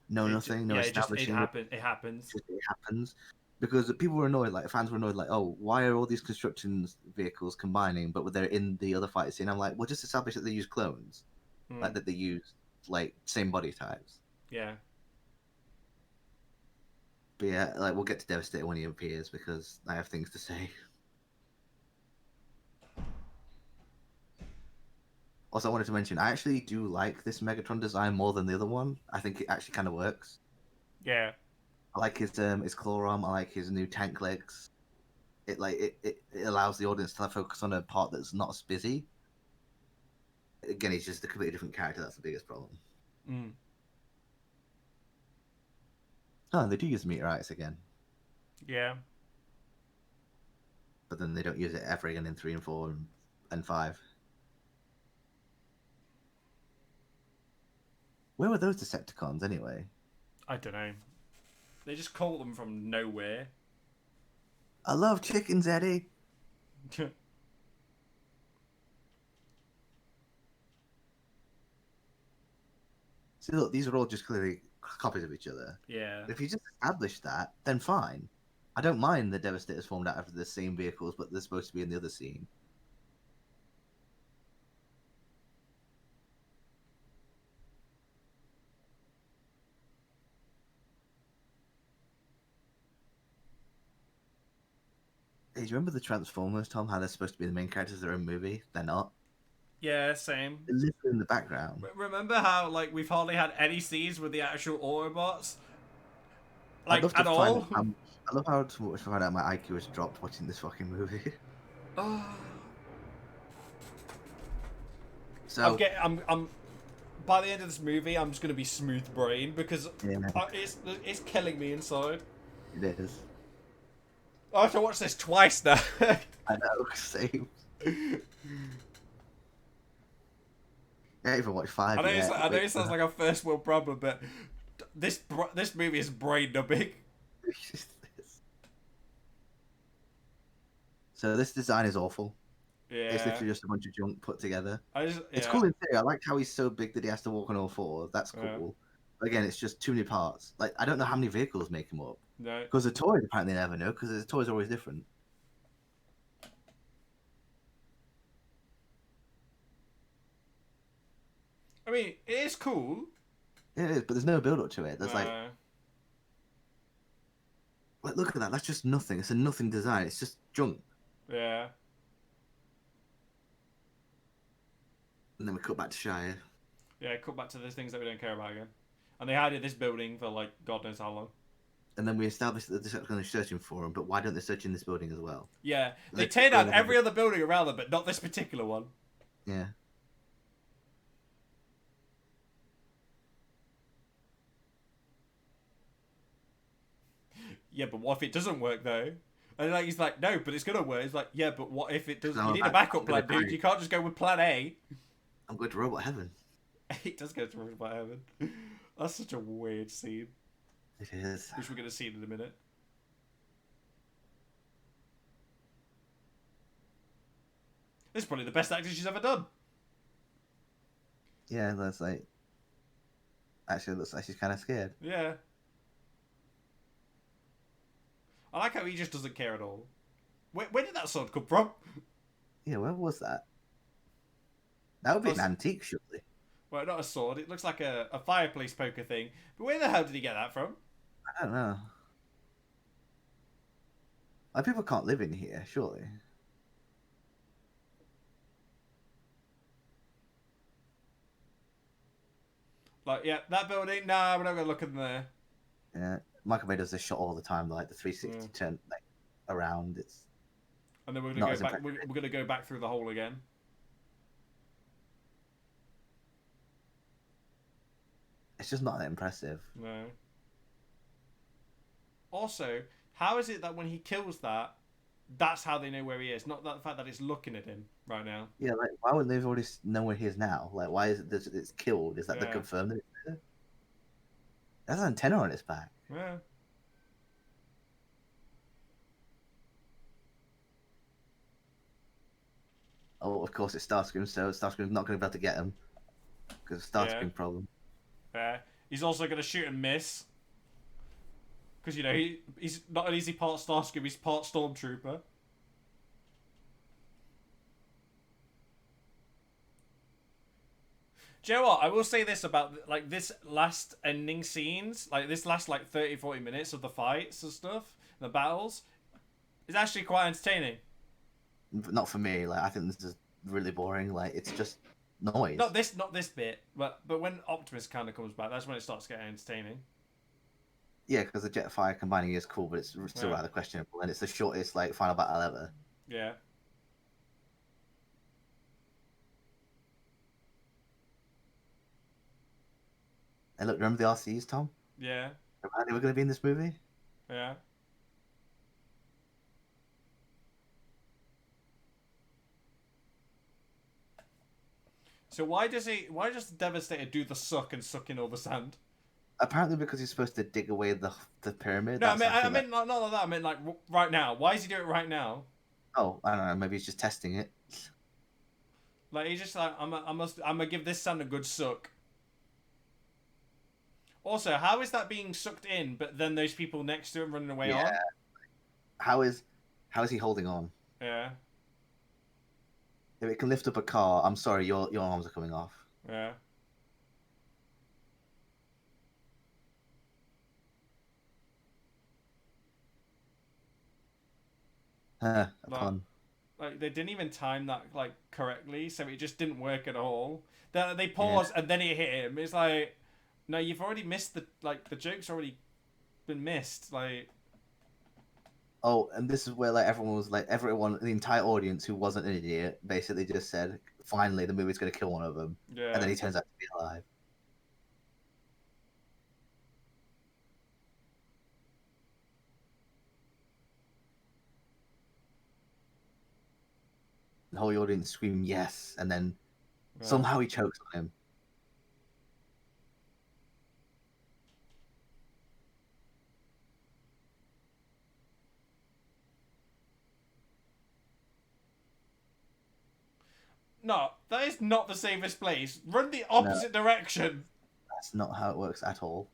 nothing, no establishing. It happens. It happens because people were annoyed. Like fans were annoyed. Like, oh, why are all these construction vehicles combining, but they're in the other fight scene? I'm like, well, just establish that they use clones, like that they use like same body types. Yeah. But yeah, like we'll get to Devastator when he appears because I have things to say. Also, I wanted to mention, I actually do like this Megatron design more than the other one. I think it actually kind of works. Yeah. I like his claw arm. I like his new tank legs. it allows the audience to focus on a part that's not as busy. Again, he's just a completely different character. That's the biggest problem. Mm. Oh, they do use meteorites again. Yeah. But then they don't use it ever again in 3 and 4 and 5. Where were those Decepticons anyway? I don't know. They just call them from nowhere. I love chickens, Eddie. See, look, these are all just clearly copies of each other. Yeah. If you just establish that, then fine. I don't mind the Devastators formed out of the same vehicles, but they're supposed to be in the other scene. Hey, do you remember the Transformers, Tom? How they're supposed to be the main characters of their own movie? They're not. Yeah, same. They're literally in the background. Remember how like we've hardly had any scenes with the actual Autobots? Like I'd love at to all? I love how to find out my IQ has dropped watching this fucking movie. So I'm by the end of this movie, I'm just gonna be smooth brain because it's killing me inside. It is. I have to watch this twice now. I know, same. I even watched 5. I know it sounds like a first world problem, but this movie is brain numbing. So this design is awful. Yeah. It's literally just a bunch of junk put together. Yeah. It's cool in theory. I like how he's so big that he has to walk on all 4. That's cool. Yeah. Again, it's just too many parts. Like, I don't know how many vehicles make him up. No. Because the toys, apparently, never know, because the toys are always different. I mean, it is cool. It is, but there's no build up to it. There's like, look at that. That's just nothing. It's a nothing design. It's just junk. Yeah. And then we cut back to Shire. Yeah, cut back to the things that we don't care about again. And they hid this building for like God knows how long. And then we established that the Decepticons are searching for him, but why don't they search in this building as well? Yeah, they tear down every other building around them, but not this particular one. Yeah. Yeah, but what if it doesn't work though? And like he's like, no, but it's gonna work. He's like, yeah, but what if it doesn't? You need a backup plan, dude. You can't just go with plan A. I'm going to Robot Heaven. He does go to Robot Heaven. That's such a weird scene. It is. Which we're gonna see in a minute. This is probably the best acting she's ever done. Yeah, that's like. Actually, it looks like she's kind of scared. Yeah. I like how he just doesn't care at all. Where did that sword come from? Yeah, where was that? That would be an antique, surely. Well, not a sword. It looks like a fireplace poker thing. But where the hell did he get that from? I don't know. Like, people can't live in here, surely. Like, yeah, that building. Nah, we're not gonna look in there. Yeah, Michael Bay does this shot all the time, like the 360 turn, like around. It's. And then we're gonna go back. We're gonna go back through the hole again. It's just not that impressive. No. Also, how is it that when he kills that, that's how they know where he is? Not that the fact that it's looking at him right now. Yeah, like why wouldn't they already know where he is now? Like, why is it that it's killed? Is that they confirm that it's there? That's an antenna on its back. Yeah. Oh, of course it's Starscream, so Starscream's not going to be able to get him because of Starscream problem. Yeah. He's also going to shoot and miss. Because, you know, he's not an easy part Starscream, he's part Stormtrooper. Do you know what? I will say this about, like, this last ending scenes, like, this last, like, 30, 40 minutes of the fights and stuff, the battles, is actually quite entertaining. Not for me. Like, I think this is really boring. Like, it's just noise. Not this bit, but when Optimus kind of comes back, that's when it starts getting entertaining. Yeah, because the Jetfire combining is cool, but it's still rather questionable, and it's the shortest like final battle ever. Yeah. And look, remember the RCs, Tom? Yeah. Remember they were going to be in this movie? Yeah. So why does the Devastator do the suck and suck in all the sand? Apparently because he's supposed to dig away the pyramid. No, I meant not like that. I meant like right now. Why is he doing it right now? Oh, I don't know. Maybe he's just testing it. Like he's just like I'm gonna give this sand a good suck. Also, how is that being sucked in? But then those people next to him running away on. How is he holding on? Yeah. If it can lift up a car, I'm sorry, your arms are coming off. Yeah. A pun. Like they didn't even time that like correctly, so it just didn't work at all. They paused and then it hit him. It's like, no, you've already missed the joke's already been missed. Like, oh, and this is where like everyone, the entire audience who wasn't an idiot, basically just said, finally the movie's gonna kill one of them, and then he turns out to be alive. The whole audience screamed yes, and then somehow he chokes on him. no, that is not the safest place. Run the opposite direction. That's not how it works at all.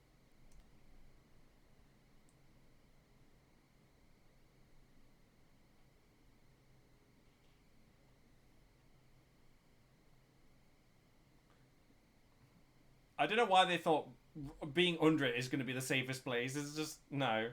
I don't know why they thought being under it is going to be the safest place. It's just no.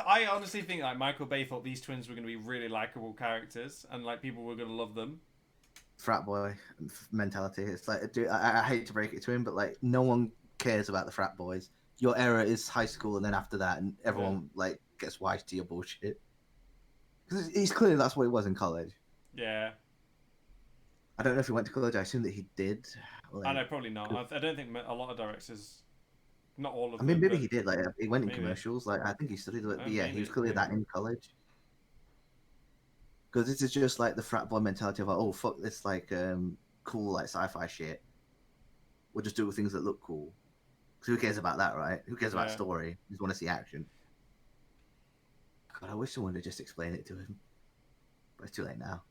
I honestly think like Michael Bay thought these twins were going to be really likable characters and like people were going to love them. Frat boy mentality. It's like, dude, I hate to break it to him, but like no one cares about the frat boys. Your era is high school, and then after that, and everyone like gets wise to your bullshit. Because he's clearly that's what he was in college. Yeah. I don't know if he went to college. I assume that he did. Like, I know, probably not. I don't think a lot of directors. Not all of them. I mean, maybe he did. Like, he went in commercials. Like, I think he studied it. But yeah, he was clearly that in college. Because this is just like the frat boy mentality of like, oh fuck this like cool like sci-fi shit. We'll just do things that look cool. Because who cares about that, right? Who cares about story? You just want to see action. God, I wish someone would just explain it to him. But it's too late now.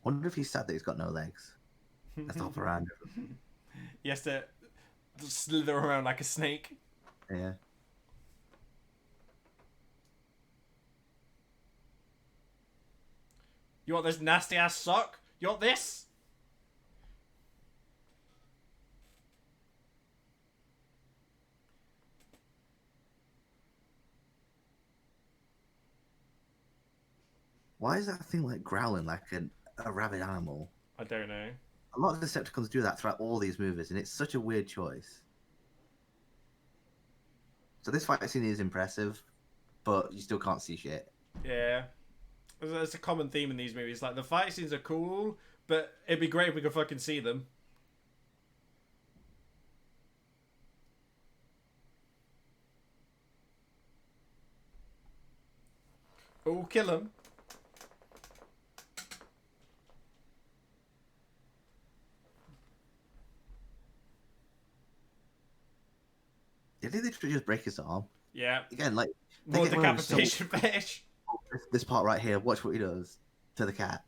Wonder if he's sad that he's got no legs. That's hop around. He has to slither around like a snake. Yeah. You want this nasty ass sock? You want this? Why is that thing like growling like a rabid animal? I don't know. A lot of Decepticons do that throughout all these movies, and it's such a weird choice. So this fight scene is impressive, but you still can't see shit. Yeah. It's a common theme in these movies. Like, the fight scenes are cool, but it'd be great if we could fucking see them. Oh, kill him. Did they literally just break his arm? Yeah. Again, like... More decapitation fetish. This part right here, watch what he does to the cat.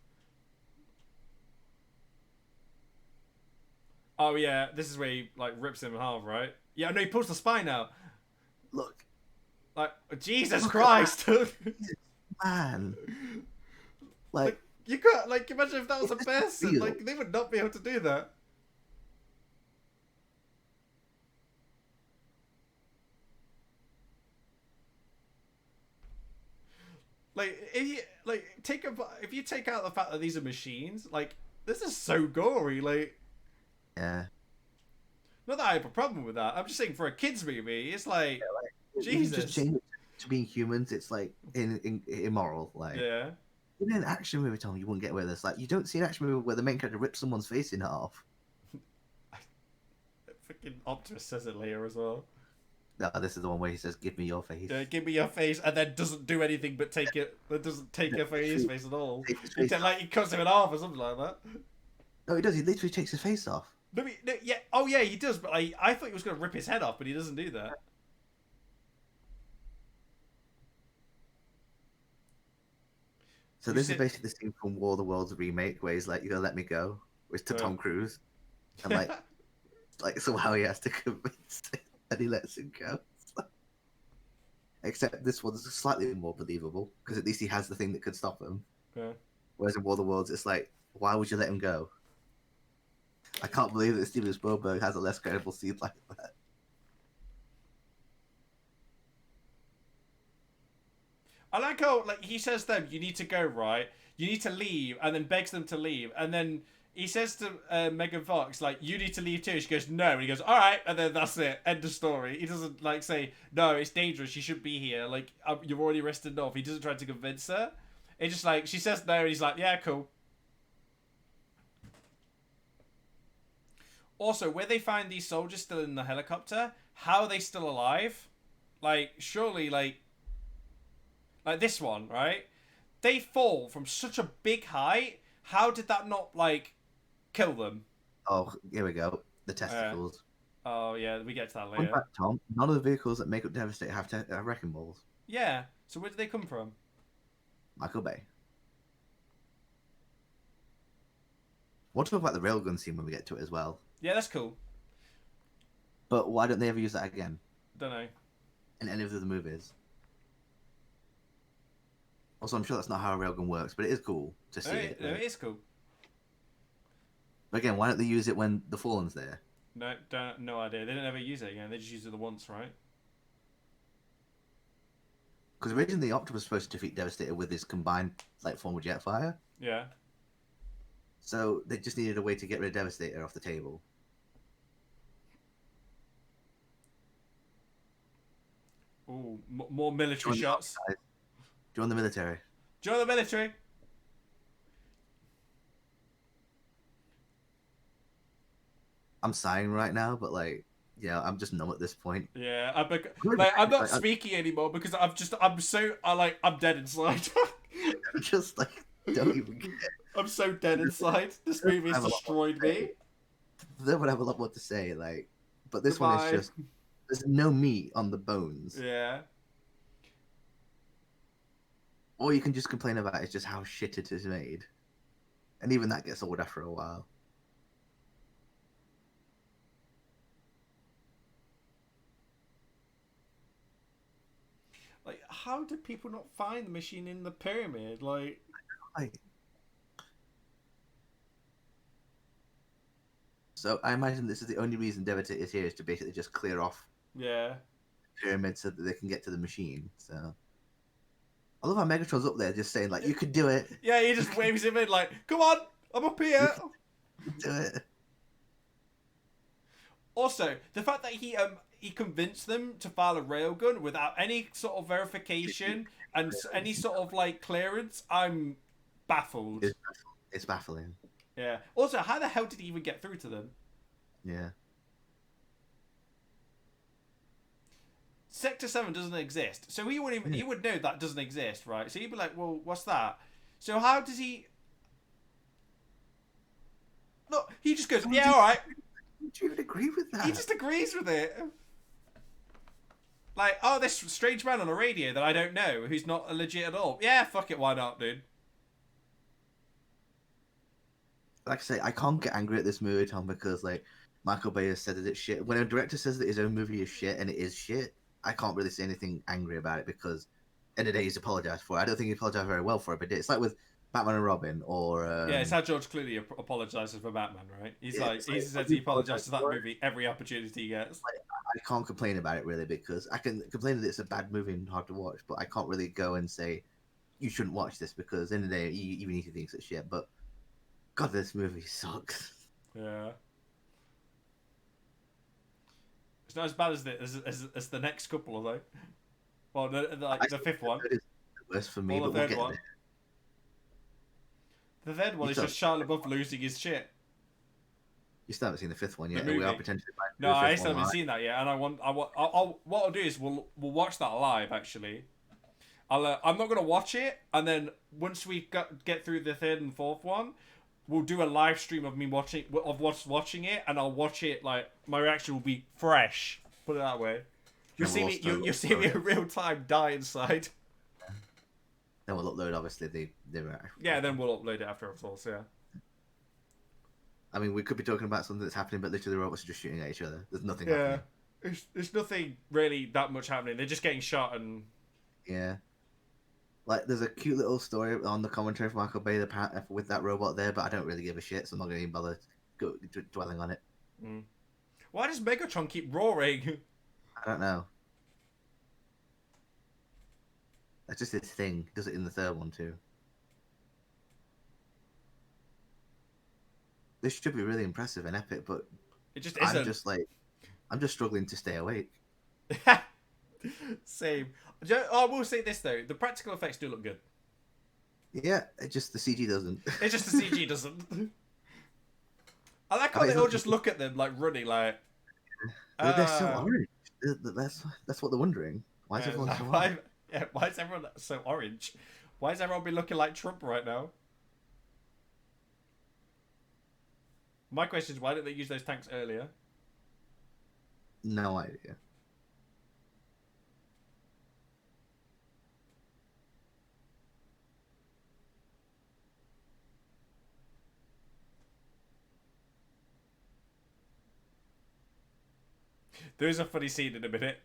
Oh, yeah. This is where he, like, rips him in half, right? Yeah, no, he pulls the spine out. Look. Like, Jesus Christ. Man. Like you can't like imagine if that was a person. real. Like they would not be able to do that. Like if you take out the fact that these are machines, like this is so gory. Like Yeah. not that I have a problem with that. I'm just saying for a kids movie, it's like, Jesus. Just change it to being humans. It's like immoral. Like yeah. in an action movie, Tom, you wouldn't get away with this. Like you don't see an action movie where the main character rips someone's face in half. Freaking Optimus says it later as well. No, this is the one where he says, "Give me your face." Yeah, give me your face, and then doesn't do anything but take it. That doesn't take his face at all. He cuts him in half or something like that. No, he does. He literally takes his face off. No, yeah. Oh, yeah, he does. But I thought he was going to rip his head off, but he doesn't do that. So this is basically the scene from War of the Worlds remake where he's like, "You gotta let me go," which to Tom Cruise, and like somehow he has to convince him, and he lets him go. Except this one's slightly more believable because at least he has the thing that could stop him. Yeah. Whereas in War of the Worlds, it's like, why would you let him go? I can't believe that Steven Spielberg has a less credible scene like that. I like how he says to them, "You need to go, right? You need to leave," and then begs them to leave, and then he says to Megan Fox, like, "You need to leave too." She goes, "No," and he goes, "All right," and then that's it. End of story. He doesn't say, "No, it's dangerous. You shouldn't be here. Like, you're already rested enough." He doesn't try to convince her. It's just she says no, and he's like, "Yeah, cool." Also, where they find these soldiers still in the helicopter, how are they still alive? Like, surely, like this one, right? They fall from such a big height. How did that not, kill them? Oh, here we go. The testicles. Oh, yeah, we get to that later. In fact, Tom, none of the vehicles that make up Devastate have wrecking balls. Yeah, so where did they come from? Michael Bay. We'll talk about the railgun scene when we get to it as well. Yeah, that's cool. But why don't they ever use that again? Don't know. In any of the movies. Also, I'm sure that's not how a railgun works, but it is cool to see it. No, it is cool. But again, why don't they use it when the Fallen's there? No idea. They didn't ever use it again. They just used it the once, right? Because originally Optimus was supposed to defeat Devastator with his combined form of Jetfire. Yeah. So they just needed a way to get rid of Devastator off the table. Ooh, more military shots. Join the military. Join the military. I'm sighing right now, but I'm just numb at this point. Yeah, I'm not speaking anymore because I'm dead inside. I'm just don't even care. I'm so dead inside. This movie has destroyed me. They would have a lot more to say, but this one is just there's no meat on the bones. Yeah. All you can just complain about is just how shit it is made, and even that gets old after a while. How did people not find the machine in the pyramid? So I imagine this is the only reason Devastator is here is to basically just clear off the pyramid so that they can get to the machine. So I love how Megatron's up there just saying you could do it. Yeah, he just waves him in come on, I'm up here. Do it. Also, the fact that he convinced them to file a railgun without any sort of verification and any sort of clearance, I'm baffled. It's baffling. Yeah. Also, how the hell did he even get through to them? Yeah. Sector 7 doesn't exist, so he would know that doesn't exist, right? So he'd be like, "Well, what's that?" So how does he? No, he just goes, "Yeah, all right." Do you even agree with that? He just agrees with it. This strange man on a radio that I don't know, who's not legit at all. Yeah, fuck it, why not, dude? Like I say, I can't get angry at this movie, Tom, because Michael Bay has said that it's shit. When a director says that his own movie is shit, and it is shit, I can't really say anything angry about it because, end of the day, he's apologized for it. I don't think he apologized very well for it, but it's like with Batman and Robin, or yeah, it's how George Clooney apologizes for Batman, right? He's yeah, like he says he apologizes for that movie every opportunity he gets. Like, I can't complain about it really, because I can complain that it's a bad movie and hard to watch, but I can't really go and say you shouldn't watch this, because in the day you even need to think it's shit. But God, this movie sucks. Yeah. It's not as bad as the next couple, though. Well, the fifth one. It's worse for me, or the but third we'll one. The third one is just Shia LaBeouf losing his shit. You still haven't seen the fifth one yet. We are potentially. No, I still haven't seen that yet, and what I'll do is we'll watch that live. Actually, I'm not gonna watch it, and then once we get through the third and fourth one, we'll do a live stream of me watching it, and I'll watch it like my reaction will be fresh. Put it that way. You'll see me in real time die inside. Then we'll upload obviously the yeah, then we'll upload it after, of course. Yeah. I mean, we could be talking about something that's happening, but literally the robots are just shooting at each other. There's nothing happening. There's nothing really that much happening. They're just getting shot and... Yeah. Like, there's a cute little story on the commentary from Michael Bay with that robot there, but I don't really give a shit, so I'm not going to even bother dwelling on it. Mm. Why does Megatron keep roaring? I don't know. That's just his thing. He does it in the third one, too. This should be really impressive and epic, but it just isn't. I'm just struggling to stay awake. Same. I will say this though: the practical effects do look good. Yeah, it just the CG doesn't. It's just the CG doesn't. I like how they all just look at them like running, like. They're so orange. That's what they're wondering. Why is everyone so orange? Yeah, why is everyone so orange? Why is everyone be looking like Trump right now? My question is, why didn't they use those tanks earlier? No idea. There is a funny scene in a minute,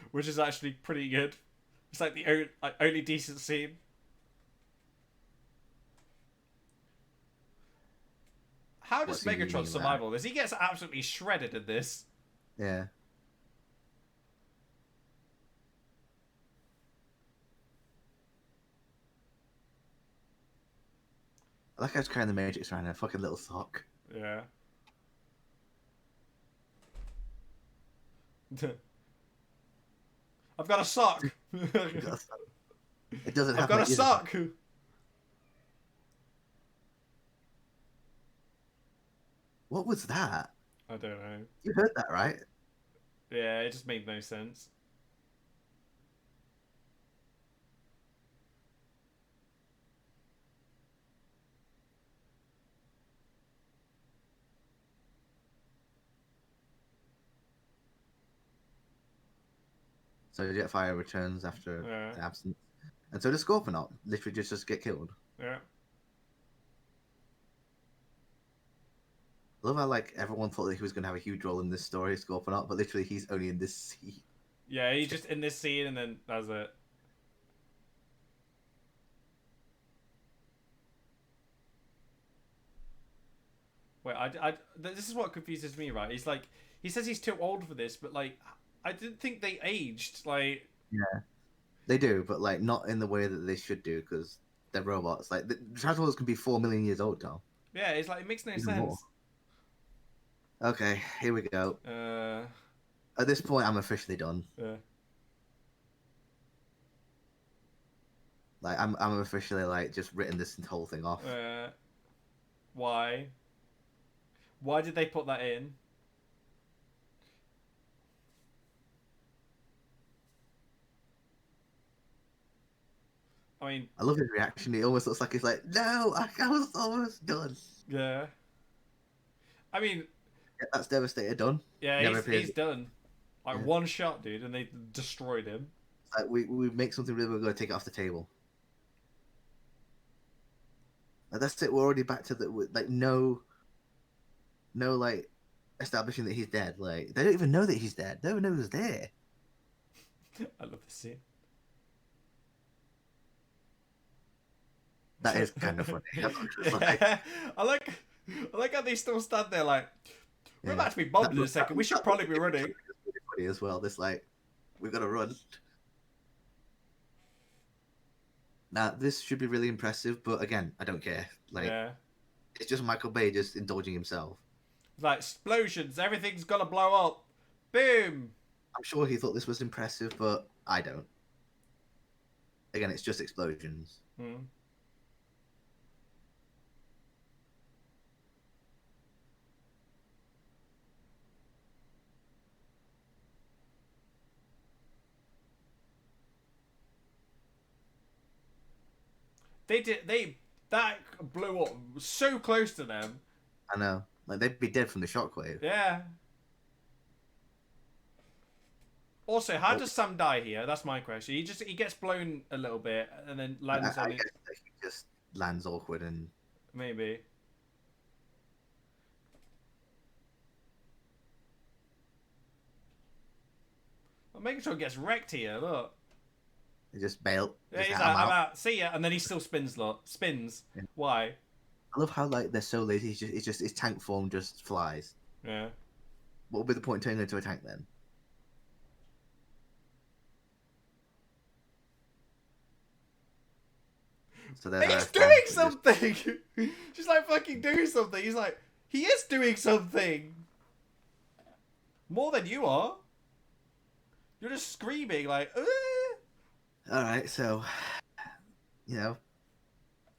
which is actually pretty good. It's like the only decent scene. How does Megatron survive all this? He gets absolutely shredded in this. Yeah. I like how he's carrying the Matrix around in a fucking little sock. Yeah. I've got a sock. It doesn't. I've got a sock. What was that? I don't know. You heard that, right? Yeah, it just made no sense. So the Jetfire returns after the absence. And so does Scorponok. Literally just get killed. Yeah. I love how like everyone thought that he was going to have a huge role in this story, Scorponok, but literally he's only in this scene. Yeah, he's just in this scene and then that's it. Wait, this is what confuses me, right? He's like, he says he's too old for this, but like, I didn't think they aged. Like, yeah, they do, but like not in the way that they should do because they're robots. Like the Transformers can be 4 million years old now. Yeah, it's like it makes no Even sense. More. Okay, here we go. At this point, I'm officially done. Yeah. Like I'm officially like just written this whole thing off. Why? Why did they put that in? I mean, I love his reaction. He almost looks like he's like, no, I was almost done. Yeah. I mean, yeah, that's devastated. Done. Yeah, he's done. Like one shot, dude, and they destroyed him. Like we make something really, we're gonna take it off the table. Like, that's it. We're already back to the like no like establishing that he's dead. Like they don't even know that he's dead. They don't know he's there. I love this scene. That is kind of funny. Yeah. I like I like how they still stand there like, we're about to be bombed in a second. We should probably be running. Really funny as well. This like, we've got to run. Now this should be really impressive, but again, I don't care. Like, yeah. It's just Michael Bay just indulging himself. Like explosions, everything's gonna blow up. Boom. I'm sure he thought this was impressive, but I don't. Again, it's just explosions. Hmm. That blew up so close to them. I know. Like, they'd be dead from the shockwave. Yeah. Also, how does Sam die here? That's my question. He gets blown a little bit and then lands on it. I guess he just lands awkward and maybe. I'm making sure it gets wrecked here. Look. they just bail. Yeah, he's like, I'm out. See ya. And then he still spins. Look, spins. Yeah. Why? I love how like they're so lazy. It's just his tank form just flies. Yeah. What would be the point in turning into a tank then? So he's doing something. Just like fucking doing something. He's like, he is doing something. More than you are. You're just screaming like, All right, so, you know.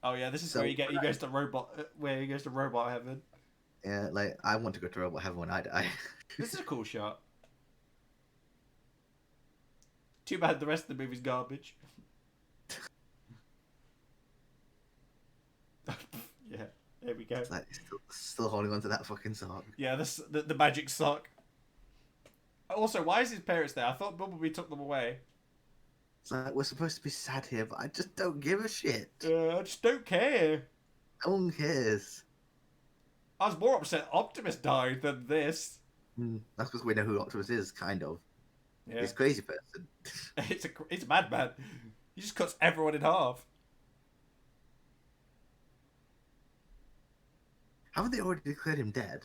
Oh yeah, this is where he goes to robot heaven. Yeah, like I want to go to robot heaven when I die. This is a cool shot. Too bad the rest of the movie's garbage. Yeah, there we go. It's like still holding on to that fucking sock. Yeah, the magic sock. Also, why is his parents there? I thought Bumblebee took them away. It's like, we're supposed to be sad here, but I just don't give a shit. I just don't care. No one cares. I was more upset Optimus died than this. That's because we know who Optimus is, kind of. Yeah. He's a crazy person. It's a madman. He just cuts everyone in half. Haven't they already declared him dead?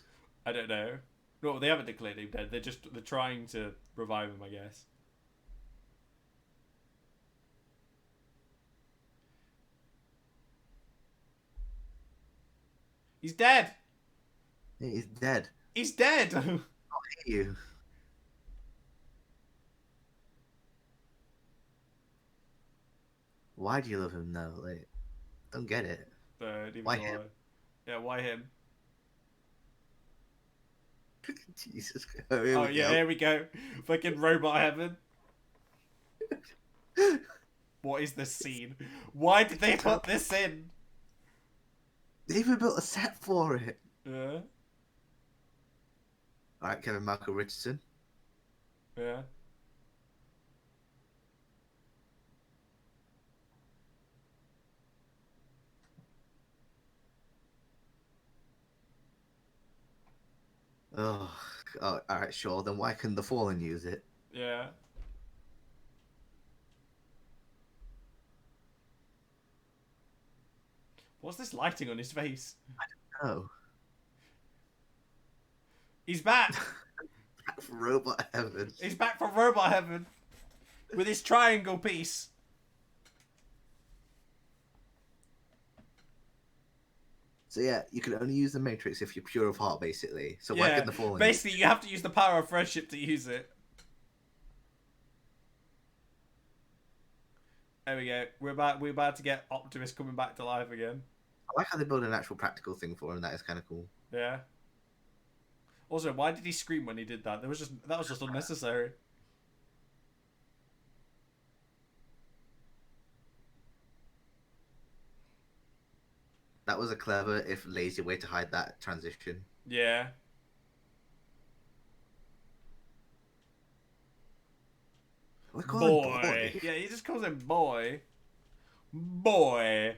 I don't know. No, they haven't declared him dead. They're trying to revive him, I guess. He's dead. He's dead. He's dead. I hate you. Why do you love him though? Like, don't get it. Why him? Yeah, why him? Jesus Christ. Oh yeah, here we go. Fucking robot heaven. What is this scene? Why did they put this in? They even built a set for it. Yeah. Alright, Kevin Michael Richardson. Yeah. Oh, alright, sure. Then why couldn't the Fallen use it? Yeah. What's this lighting on his face? I don't know. He's back. Back from Robot Heaven. He's back from Robot Heaven with his triangle piece. So yeah, you can only use the Matrix if you're pure of heart, basically. So why couldn't the Fallen? Basically, you have to use the power of friendship to use it. There we go. We're about to get Optimus coming back to life again. I like how they build an actual practical thing for him. That is kind of cool. Yeah. Also, why did he scream when he did that? That was just unnecessary. That was a clever, if lazy, way to hide that transition. Yeah. We call him boy. Yeah, he just calls him boy. Boy.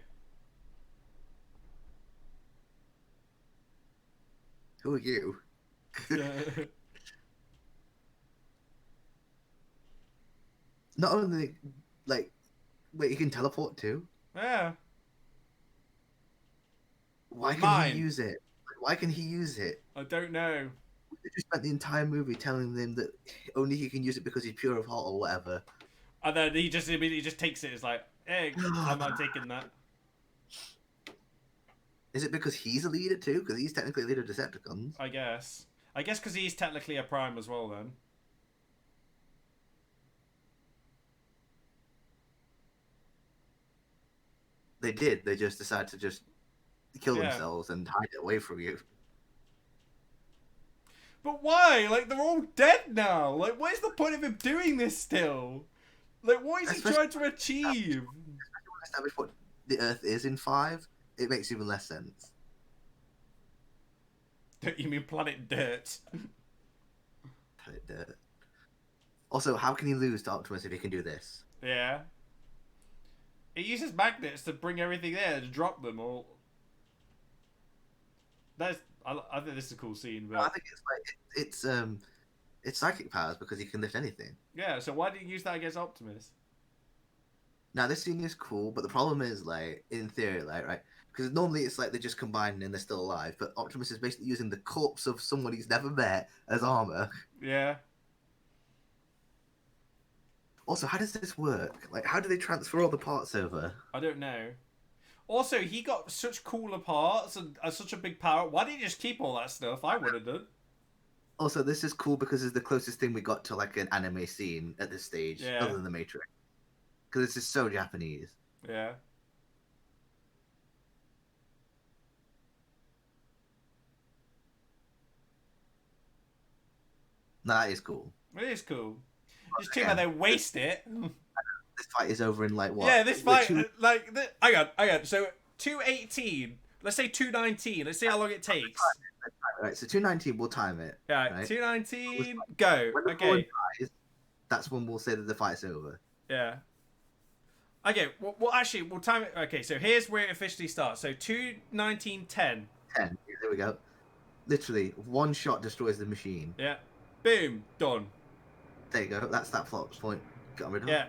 Who are you? Yeah. Not only, like, wait, you can teleport too? Yeah. Why can he use it? Why can he use it? I don't know. They just spent the entire movie telling them that only he can use it because he's pure of heart or whatever. And then he just immediately just takes it. It's like, hey, I'm not taking that. Is it because he's a leader too? Because he's technically a leader of Decepticons. I guess because he's technically a Prime as well then. They did. They just decided to just kill themselves and hide it away from you. But why? Like, they're all dead now. Like, what is the point of him doing this still? Like, what is he trying to achieve? Especially when I establish what the Earth is in 5, it makes even less sense. You mean Planet Dirt? Planet Dirt. Also, how can he lose to Optimus if he can do this? Yeah. He uses magnets to bring everything there to drop them all. I think this is a cool scene. But... I think it's psychic powers because he can lift anything. Yeah, so why did you use that against Optimus? Now this scene is cool, but the problem is, like, in theory, like, right, because normally it's like they just combine and they're still alive, but Optimus is basically using the corpse of someone he's never met as armor. Yeah. Also, how does this work? Like, how do they transfer all the parts over? I don't know. Also, he got such cooler parts and such a big power. Why didn't he just keep all that stuff? I would have done. Also, this is cool because it's the closest thing we got to, like, an anime scene at this stage, other than The Matrix. Because this is so Japanese. Yeah. No, that is cool. It is cool. Just too bad they waste it. This fight is over in, like, what? Yeah, this fight, hang on. So, 2:18. Let's say 2:19. Let's see how long it takes. Right, so 2:19, we'll time it. Yeah, right? 2:19, go. When the okay. Dies, that's when we'll say that the fight's over. Yeah. Okay, well, actually, we'll time it. Okay, so here's where it officially starts. So 2:19:10. 10. There we go. Literally, one shot destroys the machine. Yeah. Boom. Done. There you go. That's that plot point. Got rid of. Yeah.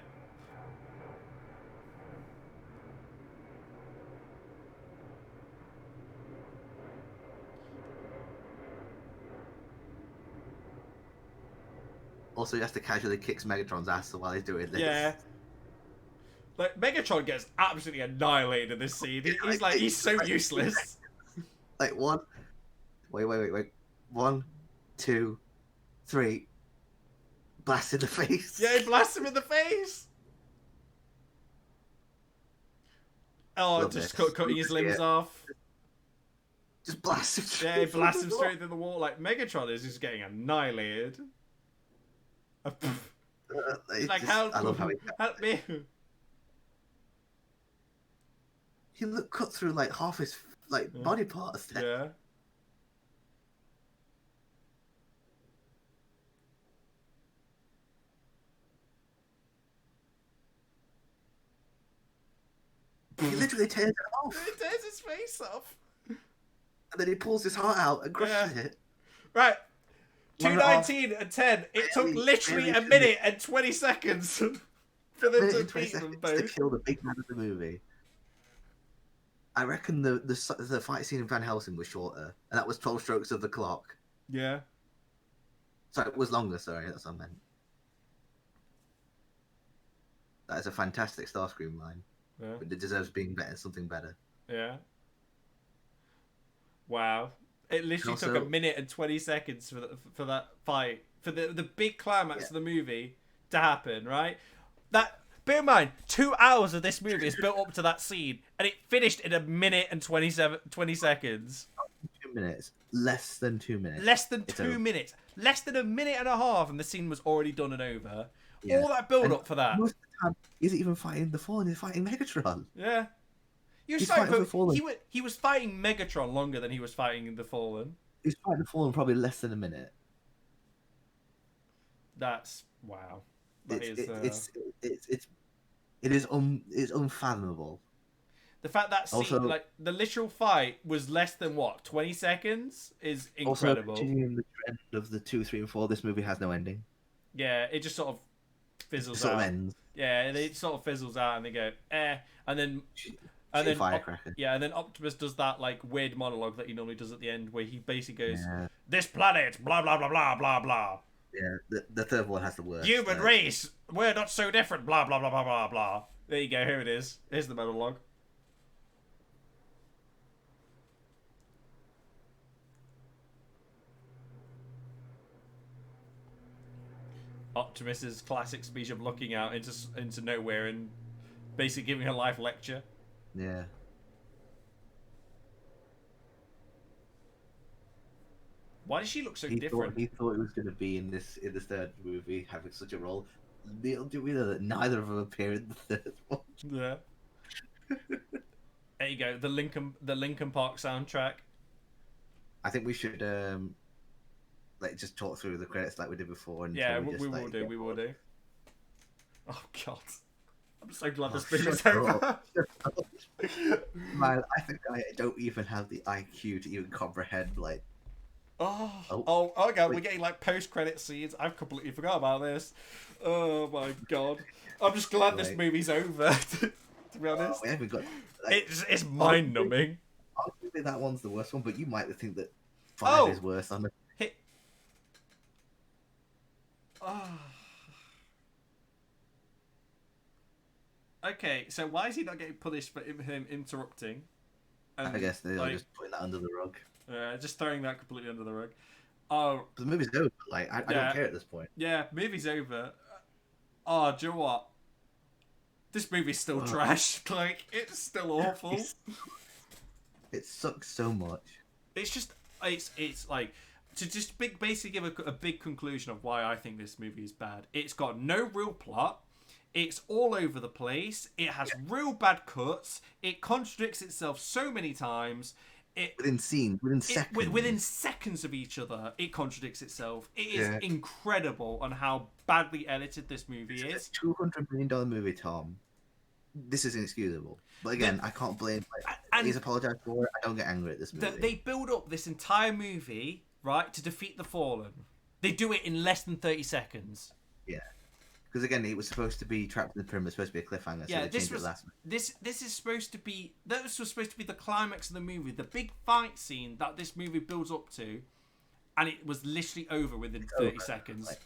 Also, he has to casually kick Megatron's ass while he's doing this. Yeah. Like, Megatron gets absolutely annihilated in this scene. He's so useless. Like, one. Wait. 1, 2, 3. Blast in the face. Yeah, he blasts him in the face. Oh, Love just this. cutting his limbs off. Just blast him. Yeah, he blasts him straight through the wall. Like, Megatron is just getting annihilated. Like, help me. He cut through, like, half his, like, body parts there. Yeah. He literally tears it off. He tears his face off. And then he pulls his heart out and crushes it. Right. 2:19:10. It took literally a minute and 20 seconds for them to beat them both. To kill the big man of the movie. I reckon the fight scene in Van Helsing was shorter, and that was 12 strokes of the clock. Yeah. Sorry, it was longer. Sorry, that's what I meant. That is a fantastic Starscream line. Yeah. But it deserves being better, something better. Yeah. Wow. It literally took a minute and 20 seconds for that fight, for the big climax of the movie to happen, right? Bear in mind, 2 hours of this movie is built up to that scene, and it finished in a minute and 20 seconds. 2 minutes. Less than 2 minutes. Less than 2 minutes. Less than a minute and a half, and the scene was already done and over. Yeah. All that build up for that. Most of the time, he's even fighting the Fallen, he's fighting Megatron. Yeah. He was fighting Megatron longer than he was fighting the Fallen. He's fighting the Fallen probably less than a minute. That's wow. It's unfathomable. The fact that scene, also, like the literal fight was less than what 20 seconds is incredible. Also, continuing the trend of the 2, 3, and 4, this movie has no ending. Yeah, it just sort of fizzles out. Sort of ends. Yeah, it sort of fizzles out, and they go and then And then firecracker. and then Optimus does that like weird monologue that he normally does at the end, where he basically goes, "This planet, blah blah blah blah blah blah." Yeah, the third one has the worst. Human race, we're not so different, blah blah blah blah blah blah. There you go. Here it is. Here's the monologue. Optimus's classic speech of looking out into nowhere and basically giving a life lecture. Yeah. Why does she look so different? He thought he was going to be in this third movie, having such a role. Little do we know that neither of them appear in the third one. Yeah. There you go. The Linkin Park soundtrack. I think we should like just talk through the credits like we did before. And yeah, we will do. We will do. Oh God, I'm so glad this movie's over. Man, I think I don't even have the IQ to even comprehend like. Oh God, we're getting like post-credit scenes. I've completely forgot about this. Oh my God, I'm just glad this movie's over. To be honest, we haven't got. Like, it's mind-numbing. Obviously, that one's the worst one, but you might think that 5 is worse. Okay, so why is he not getting punished for him interrupting? And, I guess they're just putting that under the rug. Just throwing that completely under the rug. Oh, but the movie's over. Like I don't care at this point. Yeah, movie's over. Oh, do you know what? This movie's still trash. Like it's still awful. It sucks so much. It's just it's like to just basically give a big conclusion of why I think this movie is bad. It's got no real plot. It's all over the place. It has real bad cuts. It contradicts itself so many times. Within seconds. Within seconds of each other, it contradicts itself. It is incredible on how badly edited this movie is. $200 million movie, Tom. This is inexcusable. But again, I can't blame. He's apologized for it. I don't get angry at this movie. They build up this entire movie, right, to defeat the Fallen. They do it in less than 30 seconds. Yeah. Because again, it was supposed to be trapped in the pyramid. It was supposed to be a cliffhanger. Yeah, so this is supposed to be. This was supposed to be the climax of the movie, the big fight scene that this movie builds up to, and it was literally over within 30 seconds. Like,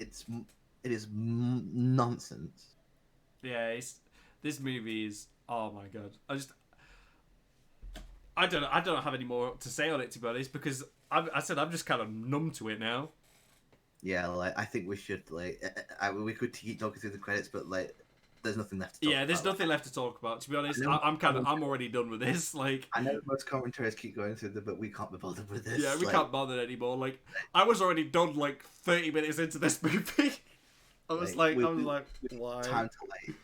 it is nonsense. Yeah, this movie is. Oh my God, I don't have any more to say on it, to be honest, because I'm just kind of numb to it now. Yeah, like I think we should we could keep talking through the credits, but like there's nothing left to talk about. Yeah, there's nothing left to talk about. To be honest, I'm already done with this. Like I know most commentaries keep going through them, but we can't be bothered with this. Yeah, we can't bother anymore. Like I was already done like 30 minutes into this movie. I was like, why? Time to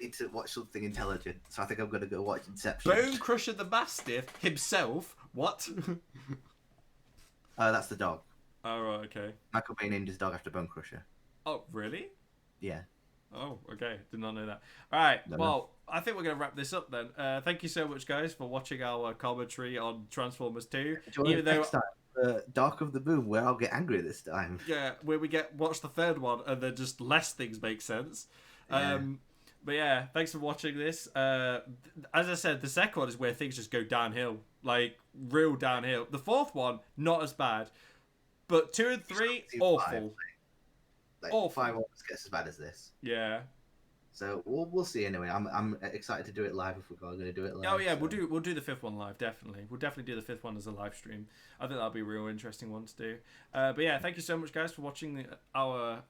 need to watch something intelligent. So I think I'm gonna go watch Inception. Bone Crusher the Mastiff himself. What? That's the dog. Oh, right, okay. Michael Bay named his dog after Bone Crusher. Oh, really? Yeah. Oh, okay. Did not know that. All right. Well, I think we're going to wrap this up then. Thank you so much, guys, for watching our commentary on Transformers 2. Even though next time, Dark of the Moon, where I'll get angry this time. Yeah, where we watch the third one and then just less things make sense. Yeah. But yeah, thanks for watching this. As I said, the second one is where things just go downhill. Like, real downhill. The fourth one, not as bad. But 2 and 3, awful. Awful. 5 almost gets as bad as this. Yeah. So we'll see anyway. I'm excited to do it live if we're going to do it live. Oh yeah, so. we'll do the 5th one live, definitely. We'll definitely do the 5th one as a live stream. I think that'll be a real interesting one to do. But yeah, thank you so much, guys, for watching our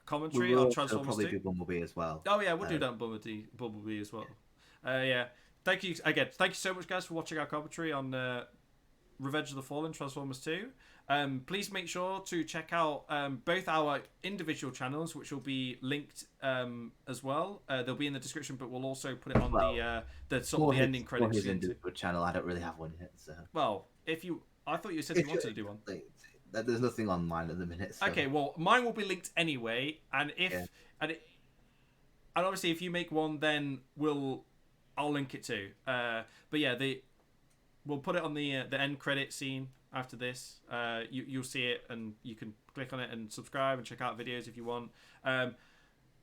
commentary on Transformers 2. We'll probably do Bumblebee as well. Oh yeah, we'll do that on Bumblebee as well. Yeah. Thank you again. Thank you so much, guys, for watching our commentary on Revenge of the Fallen, Transformers 2. Please make sure to check out both our individual channels, which will be linked as well. They'll be in the description, but we'll also put it on the ending credits. His individual channel, I don't really have one yet. So. Well, I thought you said you wanted to do one. There's nothing on mine at the minute. So. Okay, well, mine will be linked anyway, and and obviously if you make one, then I'll link it too. But yeah, we'll put it on the end credit scene. After this, you'll see it, and you can click on it and subscribe and check out videos if you want. But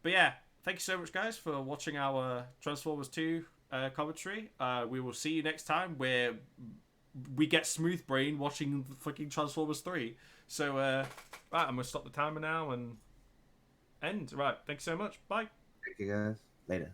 yeah, thank you so much, guys, for watching our Transformers 2 commentary. We will see you next time where we get smooth brain watching fucking Transformers 3. So, right, I'm going to stop the timer now and end. Right, thanks so much. Bye. Thank you, guys. Later.